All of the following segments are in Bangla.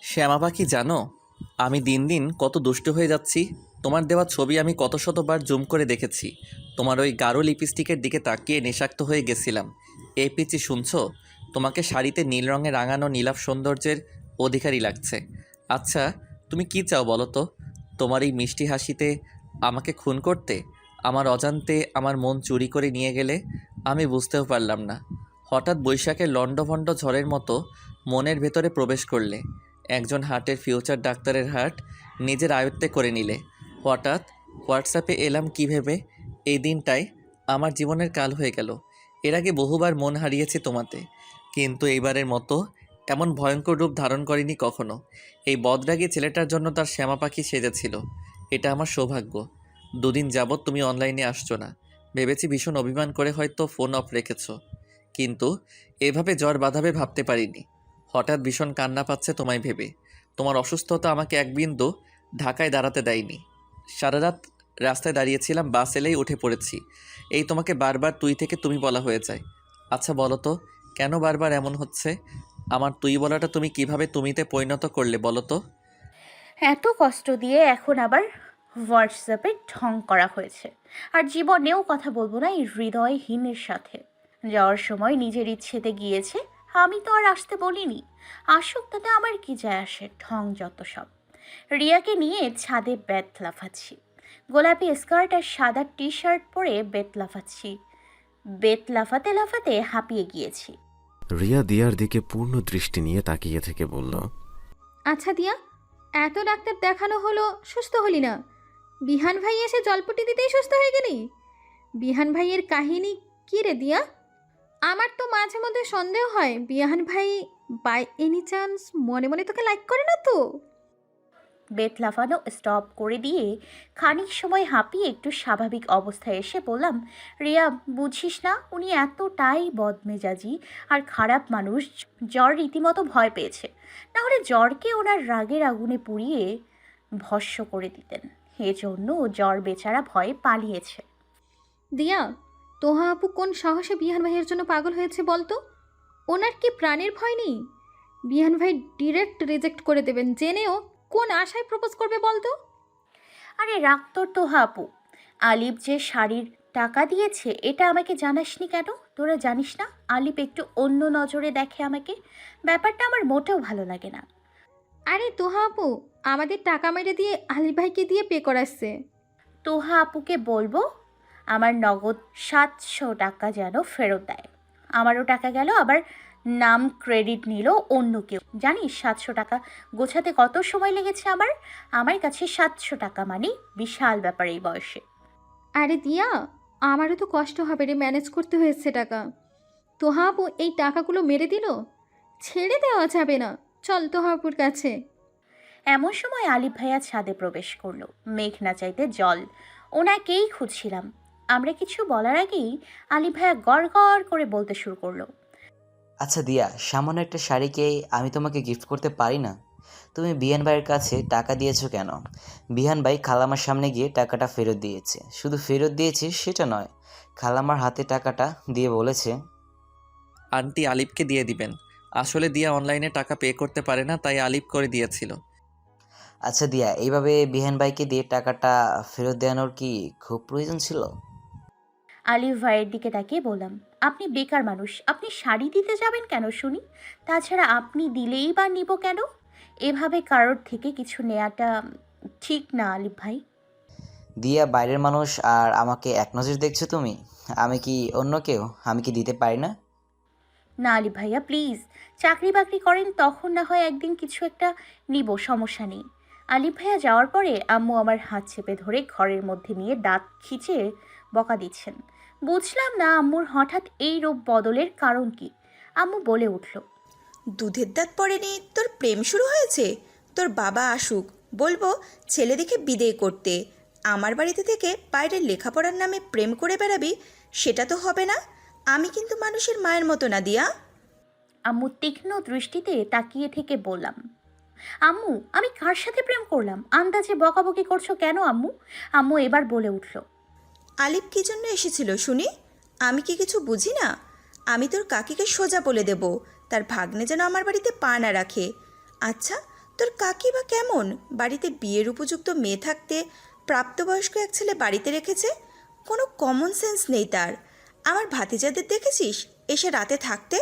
শ্যামা পাখি জানো, আমি দিন দিন কত দুষ্ট হয়ে যাচ্ছি। তোমার দেওয়া ছবি আমি কত শতবার জুম করে দেখেছি। তোমার ওই গাঢ় লিপস্টিকের দিকে তাকিয়ে নেশাক্ত হয়ে গেছিলাম। এই পিচি শুনছো? তোমাকে শাড়িতে নীল রঙে রাঙানো নীলাভ সৌন্দর্যের অধিকারী লাগছে। আচ্ছা, তুমি কি চাও বলো তো? তোমার এই মিষ্টি হাসিতে আমাকে খুন করতে? আমার অজান্তে আমার মন চুরি করে নিয়ে গেলে আমি বুঝতেও পারলাম না। হঠাৎ বৈশাখের লণ্ডভণ্ড ঝড়ের মতো মনের ভেতরে প্রবেশ করলে। একজন হার্টের ফিউচার ডাক্তারের হার্ট নিজের আয়ত্তে করে নিলে। হঠাৎ হোয়াটসঅ্যাপে এলাম কী ভেবে? এই দিনটাই আমার জীবনের কাল হয়ে গেল। এর আগে বহুবার মন হারিয়েছি তোমাতে, কিন্তু এইবারের মতো এমন ভয়ঙ্কর রূপ ধারণ করেনি কখনো। এই বদরাগী ছেলেটার জন্য তার শ্যামা পাখি সেজেছিল। এটা আমার সৌভাগ্য। দুদিন যাবৎ তুমি অনলাইনে আসছো না, ভেবেছি ভীষণ অভিমান করে হয়তো ফোন অফ রেখেছো, কিন্তু এভাবে জ্বর বাঁধাবে ভাবতে পারিনি। হঠাৎ ভীষণ কান্না পাচ্ছে তোমায় ভেবে। তোমার অসুস্থতা আমাকে এক বিন্দু ঢাকায় দাঁড়াতে দেয়নি। সারা রাত রাস্তায় দাঁড়িয়েছিলাম, বাস এলেই উঠে পড়েছি। এই তোমাকে বারবার তুই থেকে তুমি বলা হয়ে যায়। আচ্ছা বলো তো, কেন বারবার এমন হচ্ছে? আমার তুই বলাটা তুমি কিভাবে তুমিতে পরিণত করলে বলো তো? এত কষ্ট দিয়ে এখন আবার হোয়াটসঅ্যাপে ঢং করা হয়েছে। আর জীবনেও কথা বলবো না এই হৃদয়হীনের সাথে। যাওয়ার সময় নিজের ইচ্ছেতে গিয়েছে, আমি তো আর আসতে বলিনি। আসুক, তাতে আমার কি যায় আসে, ঢং যত সব। রিয়াকে নিয়ে ছাদে বেত লাফাচ্ছি। গোলাপি স্কার্ট আর সাদা টি শার্ট পরে বেত লাফাচ্ছি। বেত লাফাতে লাফাতে হাঁপিয়ে গিয়েছি। রিয়া দিয়ার দিকে পূর্ণ দৃষ্টি নিয়ে তাকিয়ে থেকে বলল, আচ্ছা দিয়া, এত ডাক্তার দেখানো হলো, সুস্থ হলি না? বিহান ভাই এসে জলপটি দিতেই সুস্থ হয়ে গেলি? বিহান ভাইয়ের কাহিনী কী রে দিয়া? আমার তো মাঝে মধ্যে সন্দেহ হয় বিহান ভাই বাই এনি চান্স মনে মনে তোকে লাইক করে না তো? বেত লাফানো স্টপ করে দিয়ে খানিক সময় হাঁপিয়ে একটু স্বাভাবিক অবস্থায় এসে বললাম, রিয়া বুঝিস না, উনি এতটাই বদমেজাজি আর খারাপ মানুষ। জ্বর রীতিমতো ভয় পেয়েছে, না হলে জ্বরকে ওনার রাগের আগুনে পুড়িয়ে ভস্ম করে দিতেন। এজন্য জ্বর বেচারা ভয়ে পালিয়েছে। দিয়া, তোহা আপু কোন সাহসে বিহান ভাইয়ের জন্য পাগল হয়েছে বলতো? ওনার কি প্রাণের ভয় নেই? বিহান ভাই ডিরেক্ট রিজেক্ট করে দেবেন জেনেও কোন আশায় প্রপোজ করবে বলতো? আরে রাগ তোর তো হাপু। আলিফ যে শাড়ির টাকা দিয়েছে এটা আমাকে জানাসনি কেন? তোরা জানিস না আলিফ একটু অন্য নজরে দেখে আমাকে? ব্যাপারটা আমার মোটেও ভালো লাগে না। আরে তোহা আপু আমাদের টাকা মেরে দিয়ে আলী ভাইকে দিয়ে পে করাচ্ছে। তোহা আপুকে বলবো আমার নগদ 700 টাকা যেন ফেরত দেয়। আমারও টাকা গেল, আবার নাম ক্রেডিট নিল অন্য কেউ। জানিস 700 টাকা গোছাতে কত সময় লেগেছে আমার? আমার কাছে 700 টাকা মানে বিশাল ব্যাপার এই বয়সে। আরে দিয়া, আমারও তো কষ্ট হবে রে, ম্যানেজ করতে হয়েছে টাকা। তোহা আপু এই টাকাগুলো মেরে দিল, ছেড়ে দেওয়া যাবে না। চল তোহা আপুর কাছে। এমন সময় আলিফ ভাইয়া ছাদে প্রবেশ করলো, মেঘ না চাইতে জল। ওনাকেই খুঁজছিলাম। আমরা কিছু বলার আগেই আলিফ ভাইয়া গড় গড় করে বলতে শুরু করলো, আচ্ছা দিয়া, সামান্য একটা শাড়িকে আমি তোমাকে গিফট করতে পারি না? তুমি বিহান ভাইয়ের কাছে টাকা দিয়েছো কেন? বিহান ভাই খালামার সামনে গিয়ে টাকাটা ফেরত দিয়েছে। শুধু ফেরত দিয়েছে সেটা নয়, খালামার হাতে টাকাটা দিয়ে বলেছে, আন্টি আলিফকে দিয়ে দিবেন। আসলে দিয়া অনলাইনে টাকা পে করতে পারে না, তাই আলিফ করে দিয়েছিল। আচ্ছা দিয়া, এইভাবে বিহান ভাইকে দিয়ে টাকাটা ফেরত দেওয়ানোর কি খুব প্রয়োজন ছিল? আলিফ ভাইয়ের দিকে তাকিয়ে বললাম, আপনি বেকার মানুষ, আপনি শাড়ি দিতে যাবেন কেন শুনি? তাছাড়া আপনি দিলেই বা নিব কেন? এভাবে কারোর থেকে কিছু নেওয়াটা ঠিক না আলিফ ভাই। দিয়া বাইরের মানুষ আর আমাকে এক নজর দেখছো তুমি? আমি কি অন্য কেউ? আমি কি দিতে পারি না? না আলিফ ভাইয়া প্লিজ, চাকরি বাকরি করেন তখন না হয় একদিন কিছু একটা নিব, সমস্যা নেই। আলিফ ভাইয়া যাওয়ার পরে আম্মু আমার হাত চেপে ধরে ঘরের মধ্যে নিয়ে দাঁত খিঁচে বকা দিচ্ছেন। বুঝলাম না আম্মুর হঠাৎ এই রূপ বদলের কারণ কি। আম্মু বলে উঠল, দুধের দাঁত পড়েনি তোর প্রেম শুরু হয়েছে? তোর বাবা আসুক, বলবো ছেলে দেখে বিদেয় করতে। আমার বাড়িতে থেকে বাইরের লেখাপড়ার নামে প্রেম করে বেড়াবি, সেটা তো হবে না। আমি কিন্তু মানুষের মায়ের মতো না দিয়া। আম্মু তীক্ষ্ণ দৃষ্টিতে তাকিয়ে থেকে বললাম, আম্মু আমি কার সাথে প্রেম করলাম? আন্দাজে বকাবকি করছো কেন আম্মু? আম্মু এবার বলে উঠল, আলিফ কী জন্য এসেছিল শুনি? আমি কি কিছু বুঝি না? আমি তোর কাকিকে সোজা বলে দেব তার ভাগ্নে যেন আমার বাড়িতে পা না রাখে। আচ্ছা, তোর কাকি বা কেমন বাড়িতে বিয়ের উপযুক্ত মেয়ে থাকতে প্রাপ্তবয়স্ক এক ছেলে বাড়িতে রেখেছে? কোনো কমন সেন্স নেই তার। আমার ভাতিজাদের দেখেছিস এসে রাতে থাকতে?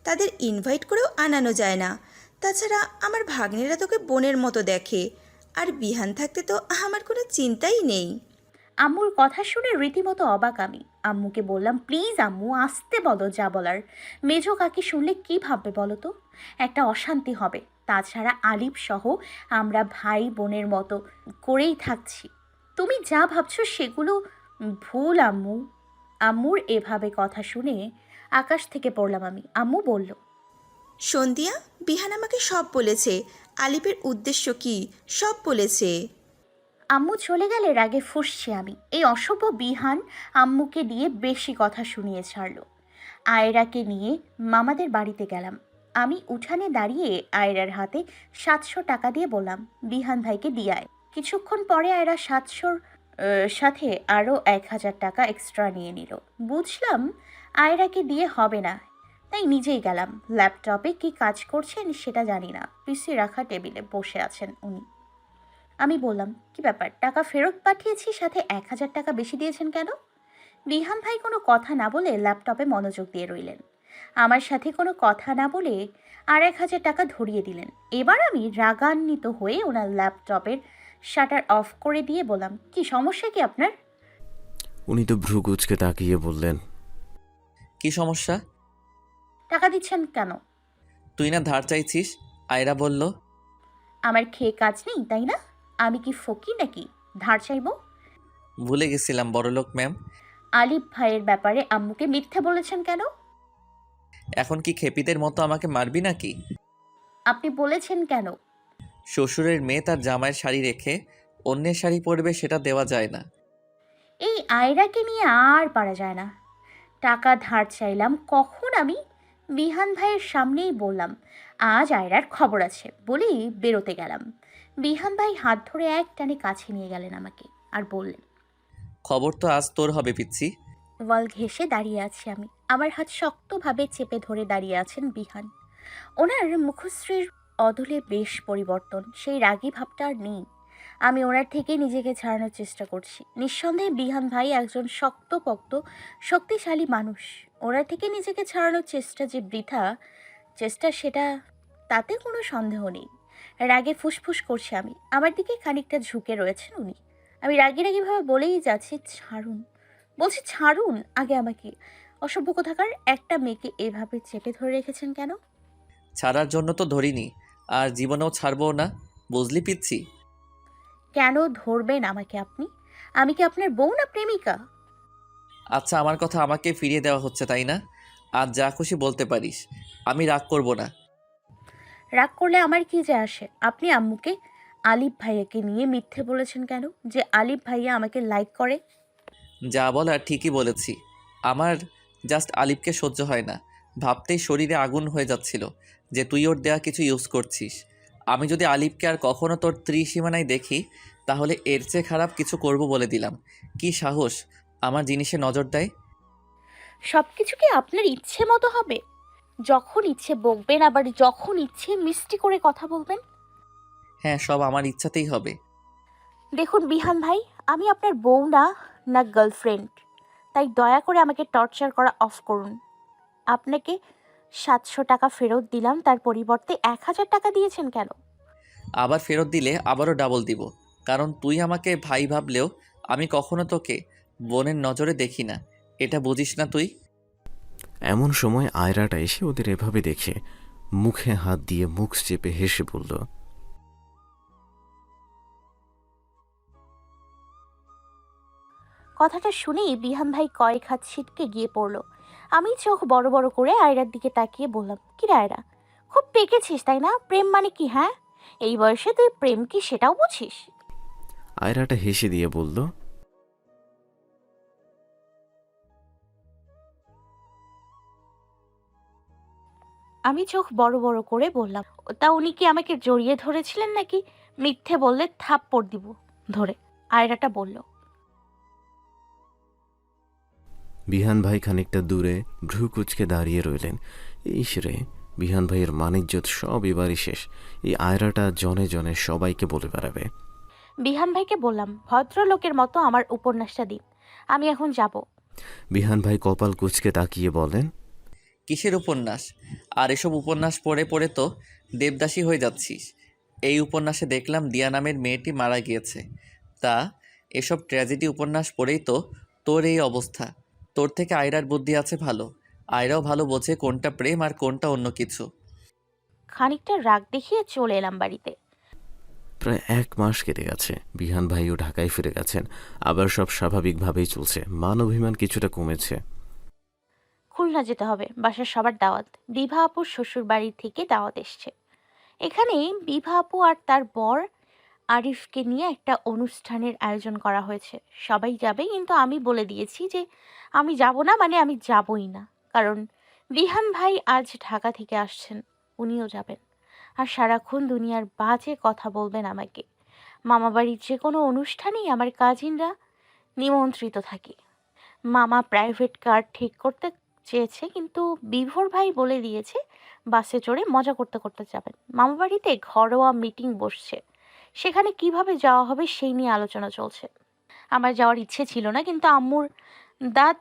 তাদের ইনভাইট করেও আনানো যায় না। তাছাড়া আমার ভাগ্নেরা তোকে বোনের মতো দেখে। আর বিহান থাকতে তো আমার কোনো চিন্তাই নেই। আম্মুর কথা শুনে রীতিমতো অবাক আমি। আম্মুকে বললাম, প্লিজ আম্মু আসতে বলো যা বলার। মেজো কাকি শুনলে কি ভাববে বলো তো? একটা অশান্তি হবে। তাছাড়া আলিফ সহ আমরা ভাই বোনের মতো করেই থাকছি। তুমি যা ভাবছো সেগুলো ভুল আম্মু। আম্মুর এভাবে কথা শুনে আকাশ থেকে পড়লাম আমি। আম্মু বলল, সন্ধিয়া, বিহান আমাকে সব বলেছে। আলিপের উদ্দেশ্য কি সব বলেছে। আম্মু চলে গেলে রাগে ফুঁসছি আমি। এই অসভ্য বিহান আম্মুকে দিয়ে বেশি কথা শুনিয়ে ছাড়লো। আয়রাকে নিয়ে মামাদের বাড়িতে গেলাম। আমি উঠানে দাঁড়িয়ে আয়রার হাতে 700 টাকা দিয়ে বললাম, বিহান ভাইকে দিয়ে আয়। কিছুক্ষণ পরে আয়রা 700-র সাথে আরও 1000 টাকা এক্সট্রা নিয়ে নিল। বুঝলাম আয়রাকে দিয়ে হবে না, তাই নিজেই গেলাম। ল্যাপটপে কি কাজ করছেন সেটা জানি না, পিসি রাখা টেবিলে বসে আছেন উনি। আমি বললাম, কি ব্যাপার, টাকা ফেরত পাঠিয়েছি, সাথে 1000 টাকা বেশি দিয়েছেন কেন? বিহান ভাই কোনো কথা না বলে ল্যাপটপে মনোযোগ দিয়ে রইলেন। আমার সাথে কোনো কথা না বলে আর 1000 টাকা ধরিয়ে দিলেন। এবার আমি রাগান্বিত হয়ে ওনার ল্যাপটপের শাটার অফ করে দিয়ে বললাম, কি সমস্যা কি আপনার? উনি তো ভ্রু কুঁচকে তাকিয়ে বললেন, কি সমস্যা? টাকা দিচ্ছেন কেন? তুই না ধার চাইছিস? আয়রা বলল। আমার খেয়ে কাজ নেই তাই না? আমি কি ফকির নাকি ধার চাইবো? ভুলে গেছিলাম বড়লোক ম্যাম। আলিফ ভাইয়ের ব্যাপারে আম্মুকে মিথ্যে বলেছেন কেন? এখন কি খেপিদের মতো আমাকে মারবি নাকি? আপনি বলেছেন কেন? শ্বশুরের মেয়ে তার জামাইয়ের শাড়ি রেখে অন্যের শাড়ি পরবে, সেটা দেওয়া যায় না। এই আয়রাকে নিয়ে আর পারা যায় না। টাকা ধার চাইলাম কখন আমি? বিহান ভাইয়ের সামনেই বললাম, আজ আয়রার খবর আছে বলেই বেরোতে গেলাম। বিহান ভাই হাত ধরে এক টানে কাছে নিয়ে গেলেন আমাকে আর বললেন, খবর তো আজ তোর হবে পিচ্ছি। ওয়াল ঘেঁষে দাঁড়িয়ে আছি আমি। আমার হাত শক্তভাবে চেপে ধরে দাঁড়িয়ে আছেন বিহান। ওনার মুখশ্রীর অদলে বেশ পরিবর্তন, সেই রাগী ভাবটা আর নেই। আমি ওনার থেকে নিজেকে ছাড়ানোর চেষ্টা করছি। নিঃসন্দেহে বিহান ভাই একজন শক্তপোক্ত শক্তিশালী মানুষ। ওনার থেকে নিজেকে ছাড়ানোর চেষ্টা যে বৃথা চেষ্টা, সেটা তাতে কোনো সন্দেহ নেই। রাগে ফুসফুস করছি আমি। আমার দিকে খানিকটা ঝুঁকে রয়েছেন উনি। আমি রাগি রাগিভাবে বলেই যাচ্ছি, ছাড়ুন বলছি, ছাড়ুন আগে আমাকে। অসভ্য কোথাকার, একটা মেয়েকে এভাবে চেপে ধরে রেখেছেন কেন? ছাড়ার জন্য তো ধরিনি, আর জীবনেও ছাড়বো না, বুঝলি পিচ্ছি? কেন ধরবেন আমাকে আপনি? আমি কি আপনার বউ না প্রেমিকা? আচ্ছা, আমার কথা আমাকে ফিরিয়ে দেওয়া হচ্ছে তাই না? আজ যা খুশি বলতে পারিস, আমি রাগ করব না। রাগ করলে আমার কি যে আসে? আপনি আম্মুকে আলিফ ভাইয়াকে নিয়ে মিথ্যে বলেছেন কেন যে আলিফ ভাইয়া আমাকে লাইক করে? যা বলার ঠিকই বলেছি। আমার জাস্ট আলিফকে সহ্য হয় না। ভাবতেই শরীরে আগুন হয়ে যাচ্ছিল যে তুই ওর দেয়া কিছু ইউজ করছিস। আমি যদি আলিফকে আর কখনো তোর ত্রিসীমানায় দেখি, তাহলে এর চেয়ে খারাপ কিছু করব বলে দিলাম। কি সাহস আমার জিনিসে নজর দেয়! সব কিছু কি আপনার ইচ্ছে মতো হবে? যখন ইচ্ছে বকবেন, আবার যখন ইচ্ছে মিষ্টি করে কথা বলবেন। হ্যাঁ, সব আমার ইচ্ছাতেই হবে। দেখুন বিহান ভাই, আমি আপনার বউ না, না গার্লফ্রেন্ড। তাই দয়া করে আমাকে টর্চার করা অফ করুন। আপনাকে 700 টাকা ফেরত দিলাম, তার পরিবর্তে 1000 টাকা দিয়েছেন কেন? আবার ফেরত দিলে আবারও ডাবল দিব, কারণ তুই আমাকে ভাই ভাবলেও আমি কখনো তোকে বোনের নজরে দেখি না। এটা বুঝিস না তুই? এমন সময় আয়রাটা এসে ওদের এভাবে দেখে মুখে হাত দিয়ে মুখ চেপে হেসে বলল, কথাটা শুনেই বিহান ভাই কয়েক হাত ছিটকে গিয়ে পড়ল। আমি চোখ বড় বড় করে আয়রার দিকে তাকিয়ে বললাম, কি রে আয়রা, খুব পেকেছিস তাই না? প্রেম মানে কি, হ্যাঁ? এই বয়সে তুই প্রেম কি সেটাও বুঝিস? আয়রাটা হেসে দিয়ে বলল, আমি চোখ বড় বড় করে বললাম, তা উনি কি আমাকে জড়িয়ে ধরেছিলেন নাকি? মিথ্যে বললে থাপ্পড় দিব ধরে। আয়রাটা বলল, বিহান ভাই খানিকটা দূরে ভ্রু কুচকে দাঁড়িয়ে রইলেন। ইস রে, বিহান ভাইয়ের মানিজ্যত সব এবারই শেষ। এই আয়রাটা জনে জনে সবাইকে বলে বেড়াবে। বিহান ভাইকে বললাম ভদ্রলোকের মতো আমার উপন্যাসটা দিন, আমি এখন যাব। বিহান ভাই কপাল কুঁচকে তাকিয়ে বলেন, কিসের উপন্যাস? আর এসব উপন্যাস পড়ে পড়ে তো দেবদাসী হয়ে যাচ্ছিস। এই উপন্যাসে দেখলাম দিয়া নামের মেয়েটি মারা গিয়েছে। তা এসব ট্র্যাজেডি উপন্যাস পড়েই তো তোর এই অবস্থা। তোর থেকে আয়রার বুদ্ধি আছে ভালো। আয়রাও ভালো বোঝে কোনটা প্রেম আর কোনটা অন্য কিছু। খানিকটা রাগ দেখিয়ে চলে এলাম বাড়িতে। প্রায় 1 মাস কেটে গেছে। বিহান ভাইও ঢাকায় ফিরে গেছেন। আবার সব স্বাভাবিকভাবেই চলছে। মান অভিমান কিছুটা কমেছে। খুলনা যেতে হবে, বাসার সবার দাওয়াত। বিভা আপুর শ্বশুর বাড়ি থেকে দাওয়াত এসছে। এখানে বিভা আপু আর তার বর আরিফকে নিয়ে একটা অনুষ্ঠানের আয়োজন করা হয়েছে। সবাই যাবে, কিন্তু আমি বলে দিয়েছি যে আমি যাব না, মানে আমি যাবই না। কারণ বিহান ভাই আজ ঢাকা থেকে আসছেন, উনিও যাবেন। আর সারাক্ষণ দুনিয়ার বাজে কথা বলবেন আমাকে। মামাবাড়ির যে কোনো অনুষ্ঠানেই আমার কাজিনরা নিমন্ত্রিত থাকে। মামা প্রাইভেট কার ঠিক করতে চেয়েছে, কিন্তু বিভোর ভাই বলে দিয়েছে বাসে চড়ে মজা করতে করতে যাবেন। মামাবাড়িতে ঘরোয়া মিটিং বসছে, সেখানে কিভাবে যাওয়া হবে সেই নিয়ে আলোচনা চলছে। আমার যাওয়ার ইচ্ছে ছিল না, কিন্তু আম্মুর দাঁত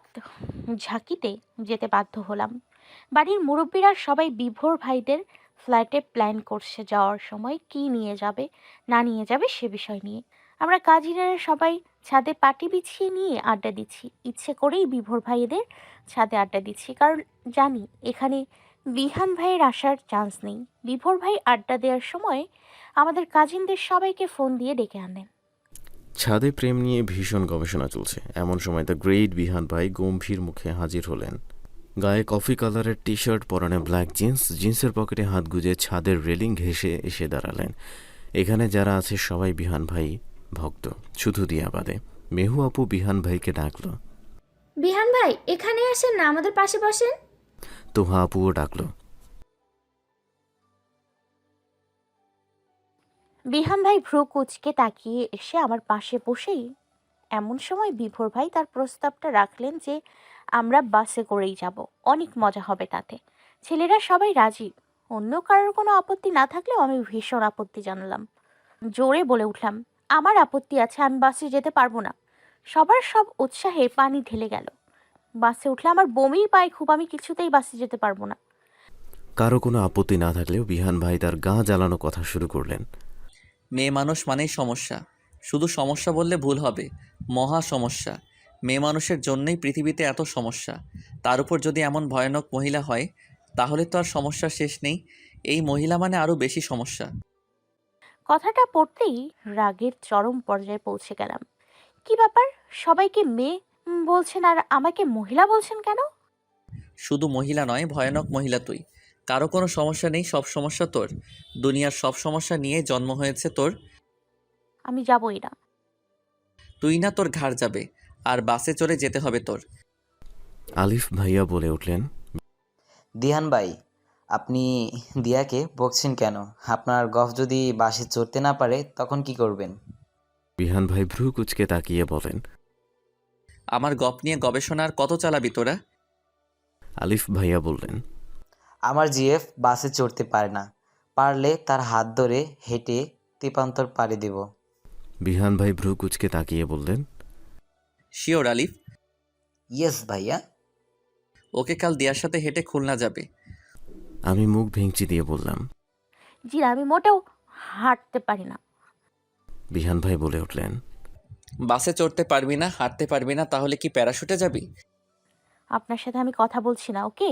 ঝাঁকিতে যেতে বাধ্য হলাম। বাড়ির মুরব্বীরা সবাই বিভোর ভাইদের ফ্ল্যাটে প্ল্যান করছে যাওয়ার সময় কি নিয়ে যাবে না নিয়ে যাবে সে বিষয় নিয়ে। আমরা কাজিনেরা সবাই ছাদে পাটি বিছিয়ে নিয়ে আড্ডা দিচ্ছি। ইচ্ছে করেই বিভোর ভাইদের ছাদে আড্ডা দিচ্ছি, কারণ জানি এখানে বিহান ভাইয়ের আসার চান্স নেই। বিভোর ভাই আড্ডা দেওয়ার সময় আমাদের কাজিনদের সবাইকে ফোন দিয়ে ডেকে আনেন। ছাদে প্রেম নিয়ে ভীষণ গবেষণা চলছে। এমন সময় দ্য গ্রেট বিহান ভাই গম্ভীর মুখে হাজির হলেন। গায়ে কফি কালারের টি শার্ট, পরনে ব্ল্যাক জিন্স, জিন্সের পকেটে হাত গুজে ছাদের রেলিং ঘেঁষে এসে দাঁড়ালেন। এখানে যারা আছে সবাই বিহান ভাই ভক্ত, শুধু দিয়া বাদে। মেহু আপু বিহান ভাইকে ডাকলো। বিহান ভাই এখানে আসেন না, আমাদের পাশে বসেন। তোহা আপুও ডাকলো। বিহান ভাই ভ্রু কুচকে তাকিয়ে এসে আমার পাশে বসেই এমন সময় বিভোর ভাই তার প্রস্তাবটা রাখলেন যে আমরা বাসে করেই যাব, অনেক মজা হবে তাতে। ছেলেরা সবাই রাজি। অন্য কারোর কোনো আপত্তি না থাকলেও আমি ভীষণ আপত্তি জানালাম। জোরে বলে উঠলাম, আমার আপত্তি আছে, আমি বাসে যেতে পারবো না। সবার সব উৎসাহে পানি ঢেলে গেল। বাসে উঠলে আমার বমি পায় খুব, আমি কিছুতেই বাসে যেতে পারবো না। কারো কোনো আপত্তি না থাকলেও বিহান ভাই তার গা জ্বালানো কথা শুরু করলেন। মেয়ে মানুষ মানেই সমস্যা। শুধু সমস্যা বললে ভুল হবে, মহা সমস্যা। মেয়ে মানুষের জন্যই পৃথিবীতে এত সমস্যা। তার উপর যদি এমন ভয়ানক মহিলা হয়, তাহলে তো আর সমস্যার শেষ নেই। এই মহিলা মানে আরও বেশি সমস্যা। কথাটা পড়তেই রাগের চরম পর্যায়ে পৌঁছে গেলাম। কি ব্যাপার, সবাইকে মেয়ে বলছেন আর আমাকে মহিলা বলছেন কেন? শুধু মহিলা নয়, ভয়ানক মহিলা তুই। কারো কোনো সমস্যা নেই, সব সমস্যা তোর। দুনিয়ার সব সমস্যা নিয়ে জন্ম হয়েছে তোর। আমি যাবই না। তুই না, তোর ঘাড় যাবে। আর বাসে চড়ে যেতে হবে তোর। আলিফ ভাইয়া বলে উঠলেন, দিহান ভাই, আপনি দিয়াকে বকছেন কেন? আপনার গফ যদি বাসে চড়তে না পারে তখন কি করবেন? বিহান ভাই ভ্রু কুচকে তাকিয়ে বলেন। আমার গপ নিয়ে গবেষণা আর কত চালাবি তোরা? আলিফ ভাইয়া বললেন, আমার জিএফ বাসে চড়তে পারে না, পারলে তার হাত ধরে হেঁটে তেপান্তর পাড়ি দেব। বিহান ভাই ভ্রু কুচকে তাকিয়ে বললেন, শিওর আলিফ? ইয়েস ভাইয়া। ওকে কাল দিয়ার সাথে হেঁটে খুলনা যাবে। আমি মুখ ভেঙচি দিয়ে বললাম। জি না, আমি মোটেও হাঁটতে পারি না। বিহান ভাই বলে উঠলেন, বাসে চড়তে পারবি না, হাঁটতে পারবি না, তাহলে কি প্যারাশুটে যাবি? আপনার সাথে আমি কথা বলছি না, ওকে?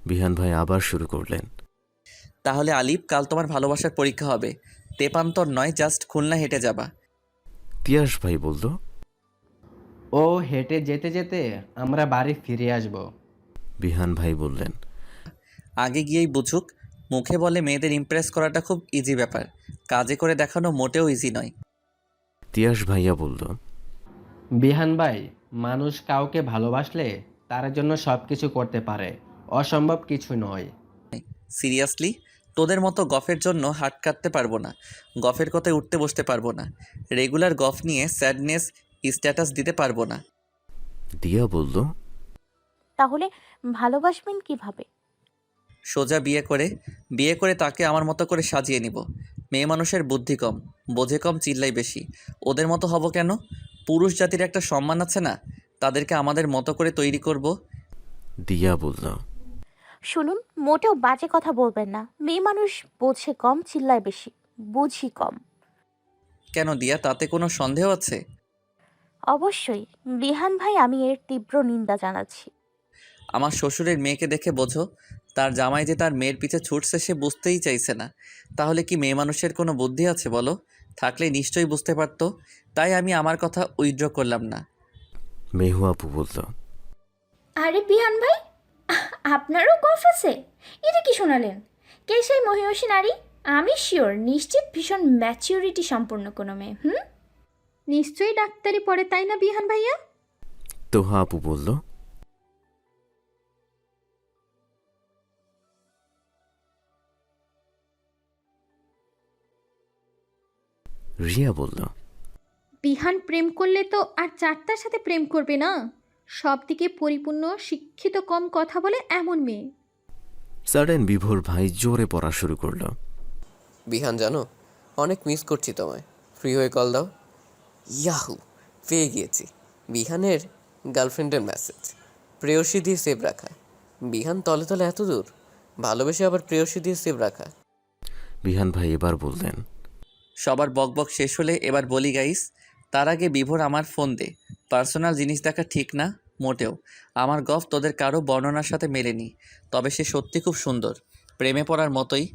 বিহান ভাই আবার শুরু করলেন, তাহলে আলিফ, কাল তোমার ভালোবাসার পরীক্ষা হবে। তেপান্তর নয়, জাস্ট খুলনা হেঁটে যাবা। তিয়াস ভাই বলল, ও হেঁটে যেতে যেতে আমরা বাড়ি ফিরে আসব। বিহান ভাই বললেন, আগে গিয়েই বুঝুক। মুখে বলে মেয়েদের ইমপ্রেস করাটা খুব ইজি ব্যাপার, কাজে করে দেখানো মোটেও ইজি নয়। তিয়াস ভাইয়া বলল, বিহান ভাই, মানুষ কাউকে ভালোবাসলে তার জন্য সব কিছু করতে পারে, অসম্ভব কিছু নয়। সিরিয়াসলি, তোদের মতো গফের জন্য হাত কাটতে পারবো না, গফের কথায় উঠতে বসতে পারবো না, রেগুলার গফ নিয়ে স্যাডনেস স্ট্যাটাস দিতে পারবো না। দিয়া বলল, তাহলে ভালোবাসবেন কিভাবে? সোজা বিয়ে করে তাকে আমার মতো করে সাজিয়ে নিব। মেয়ে মানুষের বুদ্ধি কম, বোঝে কম, চিল্লাই বেশি। ওদের মতো হব কেন? পুরুষ জাতির একটা সম্মান আছে না? তাদেরকে আমাদের মতো করে তৈরি করব। দিয়া বলল, শুনুন, মোটেও বাজে কথা বলবেন না। মেয়ে মানুষ বোঝে কম, চিল্লায় বেশি, বুঝি কম। কেন দিয়া, তাতে কোনো সন্দেহ আছে? অবশ্যই বিহান ভাই, আমি এর তীব্র নিন্দা জানাচ্ছি। আমার শ্বশুরের মেয়েকে দেখে বোঝো। তার জামাই যে তার মেয়ের পিছে ছুটছে সে বুঝতেই চাইছে না। তাহলে কি মেয়ে মানুষের কোনো বুদ্ধি আছে বলো? থাকলে নিশ্চয়ই বুঝতে পারতো। তাই আমি আমার কথা উইথড্র করলাম না। মেহু আপু বলল, আরে বিহান ভাই, আপনারও কফ আছে? এটা কি শোনালেন? কে সেই মহিষী নারী? আমি শিওর, নিশ্চিত ভীষণ ম্যাচিউরিটি সম্পন্ন কোনো মেয়ে। নিশ্চয়ই ডাক্তারি পড়ে, তাই না বিহান ভাইয়া? তোহা আপু বলল, রিয়া বলল, বিহান প্রেম করলে তো আর চারটার সাথে প্রেম করবে না। সব দিকে পরিপূর্ণ, শিক্ষিত, কম কথা বলে এমন মেয়ে। সাডেন বিভোর ভাই জোরে পড়া শুরু করলো। বিহান জানো, অনেক মিস করছি তোমায়। ফ্রি হয়ে কল দাও। ইয়াহু, পেয়ে গিয়েছি। বিহানের গার্লফ্রেন্ডের মেসেজ, প্রেয়সী দিয়ে সেভ রাখা। বিহান তলে তলে এত দূর, ভালোবেসে আবার প্রেয়সী দিয়ে সেভ রাখা। বিহান ভাই এবার বললেন, সবার বকবক শেষ হলে এবার বলি গাইস, তার আগে বিভোর আমার ফোন দে। পার্সোনাল জিনিস দেখা ঠিক না মোটেও। আমার গফ তোদের কারো বর্ণনার সাথে মেলেনি। তবে সে সত্যি খুব সুন্দর, প্রেমে পড়ার মতোই।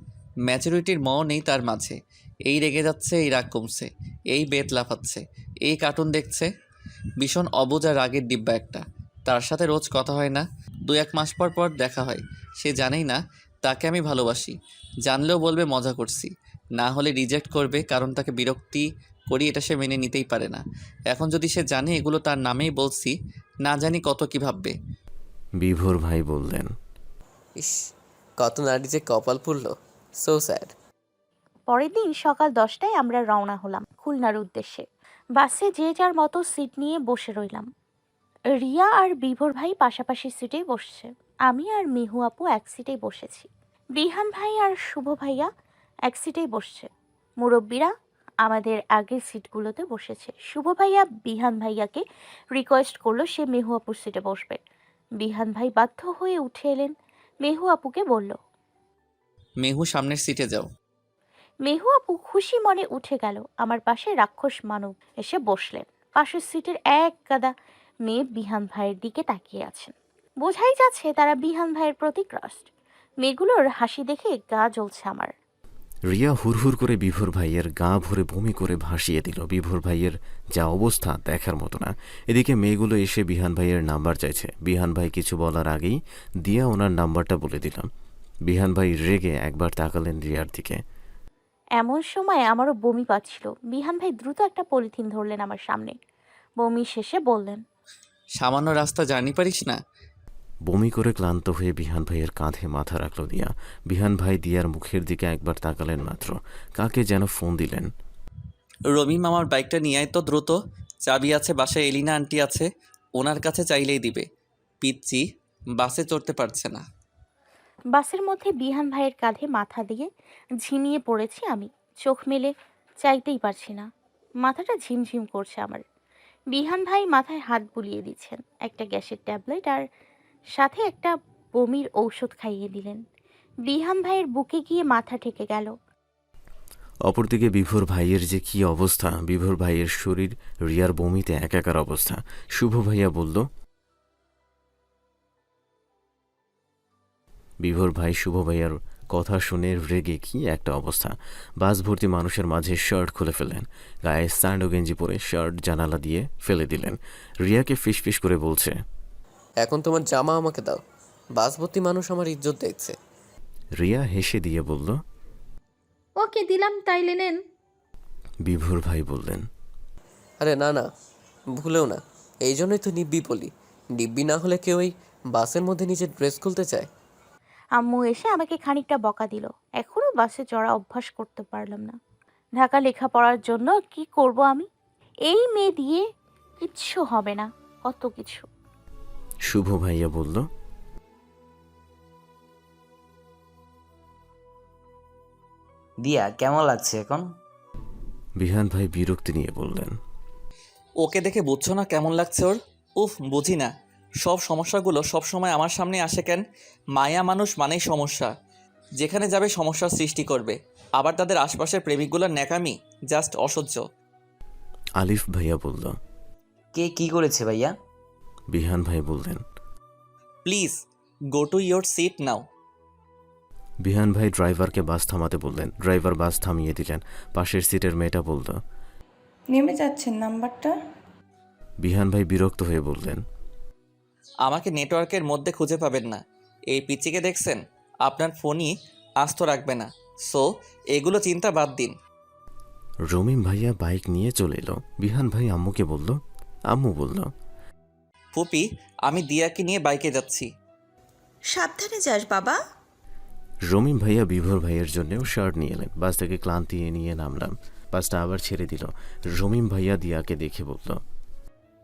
ম্যাচুরিটির মও নেই তার মাঝে। এই রেগে যাচ্ছে, এই রাগ কমছে, এই বেত লাফাচ্ছে, এই কার্টুন দেখছে। ভীষণ অবুঝ আর রাগের ডিব্বা একটা। তার সাথে রোজ কথা হয় না, 2-1 মাস পর পর দেখা হয়। সে জানেই না তাকে আমি ভালোবাসি। জানলেও বলবে মজা করছি, না হলে রিজেক্ট করবে, কারণ তাকে বিরক্তি করি এটা সে মেনে নিতেই পারে না। এখন যদি সে জানে এগুলো তার নামেই বলছি, না জানি কত কী ভাববে। বিভোর ভাই বললেন, ইস, কত নারী যে কপাল পুড়ল। So sad. পরের দিন সকাল 10টায় আমরা রওনা হলাম খুলনার উদ্দেশ্যে। বাসে যে যার মতো সিট নিয়ে বসে রইলাম। রিয়া আর বিভোর ভাই পাশাপাশি সিটেই বসছে, আমি আর মিহু আপু এক সিটেই বসেছি। বিহান ভাই আর শুভ ভাইয়া এক সিটেই বসছে। মুরব্বীরা আমাদের আগের সিটগুলোতে বসেছে। শুভ ভাইয়া বিহান ভাইয়াকে রিকোয়েস্ট করলো সে মেহু আপুর সিটে বসবে। বিহান ভাই বাধ্য হয়ে উঠে এলেন, মেহু আপুকে বলল। মেহু সামনের সিটে যাও। মেহু আপু খুশি মনে উঠে গেল। আমার পাশে রাক্ষস মানব এসে বসলেন। পাশের সিটের এক গাদা মেয়ে বিহান ভাইয়ের দিকে তাকিয়ে আছেন। বোঝাই যাচ্ছে তারা বিহান ভাইয়ের প্রতি ক্রাস্ট। মেয়েগুলোর হাসি দেখে গা জ্বলছে আমার। রিয়া হুড়হুড় করে বিভোর ভাইয়ের গা ভরে বমি করে ভাসিয়ে দিল। বিভোর ভাইয়ের যা অবস্থা দেখার মতো না। এদিকে মেয়েগুলো এসে বিহান ভাইয়ের নাম্বার চাইছে। বিহান ভাই কিছু বলার আগেই দিয়া ওনার নাম্বারটা বলে দিলাম। বিহান ভাই রেগে একবার তাকালেন রিয়ার দিকে। এমন সময় আমারও বমি পাচ্ছিল। বিহান ভাই দ্রুত একটা পলিথিন ধরলেন আমার সামনে। বমি শেষে বললেন, সামান্য রাস্তা জার্নি পারিস না? বমি করে ক্লান্ত হয়ে বিহান ভাইয়ের কাঁধে মাথা রাখল দিয়া। বিহান ভাই দিয়ার মুখের দিকে একবার তাকালেন মাত্র, কাকে যেন ফোন দিলেন। রবিম, আমার বাইকটা নিয়ে আয় তো দ্রুত। চাবি আছে বাসায়, এলিনা আন্টি আছে, ওনার কাছে চাইলেই দিবে। পিচ্চি বাসে চড়তে পারছে না। বাসের মধ্যে বিহান ভাইয়ের কাঁধে মাথা দিয়ে ঝিমিয়ে পড়েছি আমি। চোখ মেলে চাইতেই পারছি না, মাথাটা ঝিমঝিম করছে আমার। বিহান ভাই মাথায় হাত বুলিয়ে দিচ্ছেন, একটা গ্যাসের ট্যাবলেট আর সাথে একটা বমির ঔষধ খাইয়ে দিলেন। বিহান ভাইয়ের বুকে গিয়ে মাথা ঠেকে গেল। অপরদিকে বিভোর ভাইয়ের যে কি অবস্থা! বিভোর ভাইয়ের শরীর রিয়ার বমিতে একাকার অবস্থা। শুভ ভাইয়া বলল, বিভোর ভাই শুভ ভাইয়ার কথা শুনে রেগে কি একটা অবস্থা। বাস ভর্তি মানুষের মাঝে শার্ট খুলে ফেলেন, গায়ে স্যান্ডো গেঞ্জি পরে শার্ট জানালা দিয়ে ফেলে দিলেন। রিয়াকে ফিসফিস করে বলছে, এখন তোমার জামা আমাকে দাও। বাসভর্তি মানুষ আমার ইজ্জত দেখছে। রিয়া হেসে দিয়ে বলল। ওকে দিলাম, তাইলে নেন। বিভোর ভাই বললেন, আরে না না, ভুলেও না। এই জন্যই তো নিব্বি বলি। নিব্বি না হলে কেউ এই বাসের মধ্যে নিজের ড্রেস খুলতে চায়? আম্মু এসে আমাকে খানিকটা বকা দিল। এখনো বাসে চড়া অভ্যাস করতে পারলাম না। ঢাকা লেখাপড়ার জন্য কি করব আমি? এই মেয়ে দিয়ে কিচ্ছু হবে না, কত কিছু। শুভ ভাইয়া বলল, দিয়া কেমন লাগছে এখন? বিহান ভাই বিরক্তি নিয়ে বললেন। ওকে দেখে বুঝছো না কেমন লাগছে ওর? উফ, বুঝি না। সব সমস্যাগুলো সব সময় আমার সামনে আসে কেন? মায়া মানুষ মানেই সমস্যা। যেখানে যাবে সমস্যার সৃষ্টি করবে। আবার তাদের আশপাশের প্রেমিকগুলোর ন্যাকামি জাস্ট অসহ্য। আলিফ ভাইয়া বলল। কে কি করেছে ভাইয়া? বিহান ভাই বললেন। Please go to your seat now. Bihan ভাই ড্রাইভারকে বাস থামাতে বললেন। ড্রাইভার বাস থামিয়ে দিলেন। পাশের সিটের মেয়েটা বলল। নেমে যাচ্ছেন নাম্বারটা? বিহান ভাই বিরক্ত হয়ে বললেন। আমাকে নেটওয়ার্কের মধ্যে খুঁজে পাবেন না। এই পিচিকে দেখছেন? আপনার ফোনই আস্ত রাখবে না। সো এগুলো চিন্তা বাদ দিন। রমিম ভাইয়া বাইক নিয়ে চলে এলো। বিহান ভাই আম্মুকে বলল। আম্মু বলল। ফুপি, আমি দিয়াকে নিয়ে বাইকে যাচ্ছি। সাবধানে যাস বাবা। রমিম ভাইয়া বিভোর ভাইয়ের জন্যও শার্ট নিয়ে এলেন। বাস থেকে ক্লান্তি নিয়ে নামলাম। বাসটা আবার ছেড়ে দিল। রমিম ভাইয়া দিয়াকে দেখে বলল।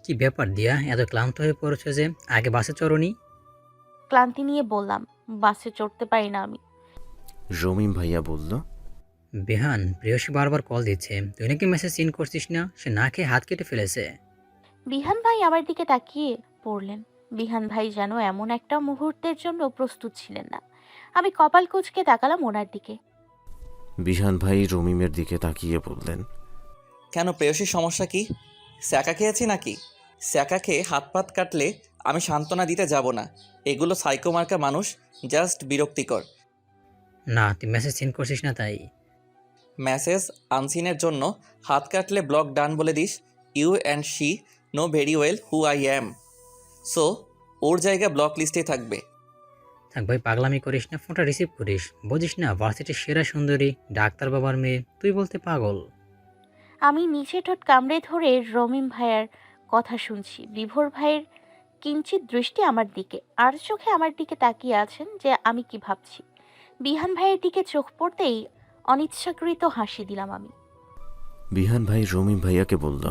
কি ব্যাপার দিয়া, এত ক্লান্ত হয়ে পড়েছে যে? আগে বাসে চড়নি? ক্লান্তি নিয়ে বললাম, বাসে চড়তে পারি না আমি। রমিম ভাইয়া বলল। বেহান, প্রেয়সী বারবার কল দিচ্ছে, তুই নাকি মেসেজ সিন করছিস না? সে না খেয়ে হাত কেটে ফেলেছে। বিহান ভাই আমার দিকে তাকিয়ে পড়লেন। বিহান ভাই যেন এমন একটা মুহূর্তের জন্য প্রস্তুত ছিলেন না। আমি কপাল কুঁচকে তাকালাম ওনার দিকে। বিহান ভাই রমিমের দিকে তাকিয়ে বললেন। কেন, প্রেয়সীর সমস্যা কি? স্যাকা খেয়েছি নাকি? স্যাকা খেয়ে হাত পাত কাটলে আমি সান্ত্বনা দিতে যাব না। এগুলো সাইকোমার্কা মানুষ, জাস্ট বিরক্তিকর। না, তুই মেসেজ সিন করছিস না তাই। মেসেজ আনসিনের জন্য হাত কাটলে ব্লক ডান বলে দিস। You and she know very well who I am. So ওর জায়গা ব্লক লিস্টে থাকবে। থাক ভাই, পাগলামি করিস না, ফোনটা রিসিভ করিস। বুঝিস না, ভার্সিটির সেরা সুন্দরী, ডাক্তার বাবার মেয়ে, তুই বলতে পাগল। আমি নিচে ঠোঁট কামড়ে ধরে রমিম ভাইয়ের কথা শুনছি। বিভোর ভাইয়ের কিঞ্চিত দৃষ্টি আমার দিকে, আর চোখে আমার দিকে তাকিয়ে আছেন যে আমি কি ভাবছি। বিহান ভাইয়ের দিকে চোখ পড়তেই অনিচ্ছাকৃত হাসি দিলাম আমি। বিহান ভাই রমিম ভাইয়াকে বলল।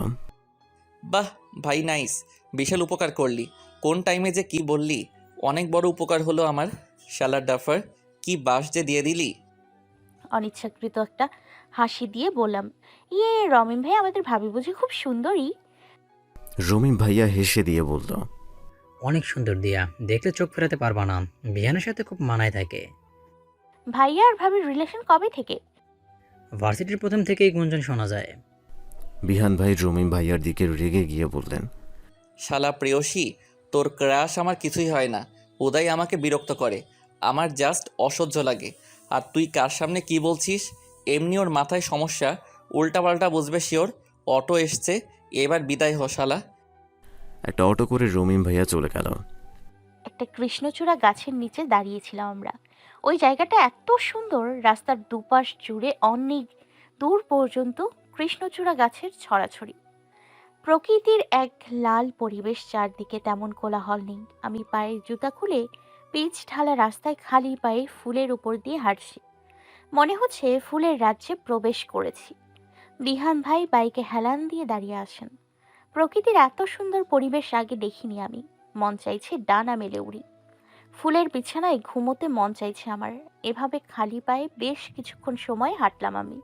বাহ ভাই, নাইস, বিশাল উপকার করলি। কোন টাইমে যে কি বললি, অনেক বড় উপকার হলো আমার। শালার ডাফার, কি বাস যে দিয়ে দিলি। অনিচ্ছাকৃত একটা হাসি দিয়ে বললাম, ইয়ে রমিম ভাই, আমাদের ভাবি বুঝি খুব সুন্দরী? রমিম ভাইয়া হেসে দিয়ে বলল। অনেক সুন্দর দিয়া, দেখলে চোখ ফেরাতে পারবা না। বিহানের সাথে খুব মানায় থাকে। ভাইয়া আর ভাবির রিলেশন কবে থেকে? ভার্সিটির প্রথম থেকেই গুঞ্জন শোনা যায়। বিহান ভাই রমিম ভাইয়ার দিকে রেগে গিয়ে বললেন। শালা প্রেয়সী, তোর ক্রাশ আমার কিছুই হয় না। ওদাই আমাকে বিরক্ত করে। আমার জাস্ট অসহ্য লাগে। আর তুই কার সামনে কি বলছিস? এমনি ওর মাথায় সমস্যা, উল্টাপাল্টা বুঝবে শিওর। অটো এসছে, এবার বিদায় হ শালা। একটা অটো করে রমিম ভাইয়া চলে গেল। একটা কৃষ্ণচূড়া গাছের নিচে দাঁড়িয়েছিলাম আমরা। ওই জায়গাটা এত সুন্দর, রাস্তার দুপাশ জুড়ে অনেক দূর পর্যন্ত কৃষ্ণচূড়া গাছের ছড়াছড়ি। প্রকৃতির এক লাল পরিবেশ, চারদিকে তেমন কোলাহল নেই। আমি পায়ে জুতা খুলে পিচ ঢালা রাস্তায় খালি পায়ে ফুলের উপর দিয়ে হাঁটছি। মনে হচ্ছে ফুলের রাজ্যে প্রবেশ করেছি। বিহান ভাই বাইকে হেলান দিয়ে দাঁড়িয়ে আছেন। প্রকৃতির এত সুন্দর পরিবেশ আগে দেখিনি আমি। মন চাইছে ডানা মেলে উড়ি। ফুলের বিছানায় ঘুমোতে মন চাইছে আমার। এভাবে খালি পায়ে বেশ কিছুক্ষণ সময় হাঁটলাম আমি।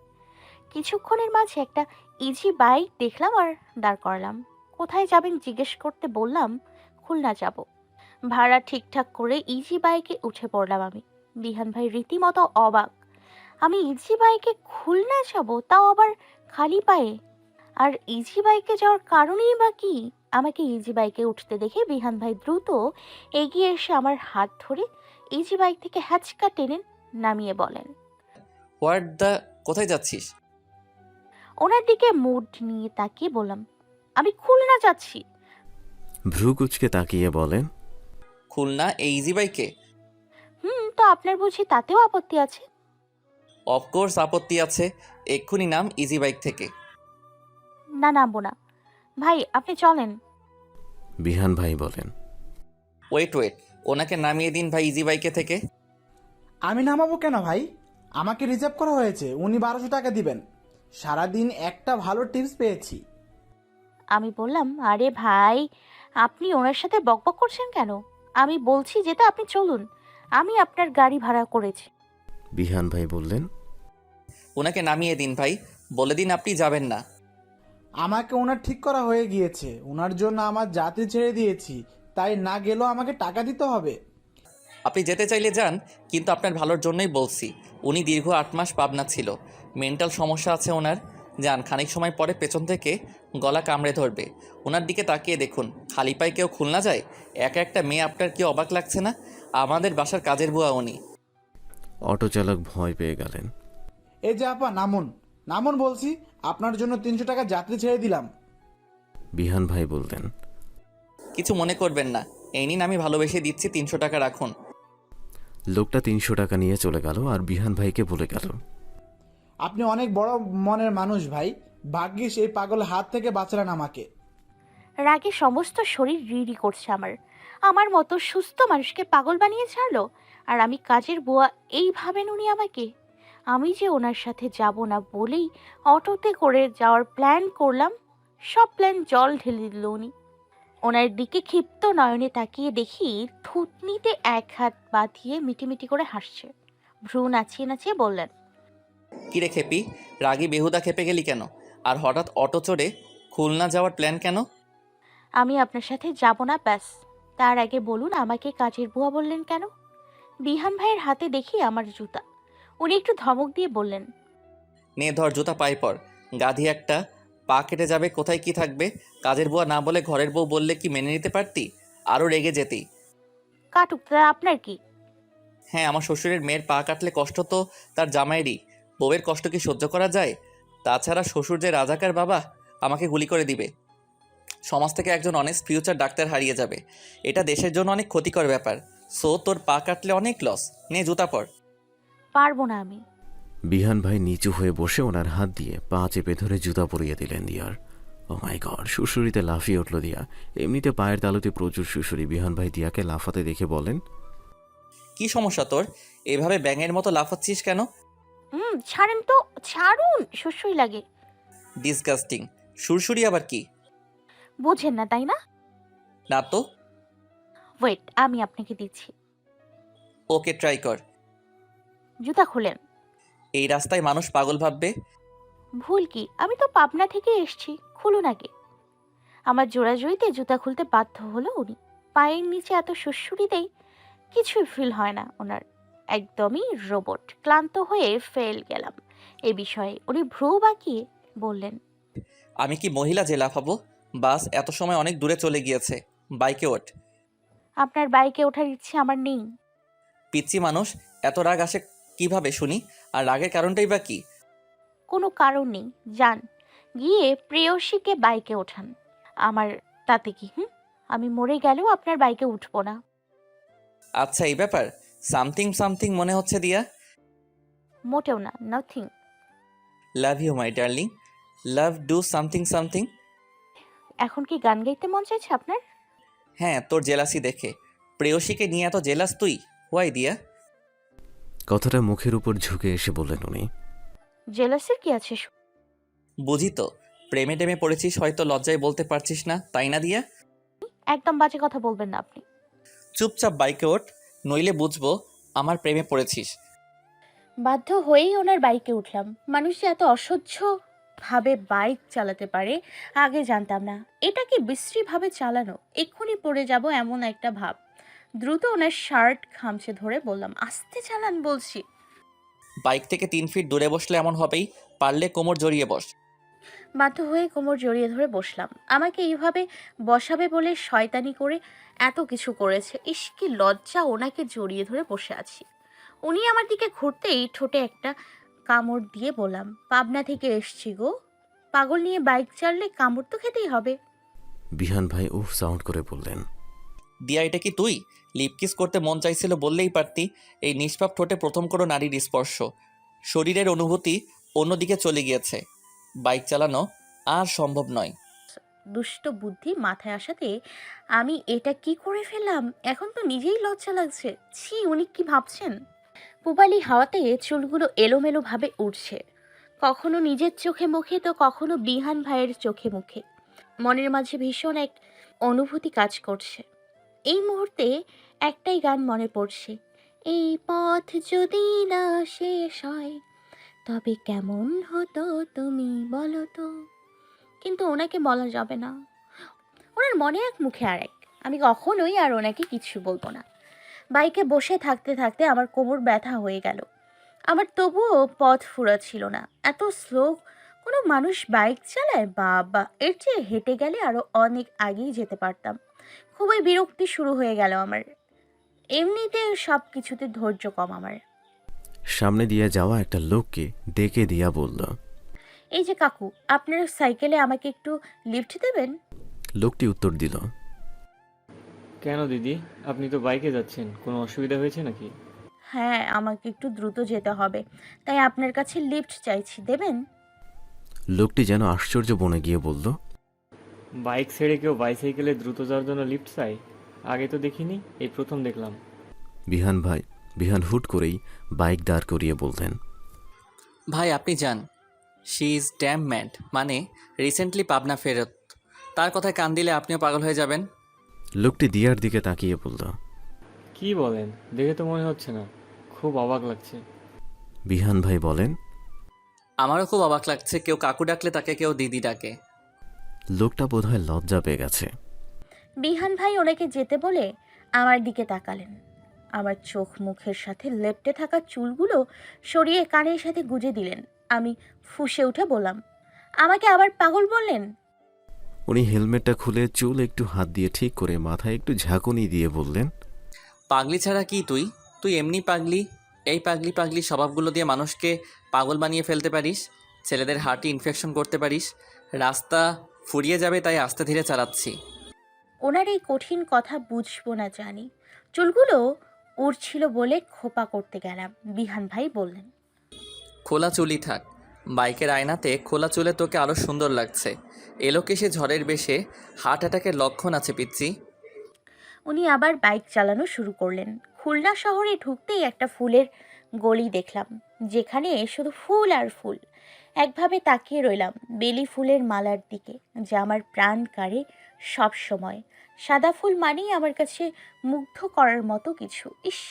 কিছুক্ষণের মাঝে একটা ইজি বাইক দেখলাম আর দাঁড় করালাম। কোথায় যাবেন জিজ্ঞেস করতে বললাম খুলনা যাব। ভাড়া ঠিকঠাক করে ইজি বাইকে উঠে পড়লাম আমি। বিহান ভাই রীতিমতো অবাক। আমি ইজি বাইকে খুলনা যাব, তাও আবার খালি পায়ে? আর ইজি বাইকে যাওয়ার কারণেই বা কি? আমাকে ইজি বাইকে উঠতে দেখে বিহান ভাই দ্রুত এগিয়ে এসে আমার হাত ধরে ইজি বাইক থেকে হ্যাচকা টেনে নামিয়ে বলেন, হোয়াট দ্য, কোথায় যাচ্ছিস? ওনার দিকে মুড নিয়ে তাকিয়ে বললাম, আমি খুলনা যাচ্ছি। ভ্রু কুচকে তাকিয়ে বলেন। খুলনা এই ইজি বাইকে? তো আপনার বুঝি তাতেও আপত্তি আছে? অফকোর্স আপত্তি আছে। এক্ষুনি নাম ইজি বাইক থেকে। না, নামবো না। ভাই আপনি চলেন। বিহান ভাই বলেন। ওয়েট, ওনাকে নামিয়ে দিন ভাই ইজি বাইকে থেকে। আমি নামাবো কেন ভাই? আমাকে রিজার্ভ করা হয়েছে, উনি 1200 টাকা দিবেন। সারাদিন একটা ভালো টিপস পেয়েছি। আমি বললাম, আরে ভাই, আপনি ওনার সাথে বকবক করছেন কেন? আমি বলছি যেতে, আপনি চলুন। আমি আপনার গাড়ি ভাড়া করেছি। বিহান ভাই বললেন। ওনাকে নামিয়ে দিন ভাই, বলে দিন আপনি যাবেন না। আমাকে ওনার ঠিক করা হয়ে গিয়েছে, ওনার জন্য আমার যাত্রী ছেড়ে দিয়েছি, তাই না গেলেও আমাকে টাকা দিতে হবে। আপনি যেতে চাইলে যান, কিন্তু আপনার ভালোর জন্যই বলছি। উনি দীর্ঘ 8 মাস পাবনা ছিল, মেন্টাল সমস্যা আছে ওনার। যান, খানিক সময় পরে পেছন থেকে গলা কামড়ে ধরবে। ওনার দিকে তাকিয়ে দেখুন, খালি পায়ে কেউ খুলনা যায়? একা একটা মেয়ে, আপনার কি অবাক লাগছে না? আমাদের বাসার কাজের বুয়া উনি। অটো চালক ভয় পেয়ে গেলেন। এই যে আপা, নামুন নামুন বলছি, আপনার জন্য 300 টাকা যাত্রী ছেড়ে দিলাম। বিহান ভাই বললেন। কিছু মনে করবেন না, এই নিন আমি ভালোবেসে দিচ্ছি, 300 টাকা রাখুন। লোকটা 300 টাকা নিয়ে চলে গেল আর বিহান ভাইকে বলে গেল, আপনি অনেক বড় মনের মানুষ ভাই, ভাগ্যিস এই পাগল হাত থেকে বাঁচালেন আমাকে। রাগে সমস্ত শরীর রিরি করছে আমার। আমার মতো সুস্থ মানুষকে পাগল বানিয়ে ছাড়লো, আর আমি কাজের বুয়া এই ভাবেন উনি আমাকে? আমি যে ওনার সাথে যাব না বলেই অটোতে করে যাওয়ার প্ল্যান করলাম, সব প্ল্যান জল ঢেলে দিল উনি। ওনার দিকে ক্ষিপ্ত নয়নে তাকিয়ে দেখি থুতনিতে এক হাত বাঁধিয়ে মিটিমিটি করে হাসছে। ভ্রু নাচিয়ে নাচিয়ে বললেন, কিরে খেপি, রাগী বেহুদা খেপে গেলি কেন? আর হঠাৎ অটো চড়ে খুলনা যাওয়ার প্ল্যান কেন? আমি আপনার সাথে যাব না ব্যাস। তার আগে বলুন, আমাকে কাজের বুয়া বললেন কেন? বিহান ভাইয়ের হাতে দেখি আমার জুতা। উনি একটু ধমক দিয়ে বললেন, নে ধর জুতা পাই পর, গাধি একটা। পা কেটে যাবে, কোথায় কি থাকবে? কাজের বুয়া না বলে ঘরের বউ বললে কি মেনে নিতে পারতি? আরও রেগে যেতি। কাটুক, তা আপনার কি? হ্যাঁ, আমার শ্বশুরের মেয়ের পা কাটলে কষ্ট তো তার জামাইয়েরই। বউয়ের কষ্ট কি সহ্য করা যায়? তাছাড়া শ্বশুর যে রাজাকার বাবা, আমাকে গুলি করে দিবে। সমাজ থেকে একজন অনেস্ট ফিউচার ডাক্তার হারিয়ে যাবে। এটা দেশের জন্য অনেক ক্ষতিকর ব্যাপার। সো তোর পা কাটলে অনেক লস। নে জুতা পর। পারবো না আমি। বিহান ভাই নিচু হয়ে বসে ওনার হাত দিয়ে পা চেপে ধরে জুতা পরিয়ে দিলেন দিয়ার। ও মাই গড, সুড়সুড়িতে লাফিয়ে উঠল দিয়া। এমনিতে পায়ের তালুতে প্রচুর সুড়সুড়ি। বিহান ভাই দিয়াকে লাফাতে দেখে বলেন, কি সমস্যা তোর? এভাবে ব্যাঙের মতো লাফাচ্ছিস কেন? ছাড়েন তো, ছাড়ুন, সুসুই লাগে। ডিসগাস্টিং। সুরসুরি আবার কি? বোঝেন না তাই না? না তো। ওয়েট, আমি আপনাকে দিচ্ছি। ওকে, ট্রাই কর। জুতা খুলেন। এই রাস্তায় মানুষ পাগল ভাববে। ভুল কি? আমি তো পাবনা থেকে এসেছি, খুলুন আগে। আমার জোড়াজুড়িতে জুতা খুলতে বাধ্য হলো উনি। পায়ের নিচে এত সুড়সুড়ি দেই, কিছুই ফিল হয় না ওনার। একদমই রোবট। ক্লান্ত হয়ে ফেল গেলাম এ বিষয়ে। উনি ভ্রু বাঁকিয়ে বললেন, আমি কি মহিলা যে লাফাবো? বাস এত সময় অনেক দূরে চলে গিয়েছে, বাইকে ওঠ। আপনার বাইকে ওঠার ইচ্ছে আমার নেই। পিচ্চি মানুষ, এত রাগ আসে কিভাবে শুনি? আর রাগের কারণটাই বা কি? কোনো কারণ নেই, যান গিয়ে প্রেয়সীকে বাইকে ওঠান। আমার তাতে কি? আমি মরে গেলেও আপনার বাইকে উঠবো না। আচ্ছা, এই ব্যাপার। সামথিং সামথিং মনে হচ্ছে দিয়া। মোটেও না, nothing. Love you my darling. Love do something something. এখন কি গান গাইতে মন চাইছে আপনার? হ্যাঁ, তোর জেলাসি দেখে। প্রেয়সীকে নিয়ে এত জেলাস তুই? হোয়াই দিয়া? কথাটা মুখের উপর ঝুঁকে এসে বললেন উনি। জেলাসির কি আছে? বুঝি তো, প্রেমে টেমে পড়েছিস হয়তো, লজ্জায় বলতে পারছিস না, তাই না দিয়া? একদম বাজে কথা বলবেন না আপনি। চুপচাপ বাইকে ওঠ, নইলে বুঝবো আমার প্রেমে পড়েছিস। বাধ্য হয়েই ওনার বাইকে উঠলাম। মানুষ যে এত অসহ্য ভাবে বাইক চালাতে পারে আগে জানতাম না। এটা কি বিশ্রীভাবে চালানো? এক্ষুনি পড়ে যাব এমন একটা ভাব। দ্রুত ওনার শার্ট খামচে ধরে বললাম, আস্তে চালান বলছি। বাইক থেকে 3 ফিট দূরে বসলে এমন হবেই, পারলে কোমর জড়িয়ে বস। বাধ্য হয়ে কোমর জড়িয়ে ধরে বসলাম। আমাকে এইভাবে বসাবে বলে শয়তানি করে এত কিছু করেছে। ইস, কি লজ্জা, ওনাকে জড়িয়ে ধরে বসে আছি। উনি আমার দিকে ঘুরতেই ঠোঁটে একটা কামড় দিয়ে বললাম, পাবনা থেকে এসছি গো। পাগল নিয়ে বাইক চাললে কামড় তো খেতেই হবে। বিহান ভাই উফ সাউন্ড করে বললেন, দিয়া, এটা কি তুই? লিপকিস করতে মন চাইছিল বললেই পারতি। এই নিষ্পাপ ঠোঁটে প্রথম কোনো নারীর স্পর্শ। শরীরের অনুভূতি অন্যদিকে চলে গিয়েছে। বাইক চালানো আর সম্ভব নয়। দুষ্ট বুদ্ধি মাথায় আসাতে আমি এটা কি করে ফেললাম? এখন তো নিজেই লজ্জা লাগছে। ছি, উনি কি ভাবছেন? পূবালি হাওয়াতে চুলগুলো এলোমেলো ভাবে উঠছে, কখনো নিজের চোখে মুখে তো কখনো বিহান ভাইয়ের চোখে মুখে। মনের মাঝে ভীষণ এক অনুভূতি কাজ করছে। এই মুহূর্তে একটাই গান মনে পড়ছে, এই পথ যদি না শেষ হয় তবে কেমন হতো তুমি বলো তো। কিন্তু ওনাকে বলা যাবে না, ওনার মনে এক মুখে আর এক। আমি কখনোই আর ওনাকে কিছু বলবো না। বাইকে বসে থাকতে থাকতে আমার কোমর ব্যথা হয়ে গেল। আমার তবুও পথ ফুরাচ্ছিল না। এত স্লো কোনো মানুষ বাইক চালায়? বাবা, এর চেয়ে হেঁটে গেলে আরো অনেক আগেই যেতে পারতাম। খুবই বিরক্তি শুরু হয়ে গেল আমার। এমনিতে সব কিছুতে ধৈর্য কম আমার। সামনে দিয়ে যাওয়া একটা লোককে ডেকে দিয়া বলল। এই যে কাকু, আপনার সাইকেলে আমাকে একটু লিফট দেবেন? লোকটি উত্তর দিল। কেন দিদি, আপনি তো বাইকে যাচ্ছেন, কোনো অসুবিধা হয়েছে নাকি? হ্যাঁ, আমাকে একটু দ্রুত যেতে হবে, তাই আপনার কাছে লিফট চাইছি, দেবেন? লোকটি যেন আশ্চর্য বনে গিয়ে বলল। বাইক ছেড়ে কেউ বাইসাইকেলে দ্রুত যাওয়ার জন্য লিফট চাই? আগে তো দেখিনি, এই প্রথম দেখলাম। বিহান হুট করেই বাইক দাঁড় করিয়ে বললেন। ভাই আপনি যান, শি ইজ ড্যাম ম্যাড, মানে রিসেন্টলি পাবনা ফেরত। তার কথায় কান দিলে আপনিও পাগল হয়ে যাবেন। লোকটি দিয়ার দিকে তাকিয়ে বলল। কি বলেন, দেখে তো মনে হচ্ছে না, খুব অবাক লাগছে। বিহান ভাই বলেন। আমারও খুব অবাক লাগছে, কেউ কাকু ডাকলে তাকে কেউ দিদি ডাকে। লোকটা বোধহয় লজ্জা পেয়ে গেছে। বিহান ভাই ওনাকে যেতে বলে আমার দিকে তাকালেন। আমার চোখ মুখের সাথে লেপ্টে থাকা চুলগুলো সরিয়ে কানের সাথে গুজে দিলেন। আমি ফুঁসে উঠে বললাম, আমাকে আবার পাগল বললেন? উনি হেলমেটটা খুলে চুল একটু হাত দিয়ে ঠিক করে মাথায় একটু ঝাঁকুনি দিয়ে বললেন। পাগলি ছাড়া কি তুই? তুই এমনি পাগলি। এই পাগলি পাগলি স্বভাবগুলো দিয়ে মানুষকে পাগল বানিয়ে ফেলতে পারিস, ছেলেদের হার্টে ইনফেকশন করতে পারিস। রাস্তা ফুরিয়ে যাবে তাই আস্তে ধীরে চালাচ্ছি। ওনার এই কঠিন কথা বুঝবো না জানি, চুলগুলো উড়ছিল বলে খোপা করতে গেলাম। বিহান ভাই বললেন, খোলা চুলই থাক, বাইকের আয়নাতে খোলা চুলে তোকে আরও সুন্দর লাগছে। এলোকেশে ঝড়ের বেশে হার্ট অ্যাটাকের লক্ষণ আছে পিচ্ছি। উনি আবার বাইক চালানো শুরু করলেন। খুলনা শহরে ঢুকতেই একটা ফুলের গলি দেখলাম, যেখানে শুধু ফুল আর ফুল। একভাবে তাকিয়ে রইলাম বেলি ফুলের মালার দিকে, যা আমার প্রাণ কাড়ে সব সময়। সাদা ফুল মানেই আমার কাছে মুগ্ধ করার মতো কিছু। ইস,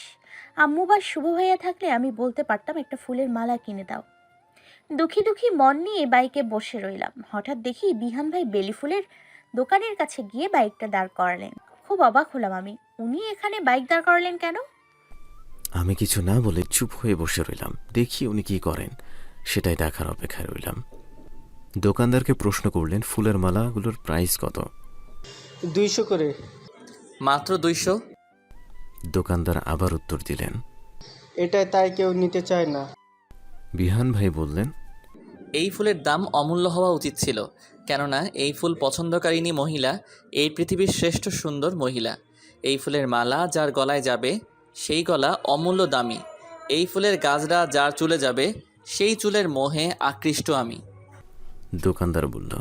আম্মু বা শুভ ভাইয়া থাকলে আমি বলতে পারতাম একটা ফুলের মালা কিনে দাও। দুঃখী দুঃখী মন নিয়ে বাইকে বসে রইলাম। হঠাৎ দেখি বিহান ভাই বেলি ফুলের দোকানের কাছে গিয়ে বাইকটা দাঁড় করালেন। খুব অবাক হলাম আমি, উনি এখানে বাইক দাঁড় করালেন কেন? আমি কিছু না বলে চুপ হয়ে বসে রইলাম, দেখি উনি কি করেন সেটাই দেখার অপেক্ষায় রইলাম। দোকানদারকে প্রশ্ন করলেন, ফুলের মালাগুলোর প্রাইস কত? 200 করে। মাত্র 200? দোকানদার আবার উত্তর দিলেন। এটাই তাই কেউ নিতে চায় না। বিহান ভাই বললেন, এই ফুলের দাম অমূল্য হওয়া উচিত ছিল, কেননা এই ফুল পছন্দকারিণী মহিলা এই পৃথিবীর শ্রেষ্ঠ সুন্দর মহিলা। এই ফুলের মালা যার গলায় যাবে সেই গলা অমূল্য দামি। এই ফুলের গাজরা যার চুলে যাবে সেই চুলের মোহে আকৃষ্ট আমি। দোকানদার বলল,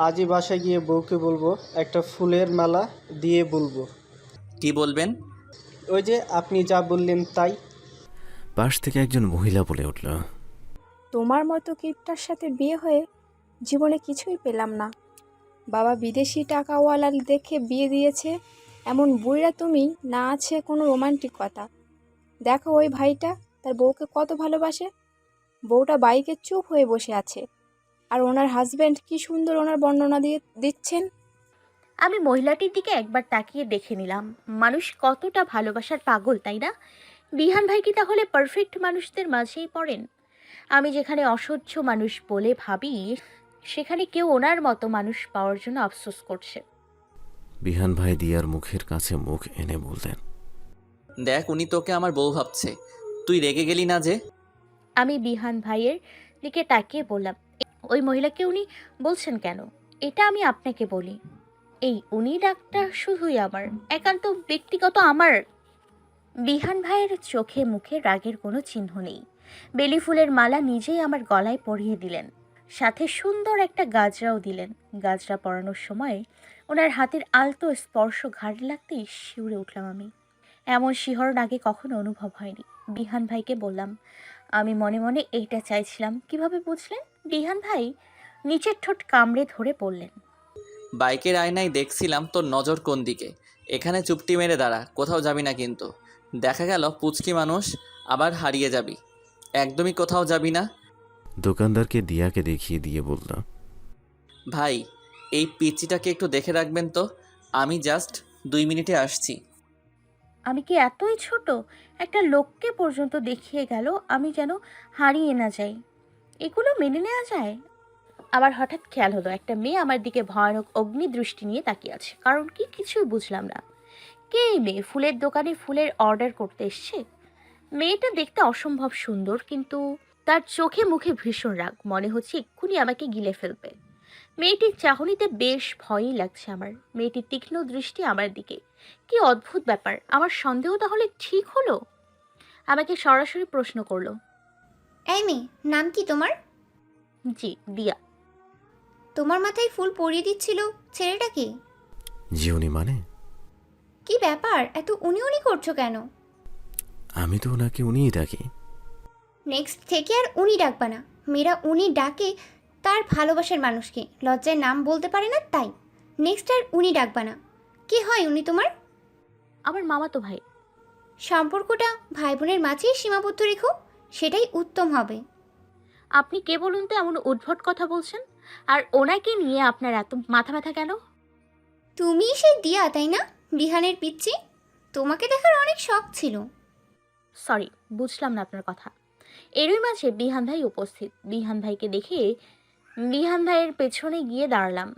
আজই বাসায় গিয়ে বউকে বলবো একটা ফুলের মালা দিয়ে বলবো। কি বলবেন? ওই যে আপনি যা বললেন তাই। পাশ থেকে একজন মহিলা বলে উঠল, তোমার মতো কিপটার সাথে বিয়ে হয়ে জীবনে কিছুই পেলাম না। বাবা বিদেশি টাকাওয়ালা দেখে বিয়ে দিয়েছে, এমন বুড়িরা তুমি, না আছে কোনো রোমান্টিকতা। দেখো ওই ভাইটা তার বউকে কত ভালোবাসে। বউটা বাইকে চুপ হয়ে বসে আছে, আর ওনার হাজব্যান্ড কি সুন্দর ওনার বর্ণনা দিয়ে দিচ্ছেন। আমি মহিলাটির দিকে একবার তাকিয়ে দেখে নিলাম, মানুষ কতটা ভালোবাসার পাগল, তাই না? বিহান ভাই কি তাহলে পারফেক্ট মানুষদের মাঝেই পড়েন? আমি যেখানে অসহ্য মানুষ বলে ভাবি, সেখানে কেউ ওনার মতো মানুষ পাওয়ার জন্য আফসোস করছে। বিহান ভাই দিয়ার মুখের কাছে মুখ এনে বললেন, দেখ, উনি তোকে আমার বউ ভাবছে, তুই রেগে গেলি না যে? আমি বিহান ভাইয়ের দিকে তাকিয়ে বললাম, ওই মহিলাকে উনি বলছেন কেন? এটা আমি আপনাকে বলি। এই উনি ডাক্তার শুধুই আমার একান্ত ব্যক্তিগত আমার। বিহান ভাইয়ের চোখে মুখে রাগের কোনো চিহ্ন নেই। বেলি ফুলের মালা নিজেই আমার গলায় পরিয়ে দিলেন, সাথে সুন্দর একটা গাজরাও দিলেন। গাজরা পরানোর সময় ওনার হাতের আলতো স্পর্শ ঘাড়ে লাগতেই শিউরে উঠলাম আমি। এমন শিহরণ আগে কখনো অনুভব হয়নি। বিহান ভাইকে বললাম, আমি মনে মনে এইটা চাইছিলাম। কিভাবে বুঝলেন? বিহান ভাই নিচের ঠোঁট কামড়ে ধরে বললেন, বাইকের আয়নায় দেখছিলাম তোর নজর কোন দিকে। এখানে চুপটি মেরে দাঁড়া, কোথাও যাবি না কিন্তু। দেখা গেল পুচকি মানুষ, আবার হারিয়ে যাবি। একদমই কোথাও যাবি না? দোকানদারকে দিয়াকে দেখিয়ে দিয়ে বলল, ভাই, এই পিচ্চিটাকে একটু দেখে রাখবেন তো, আমি জাস্ট 2 মিনিটে আসছি। আমি কি এতই ছোট? একটা লোককে পর্যন্ত দেখিয়ে গেল, আমি যেন হারিয়ে না যাই। এগুলো মেনে নেওয়া যায়? আমার হঠাৎ খেয়াল হলো একটা মেয়ে আমার দিকে ভয়ানক অগ্নি দৃষ্টি নিয়ে তাকিয়ে আছে। কারণ কি, কিছুই বুঝলাম না। কে এই মেয়ে? ফুলের দোকানে ফুলের অর্ডার করতে এসছে? মেয়েটা দেখতে অসম্ভব সুন্দর, কিন্তু তার চোখে মুখে ভীষণ রাগ, মনে হচ্ছে এক্ষুনি আমাকে গিলে ফেলবে। মেয়েটির চাহনিতে বেশ ভয়ই লাগছে আমার। মেয়েটির তীক্ষ্ণ দৃষ্টি আমার দিকে। কি অদ্ভুত ব্যাপার, আমার সন্দেহ তাহলে ঠিক হলো? আমাকে সরাসরি প্রশ্ন করলো। এই মেয়ে, নাম কি তোমার? জি, দিয়া। তোমার মাথায় ফুল পরিয়ে দিচ্ছিল ছেলেটা কি? জিউনি মানে? কি ব্যাপার, এত উনি উনি করছো কেন? আমি তো ওনাকে উনিই ডাকি। নেক্সট থেকে আর উনি ডাকবা না। মেয়েরা উনি ডাকে তার ভালোবাসার মানুষকে, লজ্জায় নাম বলতে পারে না তাই। নেক্সট আর উনি ডাকবা না। কি হয় উনি তোমার? আমার মামাতো ভাই। সম্পর্কটা ভাই বোনের মাঝেই সীমাবদ্ধ রেখো, সেটাই উত্তম হবে। আপনি কে বলুন তো, এমন উদ্ভট কথা বলছেন? আর ওনাকে নিয়ে আপনার এত মাথা ব্যথা কেন? তুমি সেই দিয়া তাই না, বিহানের পিচ্ছি? তোমাকে দেখার অনেক শখ ছিল। সরি, বুঝলাম না আপনার কথা। এরই মাঝে বিহান ভাই উপস্থিত। বিহান ভাইকে দেখে বিহান ভাইয়ের পেছনে গিয়ে দাঁড়ালাম।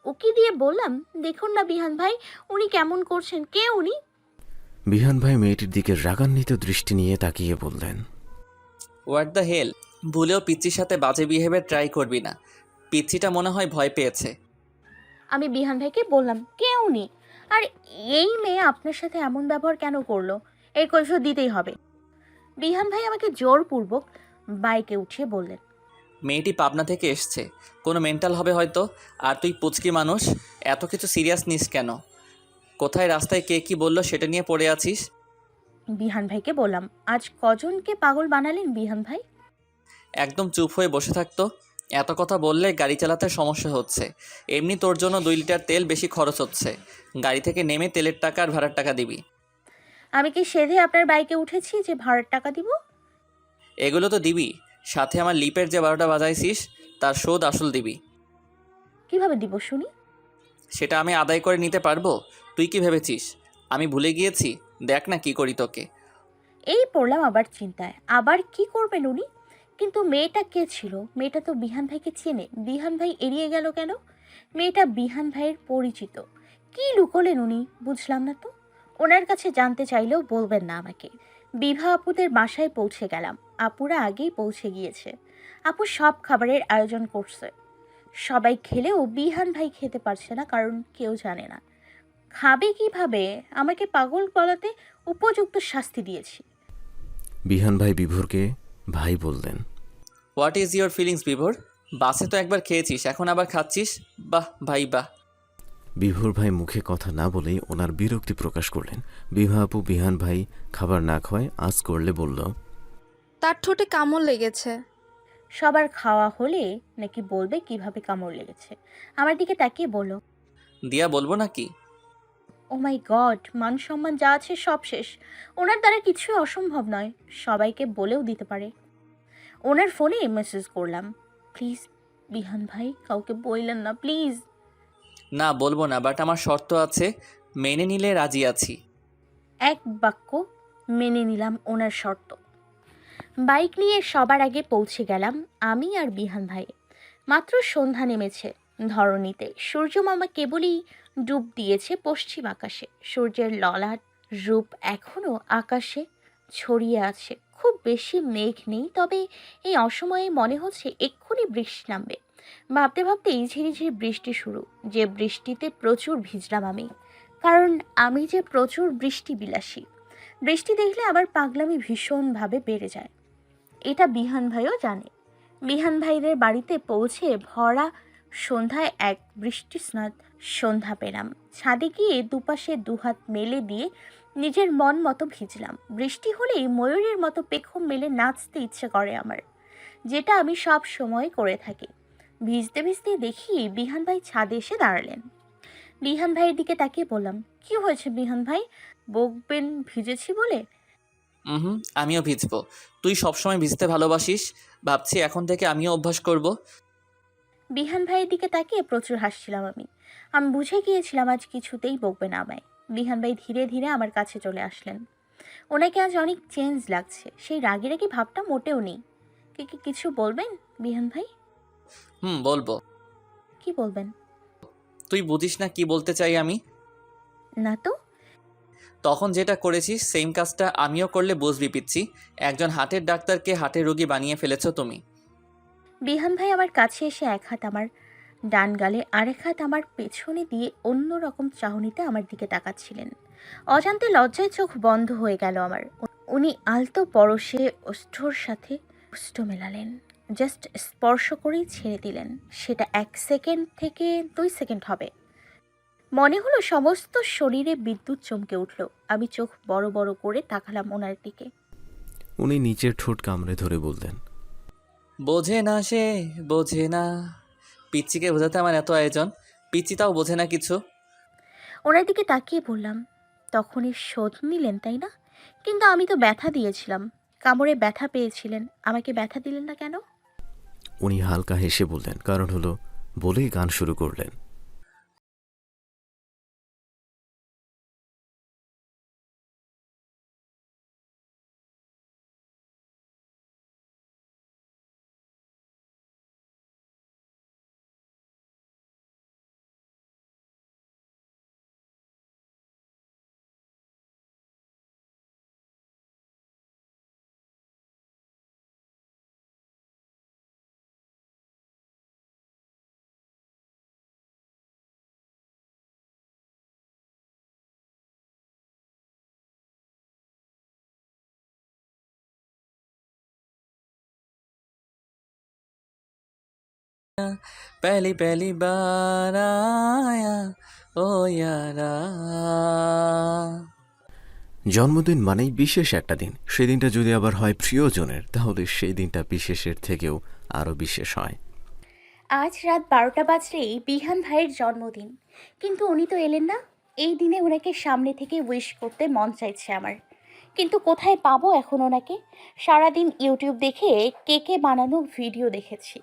উকি দিয়ে বললাম, দেখুন না বিহান ভাই, উনি কেমন করছেন। কে উনি? বিহান ভাই মেয়েটির দিকে রাগান্বিত দৃষ্টি নিয়ে তাকিয়ে বললেন, হোয়াট দ্য হেল, ভুলেও পিচ্চির সাথে বাজে বিহেভিয়ার ট্রাই করবি না। পিচ্চিটা মনে হয় ভয় পেয়েছে। আমি বিহান ভাইকে বললাম, কে উনি? আর এই মেয়ে আপনার সাথে এমন ব্যবহার কেন করলো? এর কৈফিয়ত দিতেই হবে। বিহান ভাই আমাকে জোরপূর্বক বাইকে উঠিয়ে বললেন, মেয়েটি পাবনা থেকে এসছে, কোনো মেন্টাল হবে হয়তো। আর তুই পুচকি মানুষ, এত কিছু সিরিয়াস নিস কেন? কোথায় রাস্তায় কে কি বললো সেটা নিয়ে পড়ে আছিস? বিহান ভাইকে বললাম, আজ কজনকে পাগল বানালেন বিহান ভাই? একদম চুপ হয়ে বসে থাকতো। এত কথা বললে গাড়ি চালাতে সমস্যা হচ্ছে। এমনি তোর জন্য 2 লিটার তেল বেশি খরচ হচ্ছে। গাড়ি থেকে নেমে তেলের টাকা আর ভাড়ার টাকা দিবি। আমি কি সেধে আপনার বাইকে উঠেছি যে ভাড়ার টাকা দিব? এগুলো তো দিবি, সাথে আমার লিপের যে 12টা বাজাইছিস তার শোধ আসল দিবি। কিভাবে দিব শুনি? সেটা আমি আদায় করে নিতে পারবো? তুই কি ভেবেছিস আমি ভুলে গিয়েছি? দেখ না কি করি তোকে। এই পড়লাম আবার চিন্তায়, আবার কি করবেন উনি? কিন্তু মেয়েটা কে ছিল? মেয়েটা তো বিহান ভাইকে চেনে, বিহান ভাই এড়িয়ে গেল কেন? মেয়েটা বিহান ভাইয়ের পরিচিত। কি লুকোলেন উনি, বুঝলাম না তো। ওনার কাছে জানতে চাইলেও বলবেন না আমাকে। বিভা আপুদের বাসায় পৌঁছে গেলাম। আপুরা আগেই পৌঁছে গিয়েছে। আপু সব খাবারের আয়োজন করছে। সবাই খেলেও বিহান ভাই খেতে পারছে না, কারণ কেউ জানে না খাবে কিভাবে। আমাকে পাগল বলাতে উপযুক্ত শাস্তি দিয়েছি। বিহান ভাই বিভোরকে ভাই বললেন, হোয়াট ইজ ইয়োর ফিলিংস বিভোর? বাসে তো একবার খেয়েছিস, এখন আবার খাচ্ছিস? বাহ ভাই বাহ। বিভোর ভাই মুখে কথা না বলেই ওনার বিরক্তি প্রকাশ করলেন। বিভা আপু বিহান ভাই খাবার না খাওয়ায় আজ করলে বলল, তার ঠোঁটে কামড় লেগেছে। সবার খাওয়া হলে নাকি বলবে কিভাবে কামড় লেগেছে। আমার দিকে তাকিয়ে বলল, দিয়া বলবো নাকি? ও মাই গড, মান সম্মান যা আছে সব শেষ। ওনার দ্বারা কিছুই অসম্ভব নয়, সবাইকে বলেও দিতে পারে। ওনার ফোনে মেসেজ করলাম, প্লিজ বিহান ভাই কাউকে বললেন না প্লিজ। না বলবো না, বাট আমার শর্ত আছে, মেনে নিলে রাজি আছি। এক বাক্য মেনে নিলাম ওনার শর্ত। বাইক নিয়ে সবার আগে পৌঁছে গেলাম আমি আর বিহান ভাই। মাত্র সন্ধ্যা নেমেছে ধরণীতে। সূর্যমামা কেবলই ডুব দিয়েছে পশ্চিম আকাশে। সূর্যের ললাট রূপ এখনও আকাশে ছড়িয়ে আছে। খুব বেশি মেঘ নেই, তবে এই অসময়ে মনে হচ্ছে এক্ষুনি বৃষ্টি নামবে। ভাবতে ভাবতেই ঝিরিঝিরি বৃষ্টি শুরু, যে বৃষ্টিতে প্রচুর ভিজলাম আমি, কারণ আমি যে প্রচুর বৃষ্টি বিলাসী। বৃষ্টি দেখলে আবার পাগলামি ভীষণভাবে বেড়ে যায়, এটা বিহান ভাইও জানে। বিহান ভাইদের বাড়িতে পৌঁছে ভরা সন্ধ্যায় এক বৃষ্টিস্নাত সন্ধ্যা পেলাম। ছাদে গিয়ে দুপাশে দুহাত মেলে দিয়ে নিজের মন মতো ভিজলাম। বৃষ্টি হলেই ময়ূরের মতো পেখম মেলে নাচতে ইচ্ছে করে আমার, যেটা আমি সব সময় করে থাকি। ভিজতে ভিজতে দেখি বিহান ভাই ছাদে এসে দাঁড়ালেন। বিহান ভাইয়ের দিকে তাকিয়ে বললাম, কি হয়েছে বিহান ভাই? বকবেন ভিজেছি বলে? হুম, আমিও ভিজবো। তুই সবসময় ভিজতে ভালোবাসিস, ভাবছি এখন থেকে আমিও অভ্যাস করব। বিহান ভাইয়ের দিকে তাকিয়ে প্রচুর হাসছিলাম আমি। আমি বুঝে গিয়েছিলাম আজ কিছুতেই বকবে না আমায়। বিহান ভাই ধীরে ধীরে আমার কাছে চলে আসলেন। ওনাকে আজ অনেক চেঞ্জ লাগছে, সেই রাগি রাগি ভাবটা মোটেও নেই। কিছু বলবেন বিহান ভাই? বলবো। কি বলবেন? তুই বুঝিস না কি বলতে চাই আমি? না তো। তখন যেটা করেছিস সেম কাজটা আমিও করলে বুঝবি পিচ্ছি। একজন হার্টের ডাক্তারকে হার্টের রোগী বানিয়ে ফেলেছো তুমি। বিহান ভাই আমার কাছে এসে এক হাত আমার ডান গালে আরেক হাত আমার পেছনে দিয়ে অন্য রকম চাহনিতে আমার দিকে তাকাচ্ছিলেন। অজান্তে লজ্জায় চোখ বন্ধ হয়ে গেল আমার। উনি আলতো পরশে ওষ্ঠর সাথে ওষ্ঠ মেলালেন, জাস্ট স্পর্শ করেই ছেড়ে দিলেন। সেটা 1 সেকেন্ড থেকে 2 সেকেন্ড হবে। মনে হলো সমস্ত শরীরে বিদ্যুৎ চমকে উঠল। আমি চোখ বড় বড় করে তাকালাম ওনার দিকে। উনি নিচের ঠোঁট কামড়ে ধরে বললেন, বোঝে না সে, বোঝে না। পিচ্চিকে বোঝাতে আমার এত আয়োজন, পিচ্চি তাও বোঝে না কিছু। ওনার দিকে তাকিয়ে বললাম, তখনই শোধ নিলেন তাই না? কিন্তু আমি তো ব্যথা দিয়েছিলাম, কামড়ে ব্যথা পেয়েছিলেন, আমাকে ব্যথা দিলেন না কেন? উনি হালকা হেসে বললেন, কারণ হলো, বলেই গান শুরু করলেন। पहली पहली बार आया ओ यारा। জন্মদিন মানেই বিশেষ একটা দিন। সেদিনটা যদি আবার হয় প্রিয়জনের, তাহলে সেই দিনটা বিশেষের থেকেও আরও বিশেষ হয়। আজ রাত 12টা বাজলেই বিহান ভাইয়ের জন্মদিন, কিন্তু উনি তো এলেন না। এই দিনে ওনাকে সামনে থেকে উইশ করতে মন চাইছে আমার, কিন্তু কোথায় পাবো এখন ওনাকে? সারাদিন ইউটিউব দেখে কেকে বানানো ভিডিও দেখেছি,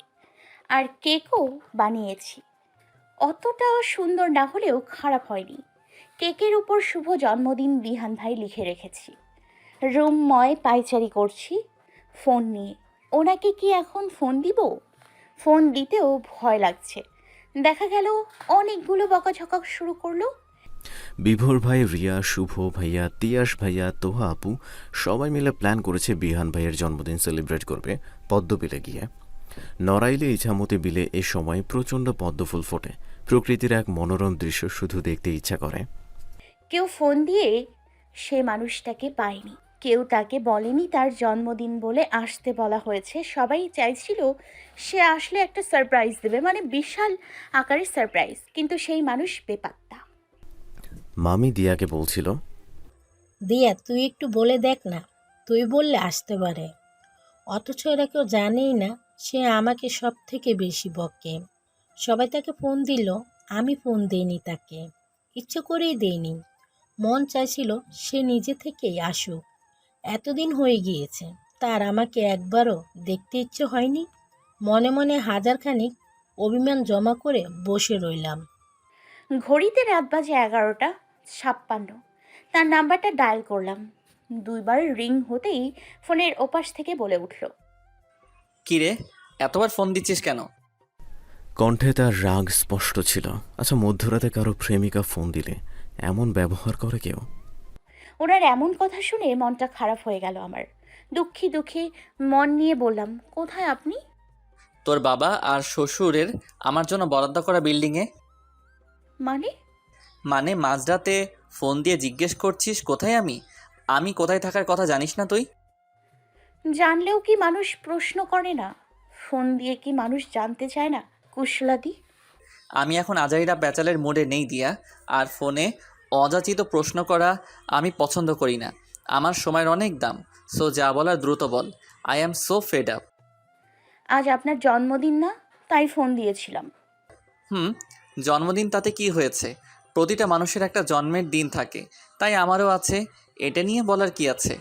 আর কেকও বানিয়েছি। অতটা সুন্দর না হলেও খারাপ হয়নি। কেকের উপর শুভ জন্মদিন বিহান ভাই লিখে রেখেছি। রুমময় পায়চারি করছি ফোন নিয়ে। ওনাকে কি এখন ফোন দিব? ফোন দিতেও ভয় লাগছে। দেখা গেল অনেকগুলো বকাঝকা শুরু করলো। বিভোর ভাই, রিয়া, শুভ ভাইয়া, তিয়াস ভাইয়া, তোহা আপু সবাই মিলে প্ল্যান করেছে বিহান ভাইয়ের জন্মদিন সেলিব্রেট করবে পদ্মবিলে গিয়ে। নড়াইলে ইছামতি বিলে এ সময় প্রচণ্ড পদ্মফুল ফোটে। প্রকৃতির এক মনোরম দৃশ্য শুধু দেখতে ইচ্ছা করে। কেউ ফোন দিয়ে সে মানুষটাকে পায়নি, কেউ তাকে বলেনি তার জন্মদিন বলে আসতে বলা হয়েছে। সবাই চাইছিল সে আসলে একটা সারপ্রাইজ দেবে, মানে বিশাল আকারের সারপ্রাইজ, কিন্তু সেই মানুষ বেপাত্তা। মামি দিয়াকে বলছিল, দিয়া তুই একটু বলে দেখ না, তুই বললে আসতে পারে। অথচ এরা কেউ জানেই না সে আমাকে সব থেকে বেশি বকে। সবাই তাকে ফোন দিল, আমি ফোন দেইনি তাকে, ইচ্ছে করেই দেইনি। মন চাইছিল সে নিজে থেকেই আসুক। এতদিন হয়ে গিয়েছে, তার আমাকে একবারও দেখতে ইচ্ছে হয়নি। মনে মনে হাজারখানিক অভিমান জমা করে বসে রইলাম। ঘড়িতে রাত বাজে 11:56। তার নাম্বারটা ডায়াল করলাম। 2বার রিং হতেই ফোনের ওপাশ থেকে বলে উঠল, কিরে, এতবার ফোন দিচ্ছিস কেন? কণ্ঠে তার রাগ স্পষ্ট ছিল। আচ্ছা, মধ্যরাতে কারো প্রেমিকা ফোন দিলে এমন ব্যবহার করে কেউ? ওনার এমন কথা শুনে মনটা খারাপ হয়ে গেল আমার। দুঃখী দুঃখী মন নিয়ে বললাম, কোথায় আপনি? তোর বাবা আর শ্বশুরের আমার জন্য বরাদ্দ করা বিল্ডিংয়ে। মানে মাঝরাতে ফোন দিয়ে জিজ্ঞেস করছিস কোথায় আমি? আমি কোথায় থাকার কথা জানিস না তুই? জানলেও কি মানুষ প্রশ্ন করে না? ফোন দিয়ে কি মানুষ জানতে চায় না কুশলাদি? আমি এখন আজাইরা প্যাচালের মোডে নেই দিয়া, আর ফোনে অযাচিত প্রশ্ন করা আমি পছন্দ করি না। আমার সময়ের অনেক দাম। সো যা বলার দ্রুত বল। I am so fed up. আজ আপনার জন্মদিন না, তাই ফোন দিয়েছিলাম। জন্মদিন তাতে কি হয়েছে? প্রতিটা মানুষের একটা জন্মের দিন থাকে, তাই আমারও আছে। এটা নিয়ে বলার কি আছে?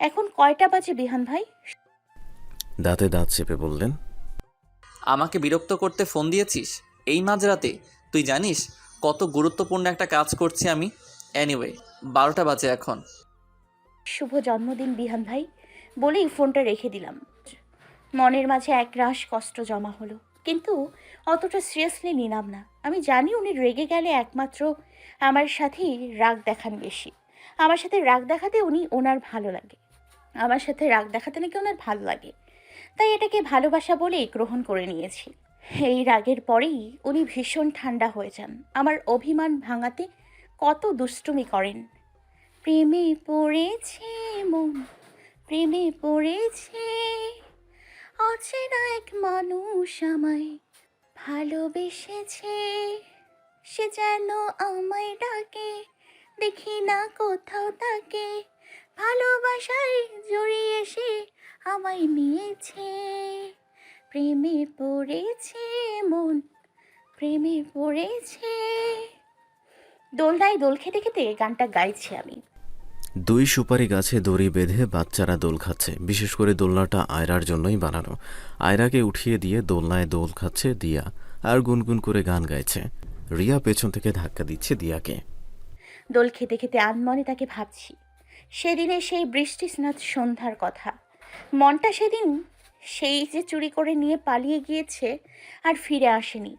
এখন কয়টা বাজে বিহান ভাই? দাঁতে দাঁত চেপে বললেন, আমাকে বিরক্ত করতে ফোন দিয়েছিস এই মাঝরাতে? তুই জানিস কত গুরুত্বপূর্ণ একটা কাজ করছি আমি? এনিওয়ে, 12টা বাজে এখন। শুভ জন্মদিন বিহান ভাই বলেই ফোনটা রেখে দিলাম। মনের মাঝে একরাশ কষ্ট জমা হলো, কিন্তু অতটা সিরিয়াসলি নিলাম না। আমি জানি উনি রেগে গেলে একমাত্র আমার সাথেই রাগ দেখান বেশি। আমার সাথে রাগ দেখাতে ওনার ভালো লাগে, আমার সাথে রাগ দেখাতে নাকি ওনার ভালো লাগে, তাই এটাকে ভালোবাসা বলেই গ্রহণ করে নিয়েছি। এই রাগের পরেই উনি ভীষণ ঠান্ডা হয়ে যান। আমার অভিমান ভাঙাতে কত দুষ্টুমি করেন। প্রেমে পড়েছে মন, প্রেমে পড়েছে, অচেনা এক মানুষ আমায় ভালোবেসেছে। সে যেন আমায় ডাকে, দেখি না কোথাও তাকে, ভালোবাসায় জড়িয়ে সে আমায় নিয়েছে। প্রেমে পড়েছে মন, প্রেমে পড়েছে। দোলনায় দোল খেতে খেতে গানটা গাইছি আমি। 2 সুপারি গাছে দড়ি বেঁধে বাচ্চারা দোল খাচ্ছে। বিশেষ করে দোলনাটা আয়রার জন্যই বানানো। আয়রাকে উঠিয়ে দিয়ে দোলনায় দোল খাচ্ছে দিয়া, আর গুনগুন করে গান গাইছে। রিয়া পেছন থেকে ধাক্কা দিচ্ছে দিয়াকে। দোল খেতে খেতে আনমনে তাকে ভাবছি, সেদিনে সেই বৃষ্টি স্নাত সন্ধ্যার কথা। মনটা সেদিন সেই যে চুরি করে নিয়ে পালিয়ে গিয়েছে আর ফিরে আসেনি।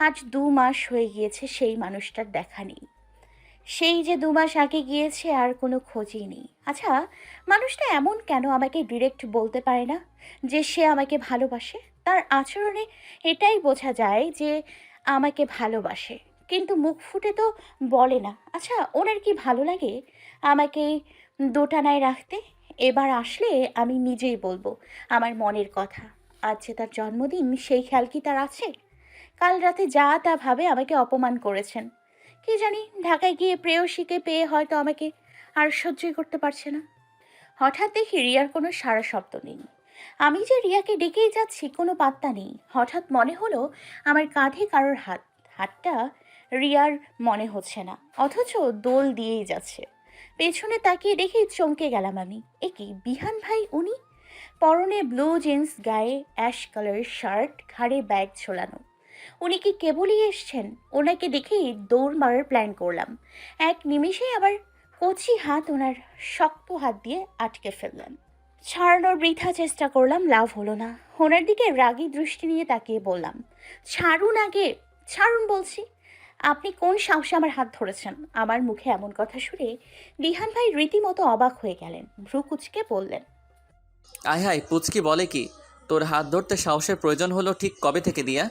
আজ 2 মাস হয়ে গিয়েছে সেই মানুষটার দেখা নেই। সেই যে 2 মাস আগে গিয়েছে আর কোনো খোঁজই নেই। আচ্ছা, মানুষটা এমন কেন আমাকে ডিরেক্ট বলতে পারে না যে সে আমাকে ভালোবাসে? তার আচরণে এটাই বোঝা যায় যে আমাকে ভালোবাসে, কিন্তু মুখ ফুটে তো বলে না। আচ্ছা, ওনার কি ভালো লাগে আমাকে দোটানায় রাখতে? এবার আসলে আমি নিজেই বলবো আমার মনের কথা। আজ যে তার জন্মদিন, সেই খেয়াল কি তার আছে? কাল রাতে যা তা ভাবে আমাকে অপমান করেছেন। কি জানি, ঢাকায় গিয়ে প্রেয়সীকে পেয়ে হয়তো আমাকে আর সহ্যই করতে পারছে না। হঠাৎ দেখি রিয়ার কোনো সাড়া শব্দ নেই। আমি যে রিয়াকে ডেকেই যাচ্ছি, কোনো পাত্তা নেই। হঠাৎ মনে হলো আমার কাঁধে কারোর হাত। হাতটা রিয়ার মনে হচ্ছে না, অথচ দোল দিয়েই যাচ্ছে। পেছনে তাকিয়ে দেখি চমকে গেলাম আমি। এ কি, বিহান ভাই উনি? পরনে ব্লু জিন্স, গায়ে অ্যাশ কালার শার্ট, ঘাড়ে ব্যাগ ঝোলানো। উনি কি কেবলই এসছেন? ওনাকে দেখেই দৌড় মারার প্ল্যান করলাম। এক নিমিষেই আবার কচি হাত ওনার শক্ত হাত দিয়ে আটকে ফেললেন। ছাড়ানোর বৃথা চেষ্টা করলাম, লাভ হলো না। ওনার দিকে রাগী দৃষ্টি নিয়ে তাকিয়ে বললাম, ছাড়ুন আগে, ছাড়ুন বলছি। আপনি কোন সাহসে আমার হাত ধরেছেন? আমার মুখে এমন কথা শুনে বিহান ভাই রীতিমতো অবাক হয়ে গেলেন। ভ্রু কুচকে বললেন, আয় হায়, পুচকি বলে কি? তোর হাত ধরতে সাহসের প্রয়োজন হলো ঠিক কবে থেকে দিয়া?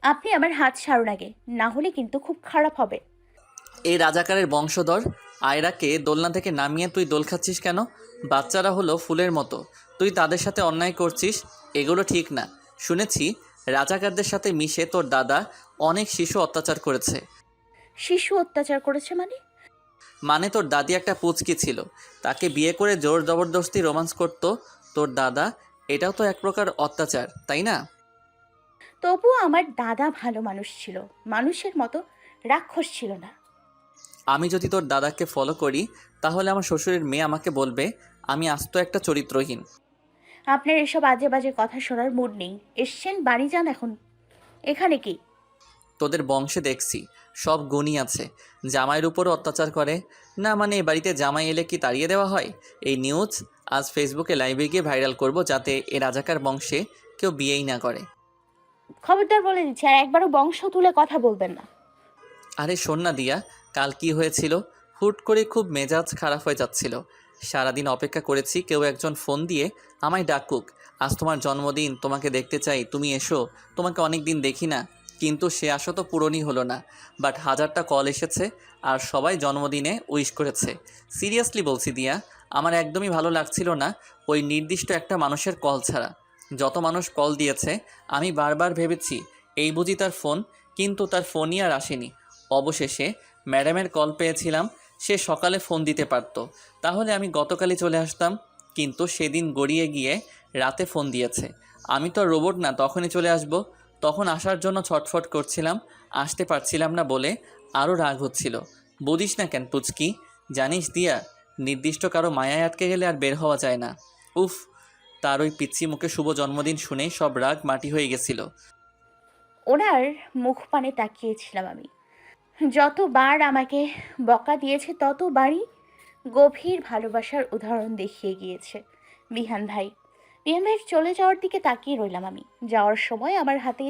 আপনি আমার হাত ছাড়ুন আগে, না হলে কিন্তু খুব খারাপ হবে। এই রাজাকারের বংশধর আয়রাকে দোলনা থেকে নামিয়ে তুই দোল খাচ্ছিস কেন? বাচ্চারা হলো ফুলের মতো, তুই তাদের সাথে অন্যায় করছিস। এগুলো ঠিক না। শুনেছি রাজাকারদের সাথে মিশে তোর দাদা অনেক শিশু অত্যাচার করেছে। শিশু অত্যাচার করেছে মানে? মানে তোর দাদি একটা পুচকি ছিল, তাকে বিয়ে করে জোর জবরদস্তি রোমান্স করতো তোর দাদা। এটাও তো এক প্রকার অত্যাচার, তাই না? তবুও আমার দাদা ভালো মানুষ ছিল, মানুষের মতো রাক্ষস ছিল না। আমি যদি তোর দাদাকে ফলো করি তাহলে আমার শ্বশুরের মেয়ে আমাকে বলবে আমি আস্ত একটা চরিত্রহীন। আপনার এসব আজে বাজে কথা শোনার মুড নেই। এসছেন, বাড়ি যান এখন। এখানে কি? তোদের বংশে দেখছি সব গুণই আছে, জামাইয়ের উপরও অত্যাচার করে না। মানে এ বাড়িতে জামাই এলে কি তাড়িয়ে দেওয়া হয়? এই নিউজ আজ ফেসবুকে লাইভে গিয়ে ভাইরাল করব, যাতে এ রাজাকার বংশে কেউ বিয়েই না করে। খবরদার বলে দিচ্ছি, আর একবারও বংশ তুলে কথা বলবেন না। আরে শোন না দিয়া, কাল কি হয়েছিল? হুট করে খুব মেজাজ খারাপ হয়ে যাচ্ছিল। সারাদিন অপেক্ষা করেছি কেউ একজন ফোন দিয়ে আমায় ডাকুক, আজ তোমার জন্মদিন, তোমাকে দেখতে চাই, তুমি এসো, তোমাকে অনেক দিন দেখি না। কিন্তু সে আসা তো পূরণই হলো না। বাট 1000টা কল এসেছে আর সবাই জন্মদিনে উইশ করেছে। সিরিয়াসলি বলছি দিয়া, আমার একদমই ভালো লাগছিল না ওই নির্দিষ্ট একটা মানুষের কল ছাড়া। যত মানুষ কল দিয়েছে আমি বারবার ভেবেছি এই বুঝি তার ফোন, কিন্তু তার ফোনই আর আসেনি। অবশেষে ম্যাডামের কল পেয়েছিলাম, সে সকালে ফোন দিতে পারতো, তাহলে আমি গতকালই চলে আসতাম। কিন্তু সেদিন গড়িয়ে গিয়ে রাতে ফোন দিয়েছে। আমি তো রোবট না, তখনই চলে আসব। তখন আসার জন্য ছটফট করছিলাম, আসতে পারছিলাম না বলে আরও রাগ হচ্ছিল। বুঝিস না কেন পুচকি? জানিস দিয়া, নির্দিষ্ট কারো মায়ায় আটকে গেলে আর বের হওয়া যায় না। উফ, তার ওই পিচ্ছি মুখে শুভ জন্মদিন শুনেই সব রাগ মাটি হয়ে গেছিল। ওনার মুখ পানে তাকিয়েছিলাম আমি। যতবার আমাকে বকা দিয়েছে ততবারই গভীর ভালোবাসার উদাহরণ দেখিয়ে গিয়েছে বিহান ভাই। বিহান ভাইয়ের চলে যাওয়ার দিকে তাকিয়ে রইলাম আমি। যাওয়ার সময় আমার হাতে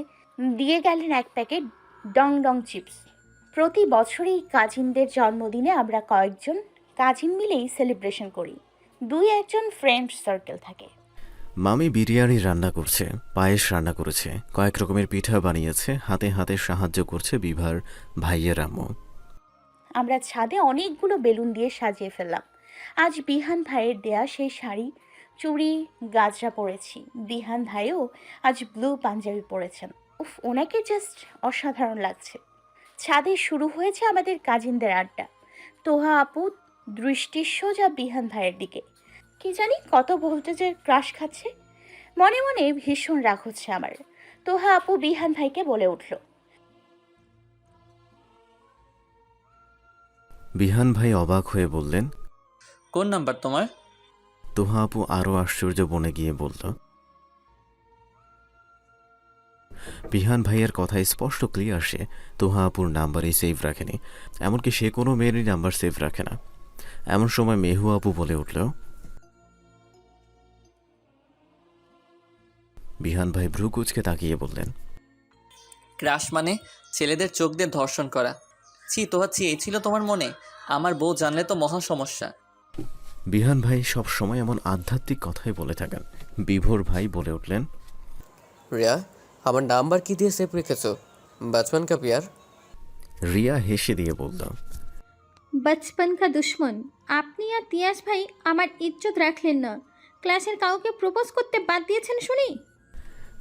দিয়ে গেলেন এক প্যাকেট ডং ডং চিপস। প্রতি বছরই কাজিনদের জন্মদিনে আমরা কয়েকজন কাজিন মিলেই সেলিব্রেশন করি। 2-1জন ফ্রেন্ড সার্কেল থাকে। মামি বিরিয়ানি রান্না করছে, পায়েস রান্না করেছে, কয়েক রকমের পিঠা বানিয়েছে, হাতে হাতে সাহায্য করছে বিভার ভাইয়ের আম্মু। আমরা ছাদে অনেকগুলো বেলুন দিয়ে সাজিয়ে ফেললাম। আজ বিহান ভাইয়ের দেয়া সেই শাড়ি, চুড়ি, গাজরা পরেছি। বিহান ভাইও আজ ব্লু পাঞ্জাবি পরেছেন। উফ, ওনাকে জাস্ট অসাধারণ লাগছে। ছাদে শুরু হয়েছে আমাদের কাজিনদের আড্ডা। তোহা আপু দৃষ্টি সোজা বিহান ভাইয়ের দিকে। কি জানি কত ভোল্টেজের ক্রাশ খাচ্ছে। মনে মনে ভীষণ রাগ হচ্ছে আমার। তোহা আপু বিহান ভাইকে বলে উঠল, বিহান ভাই অবাক হয়ে বললেন, কোন নাম্বার তোমার? তোহা আপু আরও আশ্চর্য বনে গিয়ে বলল, বিহান ভাইয়ের কথায় স্পষ্ট ক্লিয়ার সে তোহা আপুর নাম্বারই সেভ রাখেনি, এমনকি সে কোনো মেয়েরই নাম্বার সেভ রাখে না। এমন সময় মেহু আপু বলে উঠল, বিহান ভাই ভ্রু কুচকে তাকিয়ে বললেন, ক্রাশ মানে ছেলেদের চোখ দিয়ে ধর্ষণ করা। ছি তোহা, ছি, এই ছিল তোমার মনে? আমার বউ জানলে তো মহা সমস্যা। বিহান ভাই সব সময় এমন আধ্যাত্মিক কথাই বলে থাকেন। বিভোর ভাই বলে উঠলেন, রিয়া, আমার নাম্বার কি দিয়ে সেভ রেখেছো? বাচপন কা প্যার। রিয়া হেসে দিয়ে বলল, বচপন কা দুশ্মন। আপনি আর তিয়াস ভাই আমার ইজ্জত রাখলেন না, ক্লাসের কাউকে প্রপোজ করতে বাদ দিয়েছেন শুনি।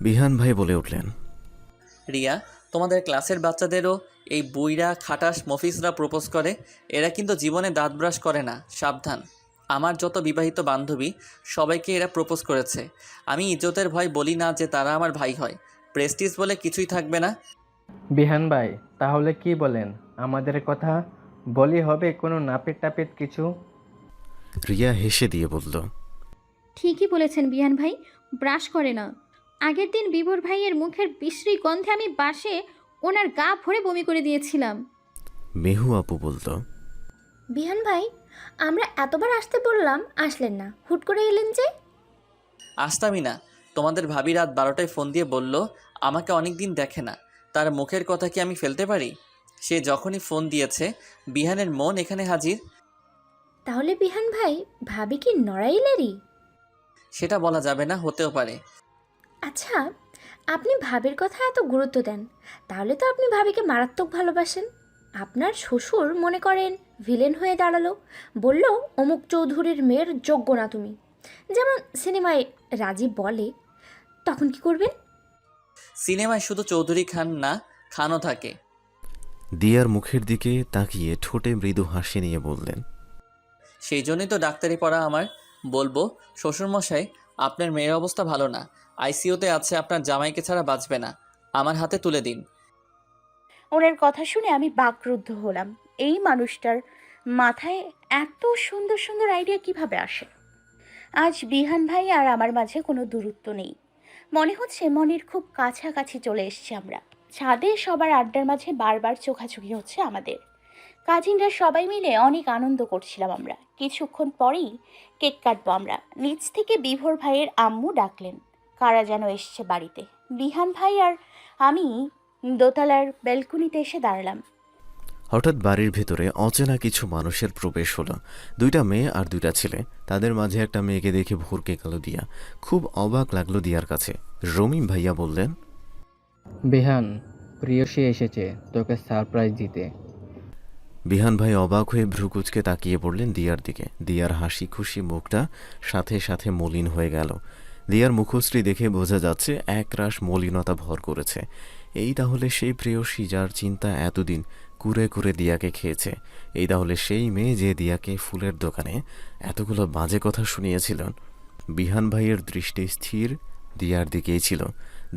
বিহান ভাই বলে উঠলেন, রিয়া, তোমাদের ক্লাসের বাচ্চাদেরও এই বুইরা খাটাস মফিসরা প্রপোজ করে। এরা কিন্তু জীবনে দাঁত ব্রাশ করে না, সাবধান। আমার যত বিবাহিত বান্ধবী সবাইকে এরা প্রপোজ করেছে। আমি ইজ্জতের ভয় বলি না যে তারা আমার ভাই হয়। প্রেস্টিজ বলে কিছুই থাকবে না। বিহান ভাই তাহলে কি বলেন? আমাদের কথা বলি হবে কোনো নাপিত টাপিত কিছু? রিয়া হেসে দিয়ে বলল, ঠিকই বলেছেন বিহান ভাই, ব্রাশ করে না। আগের দিন বিভোর ভাইয়ের মুখের বিশ্রী গন্ধে আমি বাসে ওনার গা ভরে বমি করে দিয়েছিলাম। মেহু আপু বলল, বিহান ভাই, আমরা এতবার আসতে বললাম, আসলেন না, হুট করে এলেন যে? আসতামই না। তোমাদের ভাবি রাত 12টায় ফোন দিয়ে বলল আমাকে অনেক দিন দেখে না, তার মুখের কথা কি আমি ফেলতে পারি? সে যখনই ফোন দিয়েছে বিহানের মন এখানে হাজির। তাহলে বিহান ভাই, ভাবি কি নড়াইলেরই? সেটা বলা যাবে না, হতেও পারে। আচ্ছা, আপনি ভাবির কথা এত গুরুত্ব দেন, তাহলে তো আপনি ভাবিকে মারাত্মক ভালোবাসেন। আপনার শ্বশুর মনে করেন ভিলেন হয়ে দাঁড়ালো, বলল অমুক চৌধুরীর মেয়ের যোগ্য না তুমি, যেমন সিনেমায় রাজীব বলে, তখন কি করবেন? সিনেমায় শুধু চৌধুরী খান না, খানও থাকে। দিয়ার মুখের দিকে তাকিয়ে ঠোঁটে মৃদু হাসি নিয়ে বললেন, সেই জন্যই তো ডাক্তারি পড়া আমার। বলবো, শ্বশুরমশাই আপনার মেয়ের অবস্থা ভালো না, আইসিইউতে আছে, আপনার জামাইকে ছাড়া বাঁচবে না, আমার হাতে তুলে দিন। ওনার কথা শুনে আমি বাকরুদ্ধ হলাম। এই মানুষটার মাথায় এত সুন্দর সুন্দর আইডিয়া কিভাবে আসে? আজ বিহান ভাই আর আমার মাঝে কোনো দূরত্ব নেই, মনে হচ্ছে মনের খুব কাছাকাছি চলে এসেছি আমরা। ছাদে সবার আড্ডার মাঝে বারবার চোখাচোখি হচ্ছে আমাদের। কাজিনরা সবাই মিলে অনেক আনন্দ করছিলাম আমরা। কিছুক্ষণ পরেই কেক কাটবো আমরা। নিচ থেকে বিভোর ভাইয়ের আম্মু ডাকলেন, কারা যেন এসছে বাড়িতে। বিহান ভাই আর আমি দোতলার ব্যালকনিতে এসে দাঁড়ালাম। হঠাৎ বাড়ির ভেতরে অচেনা কিছু মানুষের প্রবেশ হলো। 2টা মেয়ে আর 2টা ছেলে। তাদের মাঝে একটা মেয়েকে দেখে ভরকে গেল দিয়া। খুব অবাক লাগলো দিয়ার কাছে। রমিম ভাইয়া বললেন, বিহান, প্রিয়সী এসেছে তোকে সারপ্রাইজ দিতে। বিহান ভাই অবাক হয়ে ভ্রুকুচকে তাকিয়ে পড়লেন দিয়ার দিকে। দিয়ার হাসি খুশি মুখটা সাথে সাথে মলিন হয়ে গেল। দিয়ার মুখশ্রী দেখে বোঝা যাচ্ছে একরাশ মলিনতা ভর করেছে। এই তাহলে সেই প্রেয়সী যার চিন্তা এতদিন কুরে কুরে দিয়াকে খেয়েছে। এই তাহলে সেই মেয়ে যে দিয়াকে ফুলের দোকানে এতগুলো বাজে কথা শুনিয়েছিল। বিহান ভাইয়ের দৃষ্টি স্থির দিয়ার দিকেই ছিল।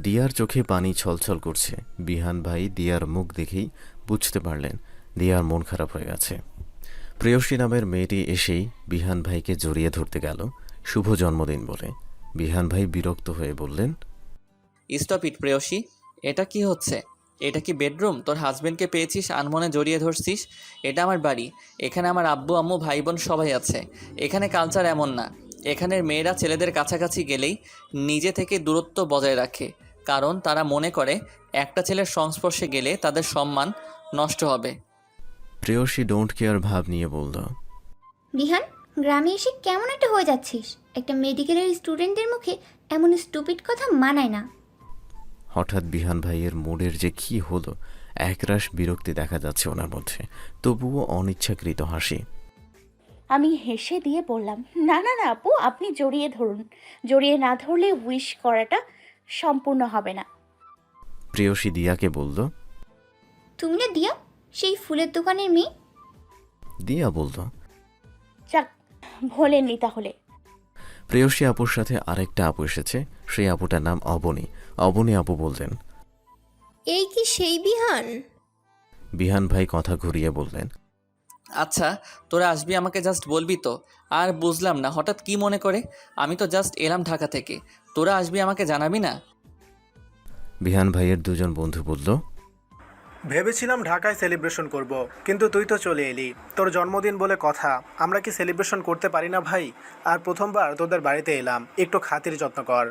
দিয়ার চোখে পানি ছলছল করছে। বিহান ভাই দিয়ার মুখ দেখেই বুঝতে পারলেন দিয়ার মন খারাপ হয়ে গেছে। প্রেয়সী নামের মেয়েটি এসেই বিহান ভাইকে জড়িয়ে ধরতে গেল শুভ জন্মদিন বলে। বিহান ভাই বিরক্ত হয়ে বললেন, স্টপ ইট প্রেয়সী, এটা কি হচ্ছে? এটা কি বেডরুম? তোর হাজবেন্ডকে পেয়েছিস আনমনে জড়িয়ে ধরছিস? এটা আমার বাড়ি, এখানে আমার আব্বু আম্মু ভাই বোন সবাই আছে। এখানে কালচার এমন না। এখানের মেয়েরা ছেলেদের কাছাকাছি গেলেই নিজে থেকে দূরত্ব বজায় রাখে, কারণ তারা মনে করে একটা ছেলের সংস্পর্শে গেলে তাদের সম্মান নষ্ট হবে। প্রেয়সী ডোন্ট কেয়ার ভাব নিয়ে বলল, বিহান, গ্রামে এসে কেমন একটা হয়ে যাচ্ছিস। একটা মেডিকেলের স্টুডেন্টদের মুখে এমন স্টুপিড কথা মানায় না। হঠাৎ বিহান ভাইয়ের মুডের যে কি হলো, একরাশ বিরক্তি দেখা যাচ্ছে ওনার মধ্যে, তবুও অনিচ্ছাকৃত হাসি। আমি হেসে দিয়ে বললাম, না না না আপু, আপনি জড়িয়ে ধরুন। জড়িয়ে না ধরলে উইশ করাটা সম্পূর্ণ হবে না। প্রেয়সী দিয়াকে বলল, তুমি না দিয়া, সেই ফুলের দোকানের মেয়ে? দিয়া বলল। যাক, ভোলেননি তাহলে। প্রেয়সী আপুর সাথে আরেকটা আপু এসেছে, সেই আপুটার নাম অবনী। অবনী আপু বললেন, এই কি সেই বিহান? বিহান ভাই কথা ঘুরিয়ে বললেন, আচ্ছা, তোরা আসবি আমাকে জাস্ট বলবি তো। আর বুঝলাম না হঠাৎ কি মনে করে। আমি তো জাস্ট এলাম ঢাকা থেকে, তোরা আসবি আমাকে জানাবি না? বিহান ভাইয়ের দুজন বন্ধু বলল, ভেবেছিলাম ঢাকায় সেলিব্রেশন করব, কিন্তু তুই তো চলে এলি। তোর জন্মদিন বলে কথা, আমরা কি সেলিব্রেশন করতে পারি না ভাই? আর প্রথমবার তোদের বাড়িতে এলাম, একটু খাতির যত্ন কর।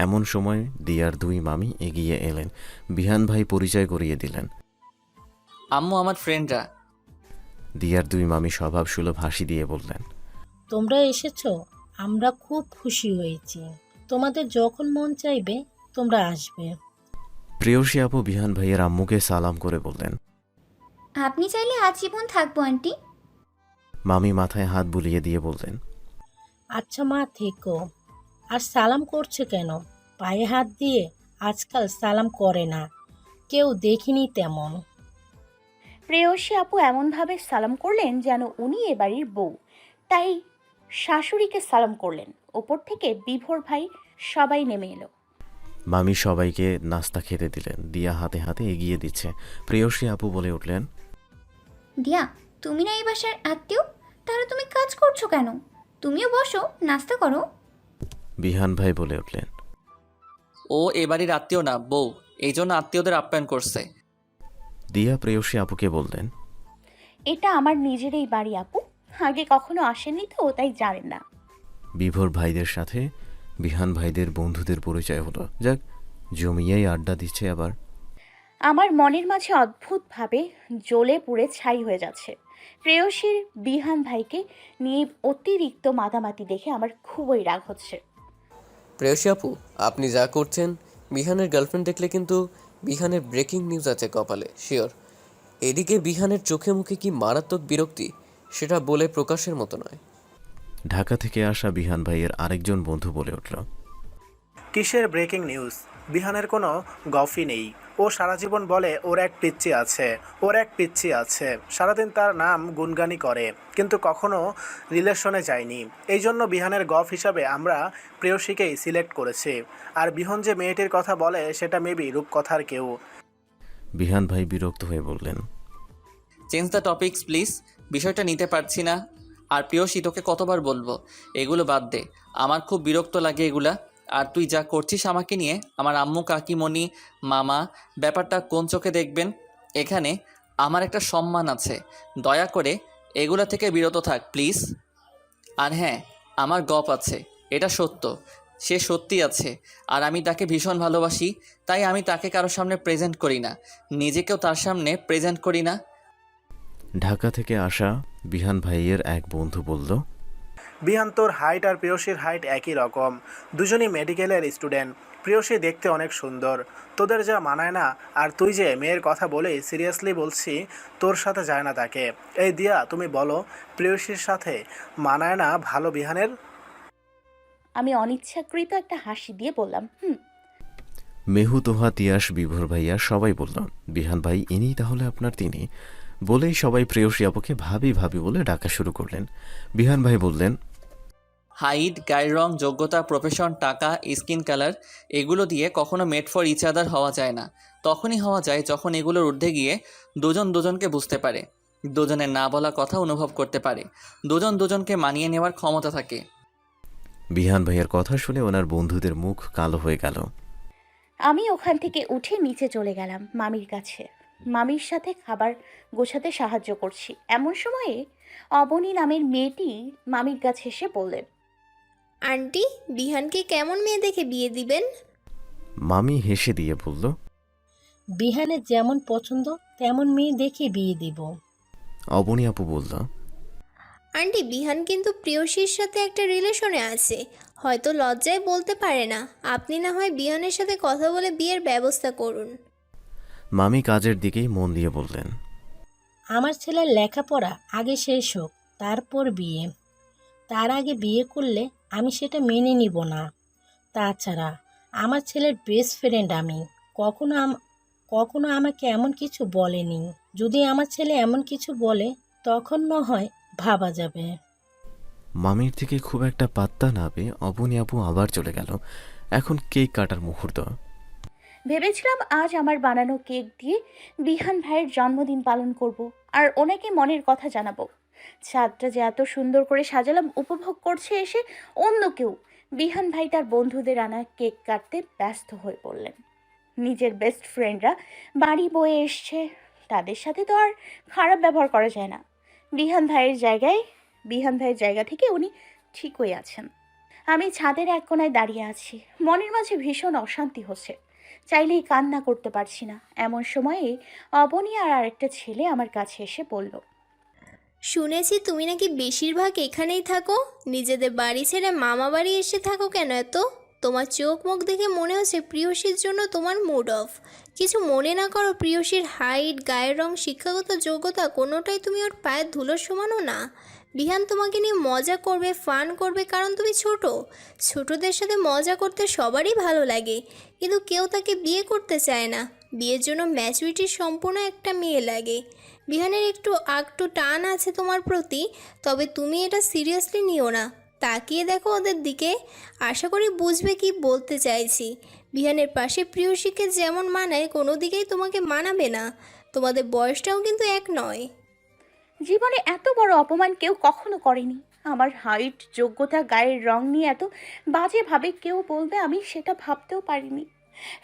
এমন সময় দিয়ার দুই মামি এগিয়ে এলেন। বিহান ভাই পরিচয় করিয়ে দিলেন, আম্মু আমার ফ্রেন্ডরা। দিয়ার দুই মামি স্বভাব সুলভ হাসি দিয়ে বললেন, তোমরা এসেছো, আমরা খুব খুশি হয়েছি। তোমাদের যখন মন চাইবে তোমরা আসবে। প্রেয়সী আপু বিহান ভাইয়ের আম্মুকে সালাম করে বললেন, আপনি চাইলে আজীবন থাকবো আন্টি। মামি মাথায় হাত বুলিয়ে দিয়ে বললেন, আচ্ছা মা, থেকো। আর সালাম করছে কেন? পায়ে হাত দিয়ে আজকাল সালাম করে না, কেউ দেখিনি তেমন। প্রেয়সী আপু এমনভাবে সালাম করলেন যেন উনি এ বাড়ির বউ, তাই শাশুড়িকে সালাম করলেন। ওপর থেকে বিভোর ভাই সবাই নেমে এলো। মামি সবাইকে নাস্তা খেতে দিলেন। দিয়া হাতে হাতে এগিয়ে দিচ্ছে। প্রেয়সী আপু বলে উঠলেন, দিয়া, তুমি না এই বাসার আত্মীয়, তাহলে তুমি কাজ করছো কেন? তুমিও বসো, নাস্তা করো। বিহান ভাই বলে উঠলেন, ও এ বাড়ির আত্মীয় না, বউ, এই জন্য আত্মীয়দের আপ্যায়ন করছে। দিয়া প্রেয়সী আপুকে বললেন, এটা আমার নিজেরই বাড়ি আপু, আগে কখনো আসেননি তো তাই জানেন না। বিভোর ভাইদের সাথে বিহান ভাইদের বন্ধুদের পরিচয় হলো। যাক, জমিয়েই আড্ডা দিচ্ছে আবার। আমার মনের মাঝে অদ্ভুতভাবে জ্বলে পুড়ে ছাই হয়ে যাচ্ছে। প্রেয়সীর বিহান ভাইকে নিয়ে অতিরিক্ত মাতামাতি দেখে আমার খুবই রাগ হচ্ছে। প্রেয়সী আপু, আপনি যা করছেন, বিহানের গার্লফ্রেন্ড দেখলে কিন্তু বিহানের ব্রেকিং নিউজ আছে কপালে, শিওর। এদিকে বিহানের চোখে মুখে কি মারাত্মক বিরক্তি, সেটা বলে প্রকাশের মতো নয়। ঢাকা থেকে আসা বিহান ভাইয়ের আরেকজন বন্ধু বলে উঠল, কিসের ব্রেকিং নিউজ? বিহানের কোনো গফই নেই। ও সারা জীবন বলে ওর এক পিচ্চি আছে, ওর এক পিচ্চি আছে, সারাদিন তার নাম গুনগানি করে, কিন্তু কখনো রিলেশনে যায়নি। এই জন্য বিহানের গফ হিসাবে আমরা প্রেয়সীকেই সিলেক্ট করেছি। আর বিহন যে মেয়েটির কথা বলে সেটা মেবি রূপকথার কেউ। বিহান ভাই বিরক্ত হয়ে বললেন, চেঞ্জ দ্য টপিকস প্লিজ, বিষয়টা নিতে পারছি না। আর প্রেয়সী, তোকে কতবার বলবো এগুলো বাদ দে, আমার খুব বিরক্ত লাগে এগুলা। আর তুই যা করছিস আমাকে নিয়ে, আমার আম্মু কাকিমণি মামা ব্যাপারটা কোন চোখে দেখবেন? এখানে আমার একটা সম্মান আছে, দয়া করে এগুলা থেকে বিরত থাক প্লিজ। আর হ্যাঁ, আমার গপ আছে, এটা সত্য, সে সত্যি আছে। আর আমি তাকে ভীষণ ভালোবাসি, তাই আমি তাকে কারোর সামনে প্রেজেন্ট করি না, নিজেকেও তার সামনে প্রেজেন্ট করি না। ঢাকা থেকে আসা বিহান ভাইয়ের এক বন্ধু বলল, বিহান, তোর হাইট আর প্রেয়সীর হাইট একই রকম, দুজনই মেডিকেলের স্টুডেন্ট। প্রেয়সী দেখতে অনেক সুন্দর, তোদের যা মানায় না। আর তুই যে মেয়ের কথা বলে সিরিয়াসলি বলছি, তোর সাথে যায় না তাকে। এই দিয়া, তুমি বলো, প্রেয়সীর সাথে মানায় না ভালো বিহানের? আমি অনিচ্ছাকৃত একটা হাসি দিয়ে বললাম, মেহু, তোহা, তিয়াস, বিভোর ভাইয়া সবাই বলল, বিহান ভাই ইনি তাহলে আপনার তিনি। বলেই সবাই প্রেয়সী আপুকে ভাবি ভাবি বলে ডাকা শুরু করলেন। বিহান ভাই বললেন, হাইট, গায়ের রং, যোগ্যতা, প্রফেশন, টাকা, স্কিন কালার, এগুলো দিয়ে কখনো মেড ফর ইচ আদার হওয়া যায় না। তখনই হওয়া যায় যখন এগুলোর ঊর্ধ্বে গিয়ে দুজন দুজনকে বুঝতে পারে। দুজনের না বলা কথা অনুভব করতে পারে, দুজন দুজনকে মানিয়ে নেওয়ার ক্ষমতা থাকে। বিহান ভাইয়ের কথা শুনে ওনার বন্ধুদের মুখ কালো হয়ে গেল। আমি ওখান থেকে উঠে নিচে চলে গেলাম মামির কাছে। মামির সাথে খাবার গোছাতে সাহায্য করছি। এমন সময়ে অবনী নামের মেয়েটি মামির কাছে এসে বললেন, আন্টি, বিহানকে কেমন মেয়ে দেখে বিয়ে দিবেন? মামি হেসে দিয়ে বলল, বিহানের যেমন পছন্দ তেমন মেয়ে দেখে বিয়ে দিব। অবনী আপু বলল, আন্টি, বিহান কিন্তু প্রিয়সীর সাথে একটা রিলেশনে আছে, হয়তো লজ্জায় বলতে পারে না। আপনি না হয় বিহানের সাথে কথা বলে বিয়ের ব্যবস্থা করুন। মামি কাজের দিকেই মন দিয়ে বললেন, আমার ছেলের লেখাপড়া আগে শেষ হোক, তারপর বিয়ে। তার আগে বিয়ে করলে আমি সেটা মেনে নিব না। তাছাড়া আমার ছেলের বেস্ট ফ্রেন্ড আমি, কখনো আমাকে এমন কিছু বলেনি। যদি আমার ছেলে এমন কিছু বলে তখন না হয় ভাবা যাবে। মামির থেকে খুব একটা পাত্তা না পেয়ে অবনী আপু আবার চলে গেল। এখন কেক কাটার মুহূর্ত। ভেবেছিলাম আজ আমার বানানো কেক দিয়ে বিহান ভাইয়ের জন্মদিন পালন করব আর ওনাকে মনের কথা জানাবো। ছাদটা যে এত সুন্দর করে সাজালাম উপভোগ করছে এসে অন্য কেউ। বিহান ভাই তার বন্ধুদের আনা কেক কাটতে ব্যস্ত হয়ে পড়লেন। নিজের বেস্ট ফ্রেন্ডরা বাড়ি বয়ে এসছে, তাদের সাথে তো আর খারাপ ব্যবহার করা যায় না। বিহান ভাইয়ের জায়গা থেকে উনি ঠিকই আছেন। আমি ছাদের এক কোণায় দাঁড়িয়ে আছি, মনের মাঝে ভীষণ অশান্তি হচ্ছে, চাইলেই কান্না করতে পারছি না। এমন সময়ে অবনী আর আরেকটা ছেলে আমার কাছে এসে বলল, শুনেছি তুমি নাকি বেশিরভাগ এখানেই থাকো, নিজেদের বাড়ি ছেড়ে মামা বাড়ি এসে থাকো কেন এত? তোমার চোখ মুখ দেখে মনে হচ্ছে প্রিয়সীর জন্য তোমার মুড অফ। কিছু মনে না করো, প্রিয়সীর হাইট, গায়ের রং, শিক্ষাগত যোগ্যতা কোনোটাই তুমি ওর পায়ের ধুলোর সমানও না। বিহান তোমাকে নিয়ে মজা করবে, ফান করবে, কারণ তুমি ছোটদের সাথে মজা করতে সবারই ভালো লাগে, কিন্তু কেউ তাকে বিয়ে করতে চায় না। বিয়ের জন্য ম্যাচুরিটি সম্পূর্ণ একটা মেয়ে লাগে। বিহানের একটু টান আছে তোমার প্রতি, তবে তুমি এটা সিরিয়াসলি নিও না। তাকিয়ে দেখো ওদের দিকে, আশা করি বুঝবে কি বলতে চাইছি। বিহানের পাশে প্রিয়সীকে যেমন মানায় কোনো দিকেই তোমাকে মানাবে না। তোমাদের বয়সটাও কিন্তু এক নয়। জীবনে এত বড় অপমান কেউ কখনো করেনি। আমার হাইট, যোগ্যতা, গায়ের রং নিয়ে এত বাজেভাবে কেউ বলবে আমি সেটা ভাবতেও পারিনি।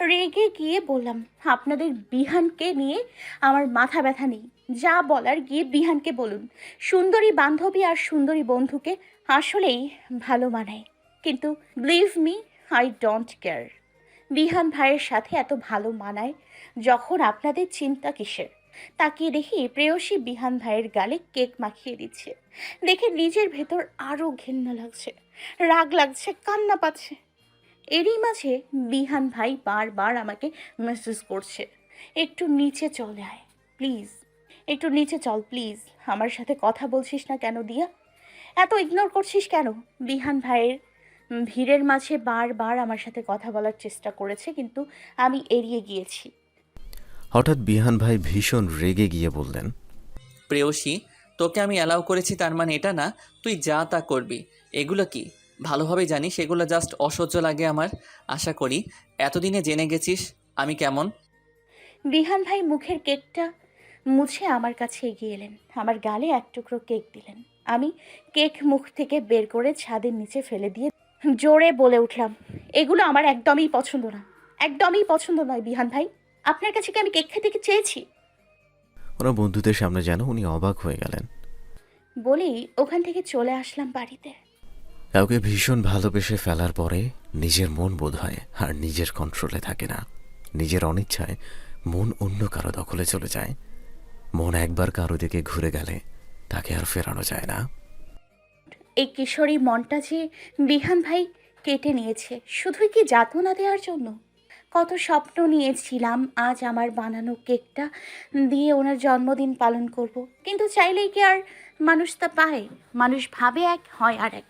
রেগে গিয়ে বললাম, আপনাদের বিহানকে নিয়ে আমার মাথা ব্যথা নেই, যা বলার গিয়ে বিহানকে বলুন। সুন্দরী বান্ধবী আর সুন্দরী বন্ধুকে আসলেই ভালো মানায়, কিন্তু believe me, I don't care. বিহান ভাইয়ের সাথে এত ভালো মানায় যখন আপনাদের চিন্তা কিসের? তাকিয়ে দেখি প্রেয়সী বিহান ভাইয়ের গালে কেক মাখিয়ে দিচ্ছে। দেখে নিজের ভেতর আরও ঘৃণা লাগছে, রাগ লাগছে, কান্না পাচ্ছে। এরই মাঝে বিহান ভাই বারবার আমাকে মেসেজ করছে, একটু নিচে চলে আয় প্লিজ, একটু নিচে চল প্লিজ। আমার সাথে কথা বলছিস না কেন দিয়া? এত ইগনোর করছিস কেন? বিহান ভাইয়ের ভিড়ের মাঝে বারবার আমার সাথে কথা বলার চেষ্টা করেছে, কিন্তু আমি এড়িয়ে গিয়েছি। হঠাৎ বিহান ভাই ভীষণ রেগে গিয়ে বললেন, প্রেয়সী, তোকে আমি অ্যালাউ করেছি তার মানে এটা না তুই যা তা করবি। এগুলো কি ভালোভাবে জানিস এগুলো জাস্ট অসহ্য লাগে আমার। আশা করি এতদিনে জেনে গেছিস আমি কেমন। বিহান ভাই মুখের কেকটা মুছে আমার কাছে এগিয়ে এলেন, আমার গালে এক টুকরো কেক দিলেন। আমি কেক মুখ থেকে বের করে ছাদের নিচে ফেলে দিয়ে জোরে বলে উঠলাম, এগুলো আমার একদমই পছন্দ না, একদমই পছন্দ নয় বিহান ভাই। আপনার কাছে কি আমি কেক খেতে চেয়েছি? ওরা বন্ধুদের সামনে যেন উনি অবাক হয়ে গেলেন। বলেই ওখান থেকে চলে আসলাম বাড়িতে। কাউকে ভীষণ ভালোবেসে ফেলার পরে নিজের মন বোধ হয় আর নিজের কন্ট্রোলে থাকে না। নিজের অনিচ্ছায় মন অন্য কারো দখলে চলে যায়। মন একবার কারো দিকে ঘুরে গেলে তাকে আর ফেরানো যায় না। এই কিশোরী মনটা যে বিহান ভাই কেটে নিয়েছে, শুধুই কি যাতনা দেওয়ার জন্য? কত স্বপ্ন নিয়েছিলাম আজ আমার বানানো কেকটা দিয়ে ওনার জন্মদিন পালন করব, কিন্তু চাইলেই কি আর মানুষ তা পায়? মানুষ ভাবে এক, হয় আর এক।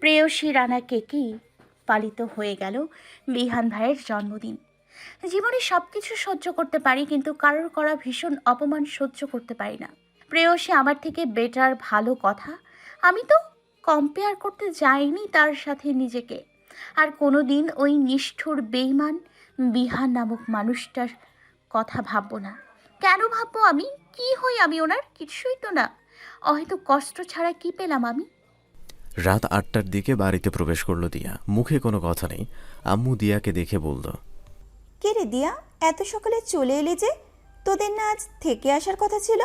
প্রেয়সী রানা কেকেই পালিত হয়ে গেল বিহান ভাইয়ের জন্মদিন। জীবনে সব কিছু সহ্য করতে পারি, কিন্তু কারোর করা ভীষণ অপমান সহ্য করতে পারি না। প্রেয়সী আমার থেকে বেটার, ভালো কথা, আমি তো কম্পেয়ার করতে যাইনি তার সাথে নিজেকে। আর কোনো দিন ওই নিষ্ঠুর বেইমান বিহান নামক মানুষটার কথা ভাববো না। কেন ভাববো আমি? কি হই আমি ওনার? কিছুই তো না। হয়তো কষ্ট ছাড়া কি পেলাম আমি? রাত 8টার দিকে বাড়িতে প্রবেশ করলো দিয়া। মুখে কোনো কথা নেই। আম্মু দিয়াকে দেখে বলল, কে রে দিয়া, এত সকালে চলে এলি যে? তোদের না আজ থেকে আসার কথা ছিল?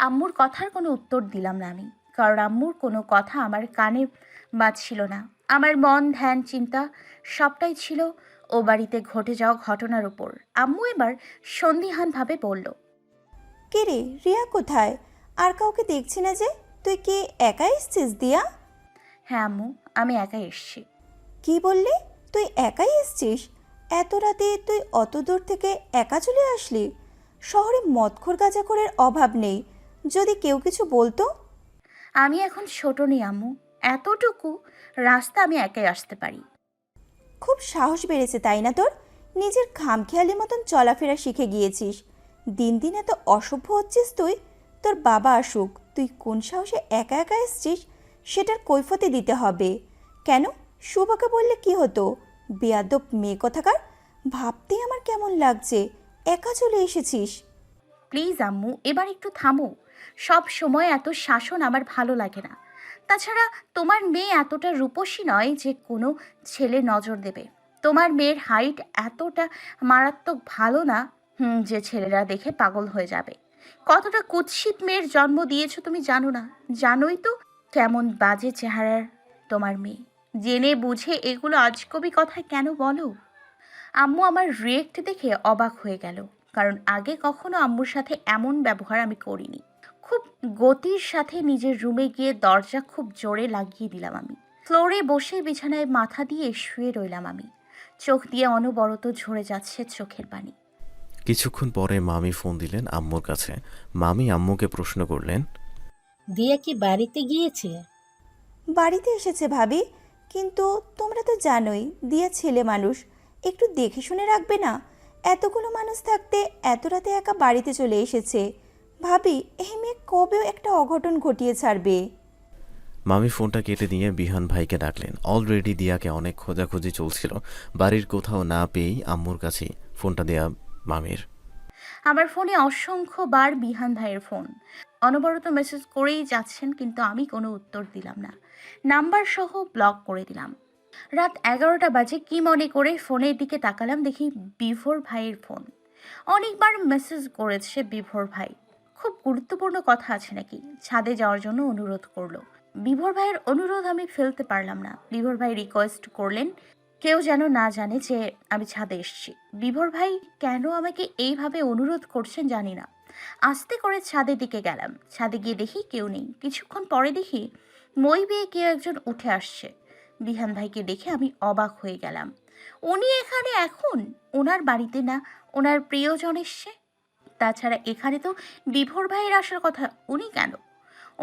আম্মুর কথার কোনো উত্তর দিলাম না আমি, কারণ আম্মুর কোনো কথা আমার কানে বাজছিল না। আমার মন, ধ্যান, চিন্তা সবটাই ছিল ও বাড়িতে ঘটে যাওয়া ঘটনার উপর। আম্মু এবার সন্দিহানভাবে বলল, কে রে, রিয়া কোথায়? আর কাউকে দেখছি না যে। তুই কি একা এসছিস দিয়া? হ্যাঁ আম্মু, আমি একাই এসছি। কি বললি? তুই একাই এসছিস? এত রাতে তুই অত দূর থেকে একা চলে আসলি? শহরে মদখোর গাঁজাখোরের অভাব নেই। যদি কেউ কিছু বলতো? আমি এখন ছোট নেই আম্মু, এতটুকু রাস্তা আমি একাই আসতে পারি। খুব সাহস বেড়েছে তাই না তোর? নিজের খামখেয়ালি মতন চলাফেরা শিখে গিয়েছিস। দিন দিন এত অসভ্য হচ্ছিস তুই। তোর বাবা আসুক, তুই কোন সাহসে একা একা এসছিস সেটার কৈফিয়ত দিতে হবে। কেন, শুভকে বললে কি হতো? বেয়াদব মেয়ে কোথাকার। ভাবতেই আমার কেমন লাগছে, একা চলে এসেছিস। প্লিজ আম্মু, এবার একটু থামো। সব সময় এত শাসন আমার ভালো লাগে না। তাছাড়া তোমার মেয়ে এতটা রূপসী নয় যে কোনো ছেলে নজর দেবে। তোমার মেয়ের হাইট এতটা মারাত্মক ভালো না যে ছেলেরা দেখে পাগল হয়ে যাবে। কতটা কুৎসিত মেয়ের জন্ম দিয়েছো তুমি জানো না? জানোই তো কেমন বাজে চেহারার তোমার মেয়ে। জেনে বুঝে এগুলো আজকবি কথা কেন বলো? আম্মু আমার রিয়েক্ট দেখে অবাক হয়ে গেল, কারণ আগে কখনো আম্মুর সাথে এমন ব্যবহার আমি করিনি। খুব গতির সাথে নিজের রুমে গিয়ে দরজা খুব জোরে লাগিয়ে দিলাম আমি। ফ্লোরে বসে বিছানায় মাথা দিয়ে শুয়ে রইলাম আমি। চোখ দিয়ে অনবরত ঝরে যাচ্ছে চোখের পানি। কিছুক্ষণ পরে মামি ফোন দিলেন আম্মুর কাছে। মামি আম্মুকে প্রশ্ন করলেন, দিয়া কি বাড়িতে গিয়েছে? বাড়িতে এসেছে ভাবি, কিন্তু তোমরা তো জানোই দিয়া ছেলে মানুষ, একটু দেখে শুনে রাখবে না? এতগুলো মানুষ থাকতে এত রাতে একা বাড়িতে চলে এসেছে। ভাবি, এই মেয়ে কবেও একটা অঘটন ঘটিয়ে ছাড়বে। মামি ফোনটা কেটে দিয়ে বিহান ভাইকে ডাকলেন। অলরেডি দিয়াকে অনেক খোঁজাখুঁজি চলছিল। বাড়ির কোথাও না পেয়েই আম্মুর কাছেই ফোনটা দেয়া মামির। আমার ফোনে অসংখ্যবার বিহান ভাইয়ের ফোন। অনবরত মেসেজ করেই যাচ্ছেন, কিন্তু আমি কোনো উত্তর দিলাম না। নাম্বার সহ ব্লক করে দিলাম। রাত 11টা বাজে কি মনে করে ফোনের দিকে তাকালাম, দেখি বিভোর ভাইয়ের ফোন। অনেকবার মেসেজ করেছে বিভোর ভাই। খুব গুরুত্বপূর্ণ কথা আছে নাকি, ছাদে যাওয়ার জন্য অনুরোধ করলো। বিভোর ভাইয়ের অনুরোধ আমি ফেলতে পারলাম না। বিভোর ভাই রিকোয়েস্ট করলেন কেউ যেন না জানে যে আমি ছাদে এসেছি। বিভোর ভাই কেন আমাকে এইভাবে অনুরোধ করছেন জানি না। আস্তে করে ছাদের দিকে গেলাম। ছাদে গিয়ে দেখি কেউ নেই। কিছুক্ষণ পরে দেখি মই বেয়ে কেউ একজন উঠে আসছে। বিহান ভাইকে দেখে আমি অবাক হয়ে গেলাম। উনি এখানে এখন? ওনার বাড়িতে না ওনার প্রিয়জন এসছে। তাছাড়া এখানে তো বিভোর ভাইয়ের আসার কথা, উনি কেন?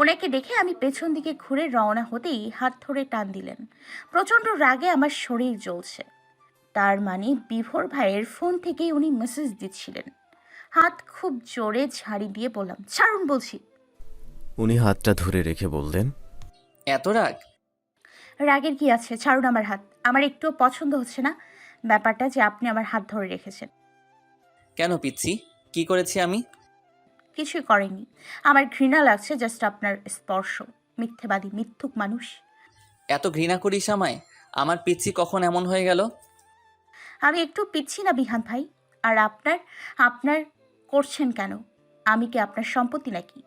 ওনাকে দেখে আমি পেছন দিকে ঘুরে রওনা হতেই হাত ধরে টান দিলেন। প্রচণ্ড রাগে আমার শরীর জ্বলছে। তার মানে বিভোর ভাইয়ের ফোন থেকেই উনি মেসেজ দিচ্ছিলেন। হাত খুব জোরে ঝাড়ি দিয়ে বললাম, ছাড়ুন বলছি। উনি হাতটা ধরে রেখে বললেন, এত রাগ? রাগের কি আছে, ছাড়ুন আমার হাত। আমার একটুও পছন্দ হচ্ছে না ব্যাপারটা যে আপনি আমার হাত ধরে রেখেছেন। কেন পিচ্ছি? কি করেছি আমি? কিছুই করেননি। আমার ঘৃণা লাগছে জাস্ট আপনার স্পর্শ। মিথ্যেবাদী, মিথ্যুক মানুষ। এত ঘৃণা করিস আমায়? আমার পিচ্ছি কখন এমন হয়ে গেল? আমি একটু পিচ্ছি না বিহান ভাই। আর আপনার আপনার করছেন কেন? আমি কি আপনার সম্পত্তি নাকি?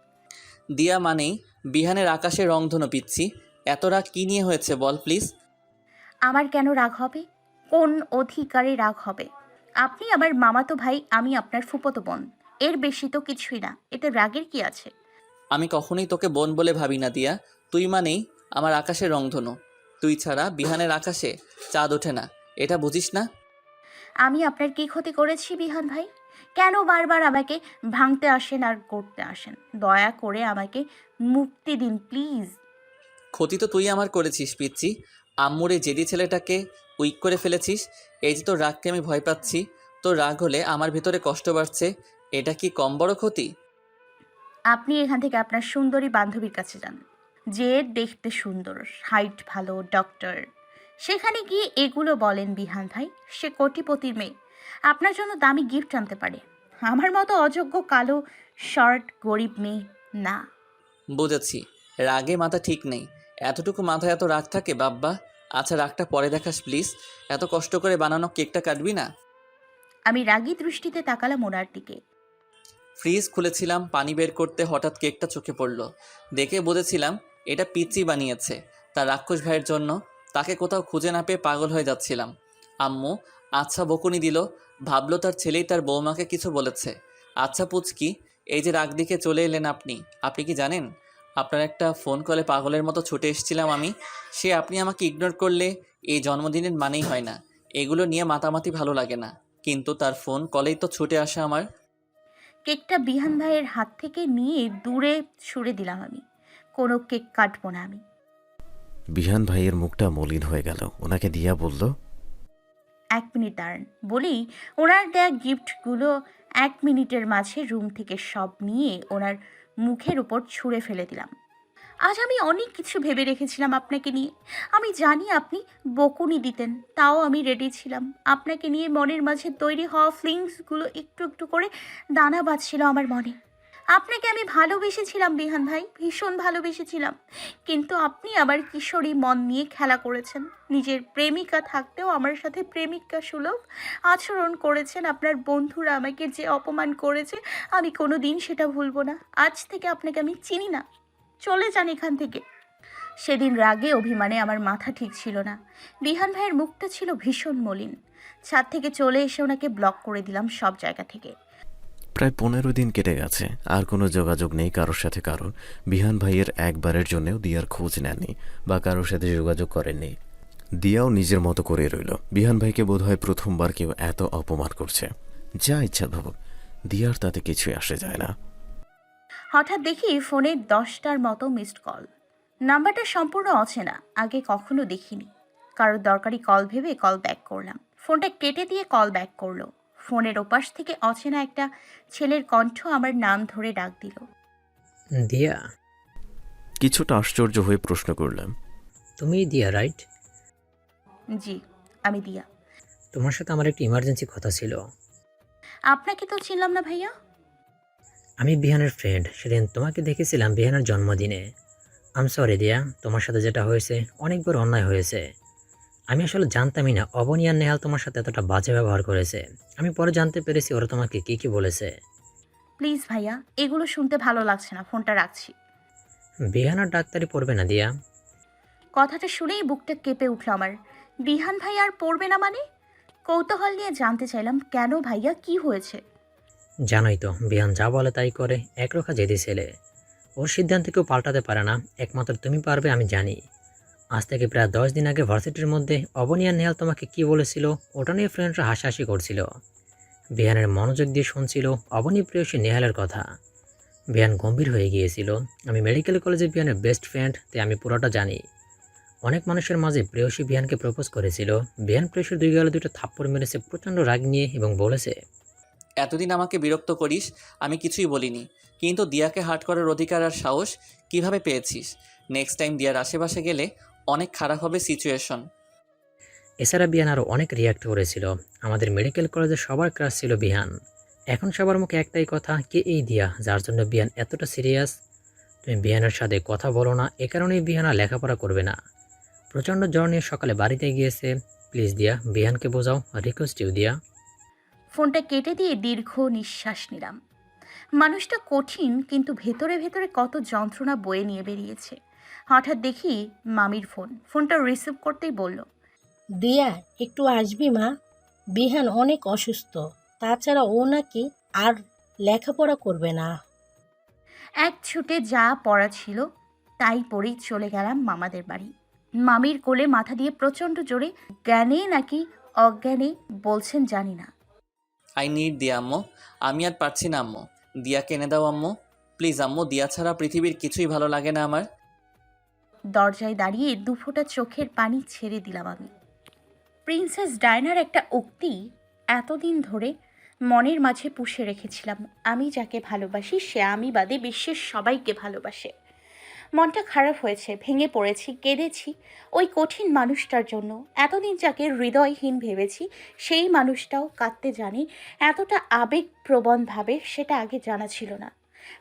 দিয়া মানেই বিহানের আকাশে রংধনু পিচ্ছি। এত রাগ কি নিয়ে হয়েছে বল প্লিজ। আমার কেন রাগ হবে? কোন অধিকারে রাগ হবে? আপনি আমার মামাতো ভাই, আমি আপনার ফুফাতো বোন। এর বেশি তো কিছুই না, এতে রাগের কি আছে? আমি কখনোই তোকে বোন বলে ভাবি না দিয়া। তুই মানেই আমার আকাশের রংধনু। তুই ছাড়া বিহানের আকাশে চাঁদ ওঠে না, এটা বুঝিস না? আমি আপনার কি ক্ষতি করেছি বিহান ভাই? কেন বারবার আমাকে ভাঙতে আসেন আর করতে আসেন? দয়া করে আমাকে মুক্তি দিন প্লিজ। ক্ষতি তো তুই আমার করেছিস পিচ্ছি। আম্মুর এই জেদি ছেলেটাকে উইক করে ফেলেছিস। এই যে তোর রাগকে আমি ভয় পাচ্ছি। তোর রাগ হলে আমার ভিতরে কষ্ট বাড়ছে। এটা কি কম বড় ক্ষতি? আপনি এখান থেকে আপনার সুন্দরী বান্ধবীর কাছে যান, যে দেখতে সুন্দর, হাইট ভালো, ডক্টর। সেখানে গিয়ে এগুলো বলেন বিহান ভাই। সে কোটিপতির মেয়ে, আপনার জন্য দামি গিফট আনতে পারে। আমার মতো অযোগ্য কালো শর্ট গরিব মেয়ে না। বুঝেছি, রাগে মাথা ঠিক নেই। এতটুকু মাথায় এত রাগ থাকে বাব্বা? আচ্ছা, রাগটা পরে দেখাস প্লিজ। এত কষ্ট করে বানানো কেকটা কাটবি না? আমি রাগী দৃষ্টিতে তাকালাম ওনার দিকে। ফ্রিজ খুলেছিলাম পানি বের করতে, হঠাৎ কেকটা চোখে পড়ল। দেখে বুঝেছিলাম এটা পিচ্চি বানিয়েছে তার রাক্ষস ভাইয়ের জন্য। তাকে কোথাও খুঁজে না পেয়ে পাগল হয়ে যাচ্ছিলাম। আম্মু আচ্ছা বকুনি দিল, ভাবলো তার ছেলেই তার বৌমাকে কিছু বলেছে। আচ্ছা পুচকি, এই যে রাগ দিকে চলে এলেন আপনি, আপনি কি জানেন আপনার একটা ফোন কলে পাগলের মতো ছুটে এসেছিলাম আমি। সে আপনি আমাকে ইগনোর করলে এই জন্মদিনের মানেই হয় না। এগুলো নিয়ে মাতামাতি ভালো লাগে না, কিন্তু তার ফোন কলেই তো ছুটে আসে আমার। কেকটা বিহান ভাইয়ের হাত থেকে নিয়ে দূরে ছুঁড়ে দিলাম আমি। কোনো কেক কাটবো না আমি। বিহান ভাইয়ের মুখটা মলিন হয়ে গেল। ওনাকে দিয়া বলল, 1 মিনিট দাঁড়ান। বলেই ওনার দেয়া গিফটগুলো 1 মিনিটের মাঝে রুম থেকে সব নিয়ে ওনার মুখের উপর ছুঁড়ে ফেলে দিলাম। আজ আমি অনেক কিছু ভেবে রেখেছিলাম আপনাকে নিয়ে। আমি জানি আপনি বকুনি দিতেন, তাও আমি রেডি ছিলাম। আপনাকে নিয়ে মনের মাঝে তৈরি হওয়া ফিলিংসগুলো একটু একটু করে দানা বাঁধছিল আমার মনে। আপনাকে আমি ভালোবেসেছিলাম বিহান ভাই, ভীষণ ভালোবেসেছিলাম। কিন্তু আপনি আবার কিশোরী মন নিয়ে খেলা করেছেন। নিজের প্রেমিকা থাকতেও আমার সাথে প্রেমিকা সুলভ আচরণ করেছেন। আপনার বন্ধুরা আমাকে যে অপমান করেছে আমি কোনো দিন সেটা ভুলবো না। আজ থেকে আপনাকে আমি চিনি না, চলে যান এখান থেকে। সেদিন রাগে অভিমানে আমার মাথা ঠিক ছিল না। বিহান ভাইয়ের মুখটা ছিল ভীষণ মলিন। ছাদ থেকে চলে এসে ওনাকে ব্লক করে দিলাম সব জায়গা থেকে। প্রায় 15 দিন কেটে গেছে, আর কোনো যোগাযোগ নেই কারোর সাথে কারোর। বিহান ভাইয়ের একবারের জন্যও দিয়ার খোঁজ নেননি বা কারোর সাথে যোগাযোগ করেননি। দিয়াও নিজের মতো করে রইল। বিহান ভাইকে বোধহয় প্রথমবার কেউ এত অপমান করছে। যা ইচ্ছা ভাবুক, দিয়ার তাতে কিছুই আসে যায় না। হঠাৎ দেখি ফোনে 10টার মতো মিসড কল। নাম্বারটা সম্পূর্ণ অচেনা, আগে কখনো দেখিনি। কারোর দরকারি কল ভেবে কল ব্যাক করলাম। ফোনটা কেটে দিয়ে কল ব্যাক করলো। ফোনের ওপাশ থেকে অচেনা একটা ছেলের কণ্ঠ আমার নাম ধরে ডাক দিল। দিয়া, কিছুটা আশ্চর্য হয়ে প্রশ্ন করলাম, তুমি দিয়া রাইট? জি, আমি দিয়া। তোমার সাথে আমার একটি ইমার্জেন্সি কথা ছিল। আপনাকে তো চিনলাম না ভাইয়া। আমি বিহানের ফ্রেন্ড, সেদিন তোমাকে দেখেছিলাম বিহানের জন্মদিনে। আম সরি দিয়া, তোমার সাথে যেটা হয়েছে অনেক বড় অন্যায় হয়েছে। আমি আসলে জানতামই না অবনী আর নেহাল তোমার সাথে এতটা বাজে ব্যবহার করেছে। আমি পরে জানতে পেরেছি ওরা তোমাকে কি কি বলেছে। প্লিজ ভাইয়া, এগুলো শুনতে ভালো লাগছে না, ফোনটা রাখছি। বিহান আর ডাক্তারি পড়বে না দিয়া? কথাটা শুনেই বুকটা কেঁপে উঠল আমার। বিহান ভাই আর পড়বে না মানে? কৌতূহল নিয়ে জানতে চাইলাম, কেন ভাইয়া, কি হয়েছে? জানোই তো, বিহান যা বলে তাই করে, একরোখা জেদি ছেলে। ওর সিদ্ধান্ত কেউ পাল্টাতে পারে না, একমাত্র তুমি পারবে আমি জানি। আজ থেকে প্রায় 10 দিন আগে ভার্সিটির মধ্যে অবনী আর নেহাল তোমাকে কি বলেছিল ওটা নিয়ে ফ্রেন্ডরা হাসাহাসি করছিল। বিহানের মনোযোগ দিয়ে শুনছিল অবনী প্রেয়সী নেহালের কথা। বিহান গম্ভীর হয়ে গিয়েছিল। আমি মেডিকেল কলেজে বিহানের বেস্ট ফ্রেন্ড, তাই আমি পুরোটা জানি। অনেক মানুষের মাঝে প্রেয়সী বিহানকে প্রপোজ করেছিল। বিহান প্রেয়সীর 2 গালে 2টা থাপ্পড় মেরেছে প্রচণ্ড রাগ নিয়ে এবং বলেছে, এতদিন আমাকে বিরক্ত করিস, আমি কিছুই বলিনি, কিন্তু দিয়াকে হার্ট করার অধিকার আর সাহস কিভাবে পেয়েছিস? নেক্সট টাইম দিয়ার আশেপাশে গেলে অনেক খারাপ হবে সিচুয়েশন। এছাড়া বিহান আরও অনেক রিয়াক্ট করেছিল। আমাদের মেডিকেল কলেজে সবার ক্রাশ ছিল বিহান। এখন সবার মুখে একটাই কথা, কে এই দিয়া যার জন্য বিহান এতটা সিরিয়াস। তুমি বিহানের সাথে কথা বলো না, এ কারণেই বিহান আর লেখাপড়া করবে না। প্রচণ্ড জ্বর নিয়ে সকালে বাড়িতে গিয়েছে। প্লিজ দিয়া, বিহানকে বোঝাও, রিকোয়েস্ট ইউ দিয়া। ফোনটা কেটে দিয়ে দীর্ঘ নিঃশ্বাস নিলাম। মানুষটা কঠিন, কিন্তু ভেতরে ভেতরে কত যন্ত্রণা বয়ে নিয়ে বেরিয়েছে। হঠাৎ দেখি মামির ফোন। ফোনটা রিসিভ করতেই বলল, দিয়া, একটু আসবি মা? বিহান অনেক অসুস্থ, তাছাড়া ও নাকি আর লেখাপড়া করবে না। এক ছুটে যা পড়া ছিল তাই পড়েই চলে গেলাম মামাদের বাড়ি। মামির কোলে মাথা দিয়ে প্রচণ্ড জোরে জ্ঞানে নাকি অজ্ঞানে বলছেন জানি না, আই নিড দিয়া আম্মু, আমি আর পারছি না আম্মু, দিয়াকে এনে দাও আম্মু প্লিজ আম্মু, দিয়া ছাড়া পৃথিবীর কিছুই ভালো লাগে না আমার। দরজায় দাঁড়িয়ে 2 ফোঁটা চোখের পানি ছেড়ে দিলাম আমি। প্রিন্সেস ডায়নার একটা উক্তি এতদিন ধরে মনের মাঝে পুষে রেখেছিলাম, আমি যাকে ভালোবাসি সে আমি বাদে বিশ্বের সবাইকে ভালোবাসে। মনটা খারাপ হয়েছে, ভেঙে পড়েছি, কেঁদেছি ওই কঠিন মানুষটার জন্য। এতদিন যাকে হৃদয়হীন ভেবেছি সেই মানুষটাও কাঁদতে জানে এতটা আবেগপ্রবণভাবে, সেটা আগে জানা ছিল না।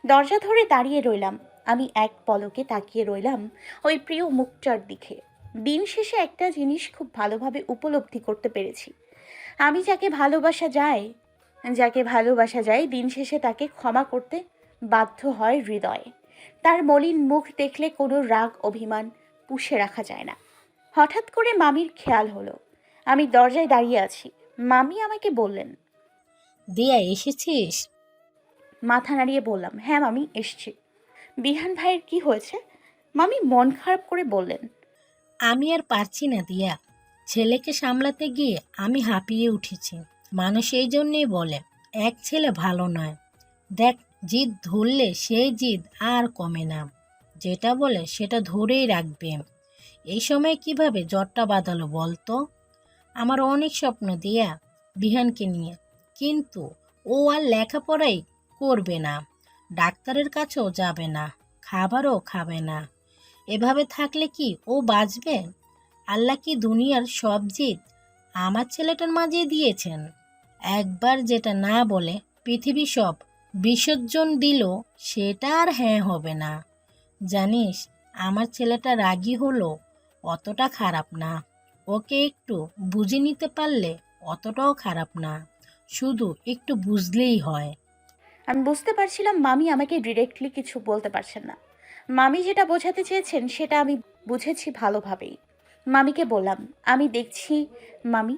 দরজা ধরে দাঁড়িয়ে রইলাম, আমি এক পলকে তাকিয়ে রইলাম ওই প্রিয় মুখটার দিকে। দিন শেষে একটা জিনিস খুব ভালোভাবে উপলব্ধি করতে পেরেছি, আমি যাকে ভালোবাসা যায় দিন শেষে তাকে ক্ষমা করতে বাধ্য হয় হৃদয়। তার মলিন মুখ দেখলে কোনো রাগ অভিমান পুষে রাখা যায় না। হঠাৎ করে মামির খেয়াল হলো, আমি দরজায় দাঁড়িয়ে আছি। মামি আমাকে বললেন। দিয়া এসেছিস? মাথা নাড়িয়ে বললাম, হ্যাঁ মামি এসছি। বিহান ভাইয়ের কি হয়েছে? মামি মন খারাপ করে বললেন। আমি আর পারছি না দিয়া, ছেলেকে সামলাতে গিয়ে আমি হাঁপিয়ে উঠেছি। মানুষ এই জন্যেই বলে এক ছেলে ভালো নয়। দেখ, জিদ ধরলে সেই জিদ আর কমে না, যেটা বলে সেটা ধরেই রাখবে। এই সময় কিভাবে জ্বরটা বাঁধালো বলতো? আমার অনেক স্বপ্ন দিয়া বিহানকে নিয়ে, কিন্তু ও আর লেখাপড়াই করবে না, ডাক্তারের কাছেও যাবে না, খাবারও খাবে না। এভাবে থাকলে কি ও বাঁচবে? আল্লাহ কি দুনিয়ার সব জিদ আমার ছেলেটার মাঝে দিয়েছেন? একবার যেটা না বলে পৃথিবী সব বিসর্জন দিল, সেটা আর হ্যাঁ হবে না। জানিস, আমার ছেলেটা রাগী হলো অতটা খারাপ না, ওকে একটু বুঝে নিতে পারলে অতটাও খারাপ না, শুধু একটু বুঝলেই হয়। আমি বুঝতে পারছিলাম মামি আমাকে ডিরেক্টলি কিছু বলতে পারছেন না। মামি যেটা বোঝাতে চেয়েছেন সেটা আমি বুঝেছি ভালোভাবেই। মামিকে বললাম, আমি দেখছি মামি,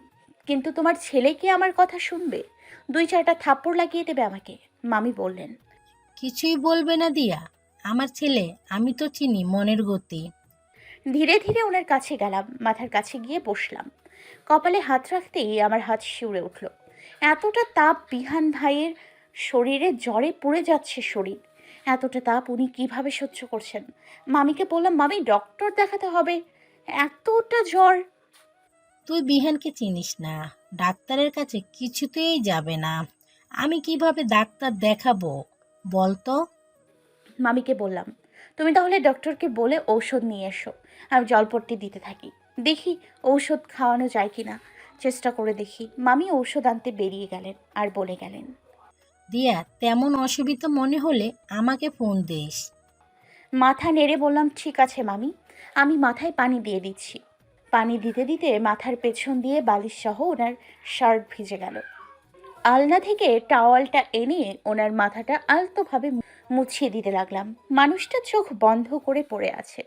কিন্তু তোমার ছেলে কি আমার কথা শুনবে? 2-4টা থাপ্পড় লাগিয়ে দেবে আমাকে। মামি বললেন। কিছুই বলবে না দিয়া, আমার ছেলে আমি তো চিনি মনের গতি। ধীরে ধীরে ওনার কাছে গেলাম, মাথার কাছে গিয়ে বসলাম। কপালে হাত রাখতেই আমার হাত শিউরে উঠল। এতটা তাপ বিহান ভাইয়ের শরীরে, জ্বরে পুড়ে যাচ্ছে শরীর। এতটা তাপ উনি কিভাবে সহ্য করছেন? মামিকে বললাম, মামি ডক্টর দেখাতে হবে, এতটা জ্বর। তুই বিহানকে চিনিস না, ডাক্তারের কাছে কিছুতেই যাবে না। আমি কিভাবে ডাক্তার দেখাবো বলতো? মামিকে বললাম, তুমি তাহলে ডক্টরকে বলে ঔষধ নিয়ে এসো, আমি জলপট্টি দিতে থাকি, দেখি ঔষধ খাওয়ানো যায় কিনা, চেষ্টা করে দেখি। মামি ঔষধ আনতে বেরিয়ে গেলেন আর বলে গেলেন, দিয়া তেমন অসুবিধা মনে হলে আমাকে ফোন দিস। মাথা নেড়ে বললাম, ঠিক আছে মামি, আমি মাথায় পানি দিয়ে দিচ্ছি। পানি দিতে দিতে মাথার পেছন দিয়ে বালিশ সহ ওনার শার্ট ভিজে গেল। আলনা থেকে টাওয়ালটা এনে ওনার মাথাটা আলতোভাবে মুছিয়ে দিতে লাগলাম। মানুষটা চোখ বন্ধ করে পড়ে আছে।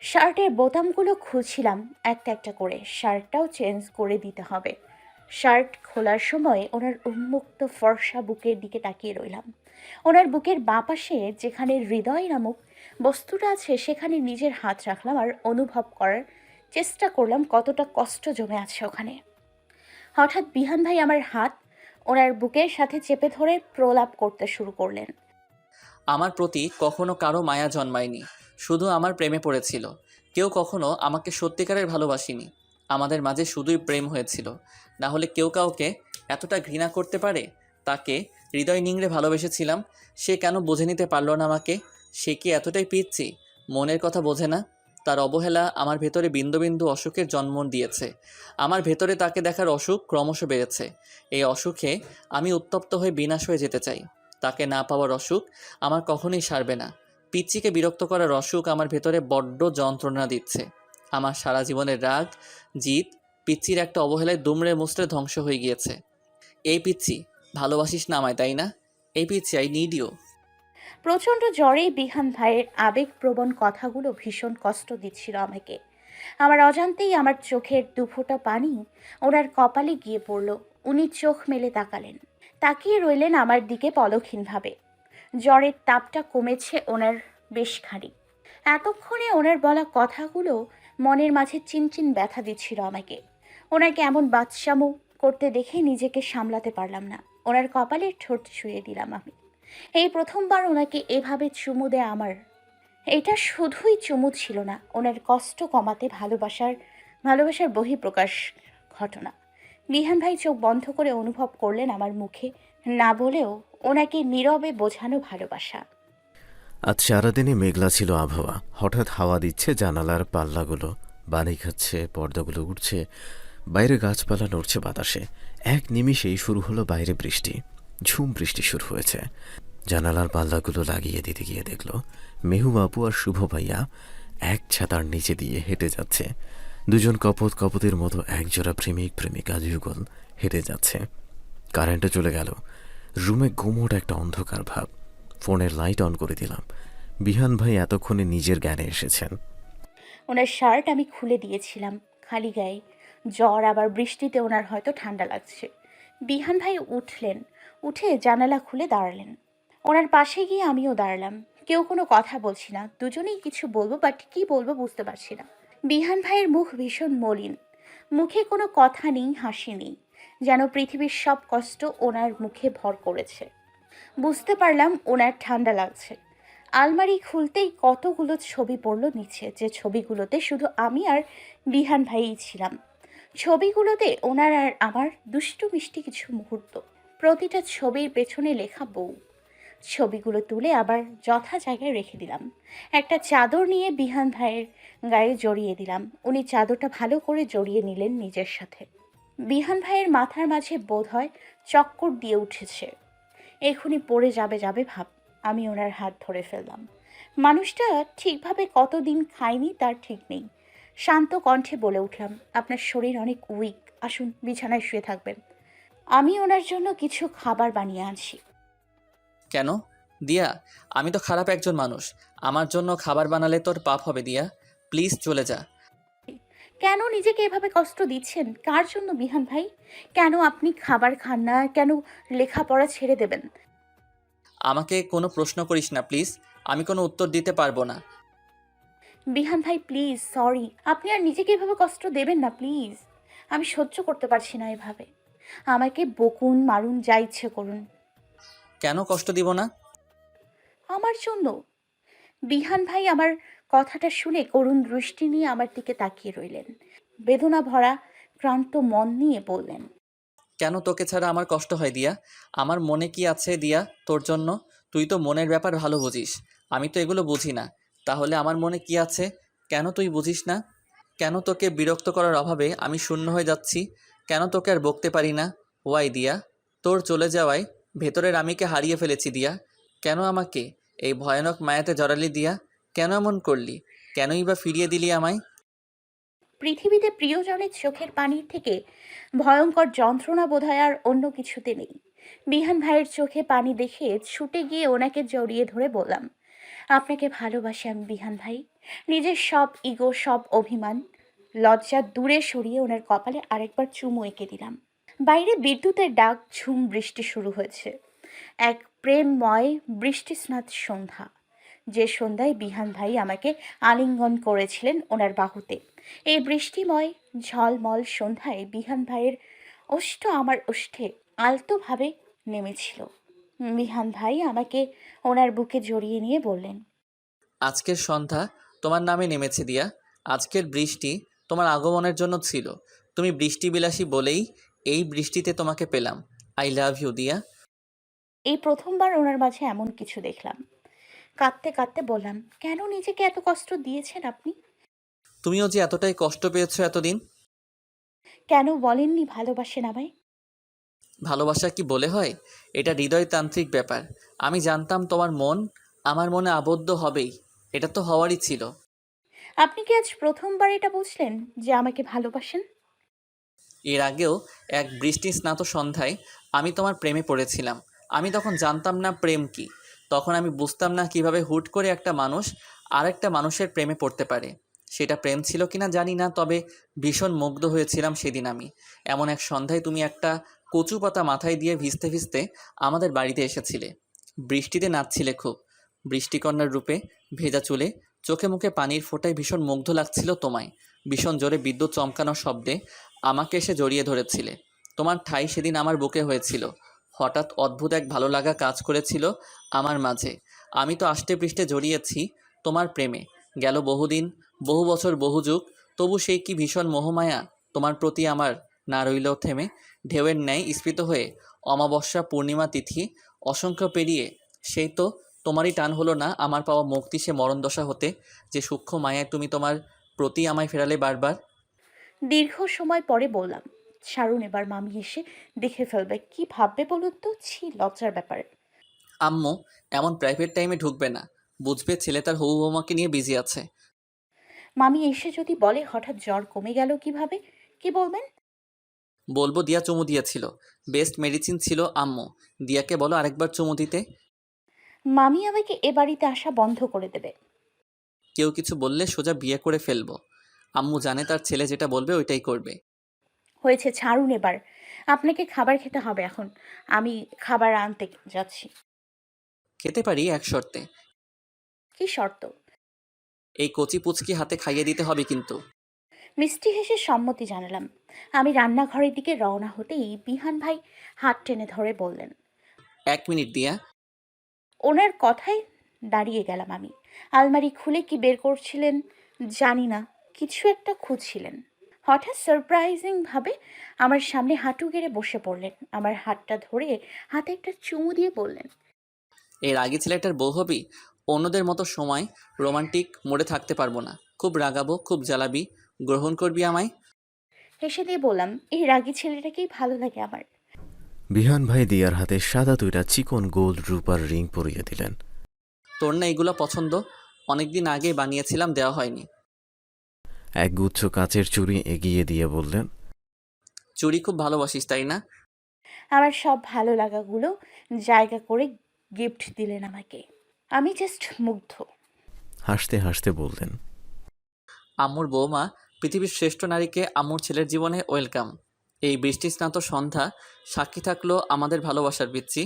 শার্টের বোতামগুলো খুলছিলাম একটা একটা করে, শার্টটাও চেঞ্জ করে দিতে হবে। শার্ট খোলার সময় ওনার উন্মুক্ত ফর্সা বুকের দিকে তাকিয়ে রইলাম। ওনার বুকের বাঁ পাশে যেখানে হৃদয় নামক বস্তুটা আছে সেখানে নিজের হাত রাখলাম আর অনুভব করার চেষ্টা করলাম কতটা কষ্ট জমে আছে ওখানে। হঠাৎ বিহান ভাই আমার হাত ওনার বুকের সাথে চেপে ধরে প্রলাপ করতে শুরু করলেন। আমার প্রতি কখনো কারো মায়া জন্মায়নি, শুধু আমার প্রেমে পড়েছিল। কেউ কখনো আমাকে সত্যিকারের ভালোবাসিনি। আমাদের মাঝে শুধুই প্রেম হয়েছিল, না হলে কেউ কাউকে এতটা ঘৃণা করতে পারে? তাকে হৃদয় নিংড়ে ভালোবেসেছিলাম, সে কেন বুঝে নিতে পারল না আমাকে? সে কি এতটাই পিচ্ছি, মনের কথা বোঝে না? তার অবহেলা আমার ভেতরে বিন্দু বিন্দু অসুখের জন্ম দিয়েছে। আমার ভেতরে তাকে দেখার অসুখ ক্রমশ বেড়েছে। এই অসুখে আমি উত্তপ্ত হয়ে বিনাশ হয়ে যেতে চাই। তাকে না পাওয়ার অসুখ আমার কখনোই সারবে না। পিচ্চিকে বিরক্ত করার অসুখ আমার ভেতরে বড্ড যন্ত্রণা দিচ্ছে। আমার সারা জীবনের রাগ, জিদ পিচ্চির একটা অবহেলায় দুমড়ে মুচড়ে ধ্বংস হয়ে গিয়েছে। এই পিচ্চি, ভালোবাসিস না আমায়, তাই না? এই পিচ্চি, আই নিড ইউ। প্রচণ্ড জ্বরে বিহান ভাইয়ের আবেগপ্রবণ কথাগুলো ভীষণ কষ্ট দিচ্ছিল আমাকে। আমার অজান্তেই আমার চোখের দুফোঁটা পানি ওনার কপালে গিয়ে পড়ল। উনি চোখ মেলে তাকালেন, তাকিয়ে রইলেন আমার দিকে পলকহীনভাবে। জ্বরের তাপটা কমেছে ওনার বেশ খানিক। এতক্ষণে ওনার বলা কথাগুলো মনের মাঝে চিনচিন ব্যথা দিচ্ছিল আমাকে। ওনাকে এমন বাচ্চামো করতে দেখে নিজেকে সামলাতে পারলাম না। ওনার কপালের ঠোঁট ছুঁয়ে দিলাম আমি। এই প্রথমবার ওনাকে এভাবে চুমু দেয়া আমার। এটা শুধুই চুমু ছিল না, ওনার কষ্ট কমাতে ভালোবাসার বহিঃপ্রকাশ ঘটনা। বিহান ভাই চোখ বন্ধ করে অনুভব করলেন আমার মুখে না বলেও ওনাকে নীরবে বোঝানো ভালোবাসা। আজ সারাদিনে মেঘলা ছিল আবহাওয়া। হঠাৎ হাওয়া দিচ্ছে, জানালার পাল্লাগুলো বালি খাচ্ছে, পর্দাগুলো উঠছে, বাইরে গাছপালা নড়ছে বাতাসে। এক নিমিষেই শুরু হলো বাইরে বৃষ্টি। ঝুম বৃষ্টি শুরু হয়েছে। জানালার পাল্লাগুলো লাগিয়ে দিতে গিয়ে দেখল মেহু বাপু আর শুভ ভাইয়া এক ছাতার নিচে দিয়ে হেঁটে যাচ্ছে। দুজন কপত কপতের মতো একজোড়া প্রেমিক প্রেমিকা যুগল হেঁটে যাচ্ছে। কারেন্টও চলে গেল। রুমে গুমোট একটা অন্ধকার ভাব। ফোনের লাইট অন করে দিলাম। বিহান ভাই এতক্ষণে নিজের জ্ঞানে এসেছেন। ওনার শার্ট আমি খুলে দিয়েছিলাম, খালি গায়ে। জ্বর, আবার বৃষ্টিতে ওনার হয়তো ঠান্ডা লাগছে। বিহান ভাই উঠলেন, উঠে জানালা খুলে দাঁড়ালেন। ওনার পাশে গিয়ে আমিও দাঁড়ালাম। কেউ কোনো কথা বলছি না, দুজনেই কিছু বলবো, বাট কি বলবো বুঝতে পারছি না। বিহান ভাইয়ের মুখ ভীষণ মলিন, মুখে কোনো কথা নেই, হাসি নেই, যেন পৃথিবীর সব কষ্ট ওনার মুখে ভর করেছে। বুঝতে পারলাম ওনার ঠান্ডা লাগছে। আলমারি খুলতেই কতগুলো ছবি পড়ল নিচে, যে ছবিগুলোতে শুধু আমি আর বিহান ভাইই ছিলাম। ছবিগুলোতে ওনার আর আমার দুষ্টু মিষ্টি কিছু মুহূর্ত, প্রতিটা ছবির পেছনে লেখা বউ। ছবিগুলো তুলে আবার যথা জায়গায় রেখে দিলাম। একটা চাদর নিয়ে বিহান ভাইয়ের গায়ে জড়িয়ে দিলাম। উনি চাদরটা ভালো করে জড়িয়ে নিলেন নিজের সাথে। বিহান ভাইয়ের মাথার মাঝে বোধহয় চক্কর দিয়ে উঠেছে, এখনই পড়ে যাবে ভাব। আমি ওনার হাত ধরে ফেললাম। মানুষটা ঠিকভাবে কতদিন খায়নি তার ঠিক নেই। শান্ত কণ্ঠে বলে উঠলাম, আপনার শরীর অনেক উইক, আসুন বিছানায় শুয়ে থাকবেন। আমি ওনার জন্য কিছু খাবার বানিয়ে আনছি। কেন দিয়া? আমি তো খারাপ একজন মানুষ। আমার জন্য খাবার বানালে তোর পাপ হবে দিয়া। প্লিজ চলে যা। কেন নিজেকে এভাবে কষ্ট দিচ্ছেন? কার জন্য বিহান ভাই? কেন আপনি খাবার খান না? কেন লেখাপড়া ছেড়ে দেবেন? আমাকে কোনো প্রশ্ন করিস না প্লিজ, আমি কোনো উত্তর দিতে পারবো না। বিহান ভাই প্লিজ, সরি। আপনি আর নিজেকে এভাবে কষ্ট দেবেন না প্লিজ। আমি সহ্য করতে পারছি না এভাবে। আমাকে বকুন, মারুন, যা ইচ্ছে করুন। কেন কষ্ট দিব না? আমার জন্য। বিহান ভাই আমার কথাটা শুনে করুণ দৃষ্টি নিয়ে আমার দিকে তাকিয়ে রইলেন। বেদনা ভরা ক্লান্ত মন নিয়ে বললেন, কেন তোকে ছাড়া আমার কষ্ট হয় দিয়া? আমার মনে কি আছে দিয়া তোর জন্য? তুই তো মনের ব্যাপার ভালো বুঝিস, আমি তো এগুলো বুঝি না। তাহলে আমার মনে কি আছে কেন তুই বুঝিস না? কেন তোকে বিরক্ত করার অভাবে আমি শূন্য হয়ে যাচ্ছি? কেন তোকে আর বকতে পারি না? ওয়াই দিয়া? তোর চলে যাওয়ায় ভেতরের আমিকে হারিয়ে ফেলেছি দিয়া। কেন আমাকে এই ভয়ানক মায়াতে জড়ালি দিয়া? কেন এমন করলি? কেনই বা ফিরিয়ে দিলি আমায়? পৃথিবীতে প্রিয়জনের চোখের পানির থেকে ভয়ঙ্কর যন্ত্রণা বোধহয় আর অন্য কিছুতে নেই। বিহান ভাইয়ের চোখে পানি দেখে ছুটে গিয়ে ওনাকে জড়িয়ে ধরে বললাম, আপনাকে ভালোবাসি আমি বিহান ভাই। নিজের সব ইগো, সব অভিমান, লজ্জা দূরে সরিয়ে ওনার কপালে আরেকবার চুমু এঁকে দিলাম। বাইরে বিদ্যুতের ডাক, ঝুম বৃষ্টি শুরু হয়েছে। এক প্রেমময় বৃষ্টিস্নাত সন্ধ্যা, যে সন্ধ্যায় বিহান ভাই আমাকে আলিঙ্গন করেছিলেন ওনার বাহুতে। এই বৃষ্টিময় ঝলমল সন্ধ্যায় বিহান ভাইয়ের ওষ্ঠ আমার ওষ্ঠে আলতোভাবে নেমেছিল। বিহান ভাই আমাকে ওনার বুকে জড়িয়ে নিয়ে বললেন, আজকের সন্ধ্যা তোমার নামে নেমেছে দিয়া। আজকের বৃষ্টি তোমার আগমনের জন্য ছিল। তুমি বৃষ্টিবিলাসী বলেই এই বৃষ্টিতে তোমাকে পেলাম। আই লাভ ইউ দিয়া। এই প্রথমবার ওনার মাঝে এমন কিছু দেখলাম। কাঁদতে কাঁদতে বললাম, কেন নিজেকে এত কষ্ট দিয়েছেন আপনি? তুমিও যে এতটাই কষ্ট পেয়েছো এতদিন। কেন বলেননি ভালোবাসেন আমায়? ভালোবাসা কি বলে হয়? এটা হৃদয়তান্ত্রিক ব্যাপার। আমি জানতাম তোমার মন আমার মনে আবদ্ধ হবেই, এটা তো হওয়ারই ছিল। আপনি কি আজ প্রথমবার এটা বুঝলেন যে আমাকে ভালোবাসেন? এর আগেও এক বৃষ্টি স্নাত সন্ধ্যায় আমি তোমার প্রেমে পড়েছিলাম। আমি তখন জানতাম না প্রেম কি। তখন আমি বুঝতাম না কিভাবে হুট করে একটা মানুষ আরেকটা মানুষের প্রেমে পড়তে পারে। সেটা প্রেম ছিল কিনা জানি না, তবে ভীষণ মুগ্ধ হয়েছিলাম সেদিন আমি। এমন এক সন্ধ্যায় তুমি একটা কচু পাতা মাথায় দিয়ে ভিজতে ভিজতে আমাদের বাড়িতে এসেছিলে। বৃষ্টিতে নাচছিলে খুব। বৃষ্টিকন্যার রূপে ভেজা চুলে, চোখে মুখে পানির ফোঁটায় ভীষণ মুগ্ধ লাগছিল তোমায়। ভীষণ জোরে বিদ্যুৎ চমকানোর শব্দে আমাকে এসে জড়িয়ে ধরেছিলে। তোমার ঠাঁই সেদিন আমার বুকে হয়েছিল। হঠাৎ অদ্ভুত এক ভালো লাগা কাজ করেছিল আমার মাঝে। আমি তো আষ্টে পৃষ্ঠে জড়িয়েছি তোমার প্রেমে। গেল বহুদিন, বহু বছর, বহু যুগ, তবু সেই কি ভীষণ মোহমায়া তোমার প্রতি আমার না রইল থেমে। ঢেউয়ের ন্যায় স্ফীত হয়ে অমাবস্যা, পূর্ণিমা তিথি অসংখ্য পেরিয়ে সেই তো তোমারই টান হলো না আমার পাওয়া মুক্তি সে মরণদশা হতে, যে সূক্ষ্ম মায়ায় তুমি তোমার প্রতি আমায় ফেরালে বারবার। দীর্ঘ সময় পরে বললাম, সারুন এবার মামি এসে দেখে ফেলবে, কি ভাববে বলুন তো, ছি লজ্জার ব্যাপারে। আম্মু এমন প্রাইভেট টাইমে ঢুকবে না, বুঝবে ছেলে তার হবু বৌমাকে নিয়ে বিজি আছে। মামি এসে যদি বলে হঠাৎ জ্বর কমে গেল কিভাবে, কি বলবেন? বলবো দিয়া চুমু দিয়েছিল, বেস্ট মেডিসিন ছিল আম্মু। দিয়াকে বলো আরেকবার চুমু দিতে। মামি আমাকে এ বাড়িতে আসা বন্ধ করে দেবে। কেউ কিছু বললে সোজা বিয়ে করে ফেলবো। আম্মু জানে তার ছেলে যেটা বলবে ওইটাই করবে। হয়েছে, ছাড়ুন এবার। আপনাকে খাবার খেতে হবে এখন। আমি খাবার আনতে যাচ্ছি। খেতে পারি এক শর্তে। কি শর্ত? এই কচি পুচকি হাতে খাইয়ে দিতে হবে কিন্তু। মিষ্টি হেসে সম্মতি জানালাম। আমি রান্নাঘরের দিকে রওনা হতেই বিহান ভাই হাত টেনে ধরে বললেন। 1 মিনিট দিয়া। ওনার কথায় দাঁড়িয়ে গেলাম আমি। আলমারি খুলে কি বের করছিলেন জানি না, কিছু একটা খুঁজছিলেন। হঠাৎ সারপ্রাইজিং ভাবে আমার সামনে হাঁটু গেড়ে বসে পড়লেন। আমার হাতটা ধরে হাতে একটা চুমু দিয়ে বললেন, এর আগে ছেলেটার বউ হবি। অন্যদের মতো সময় রোমান্টিক মোডে থাকতে পারবো না, খুব রাগাবো, খুব জ্বালাবি। গ্রহণ করবি আমায়? হেসে দিয়ে বললাম, এই রাগী ছেলেটাকেই ভালো লাগে আমার। বিহান ভাই দিয়ার হাতে সাদা 2টা চিকন গোল্ড রূপার রিং পরিয়ে দিলেন। তোর না এগুলো পছন্দ? অনেকদিন আগেই বানিয়েছিলাম, দেওয়া হয়নি। এক গুচ্ছ কাচের চুড়ি এগিয়ে দিয়ে বললেন, চুড়ি খুব ভালোবাসিস তাই না? আমার সব ভালো লাগাগুলো জায়গা করে গিফট দিলেন আমাকে। আমি জাস্ট মুগ্ধ। হাসতে হাসতে বললেন, আম্মুর বৌমা পৃথিবীর শ্রেষ্ঠ নারীকে আম্মুর ছেলের জীবনে ওয়েলকাম। এই বৃষ্টিস্নাত সন্ধ্যা সাক্ষী থাকলো আমাদের ভালোবাসার পিচ্ছি।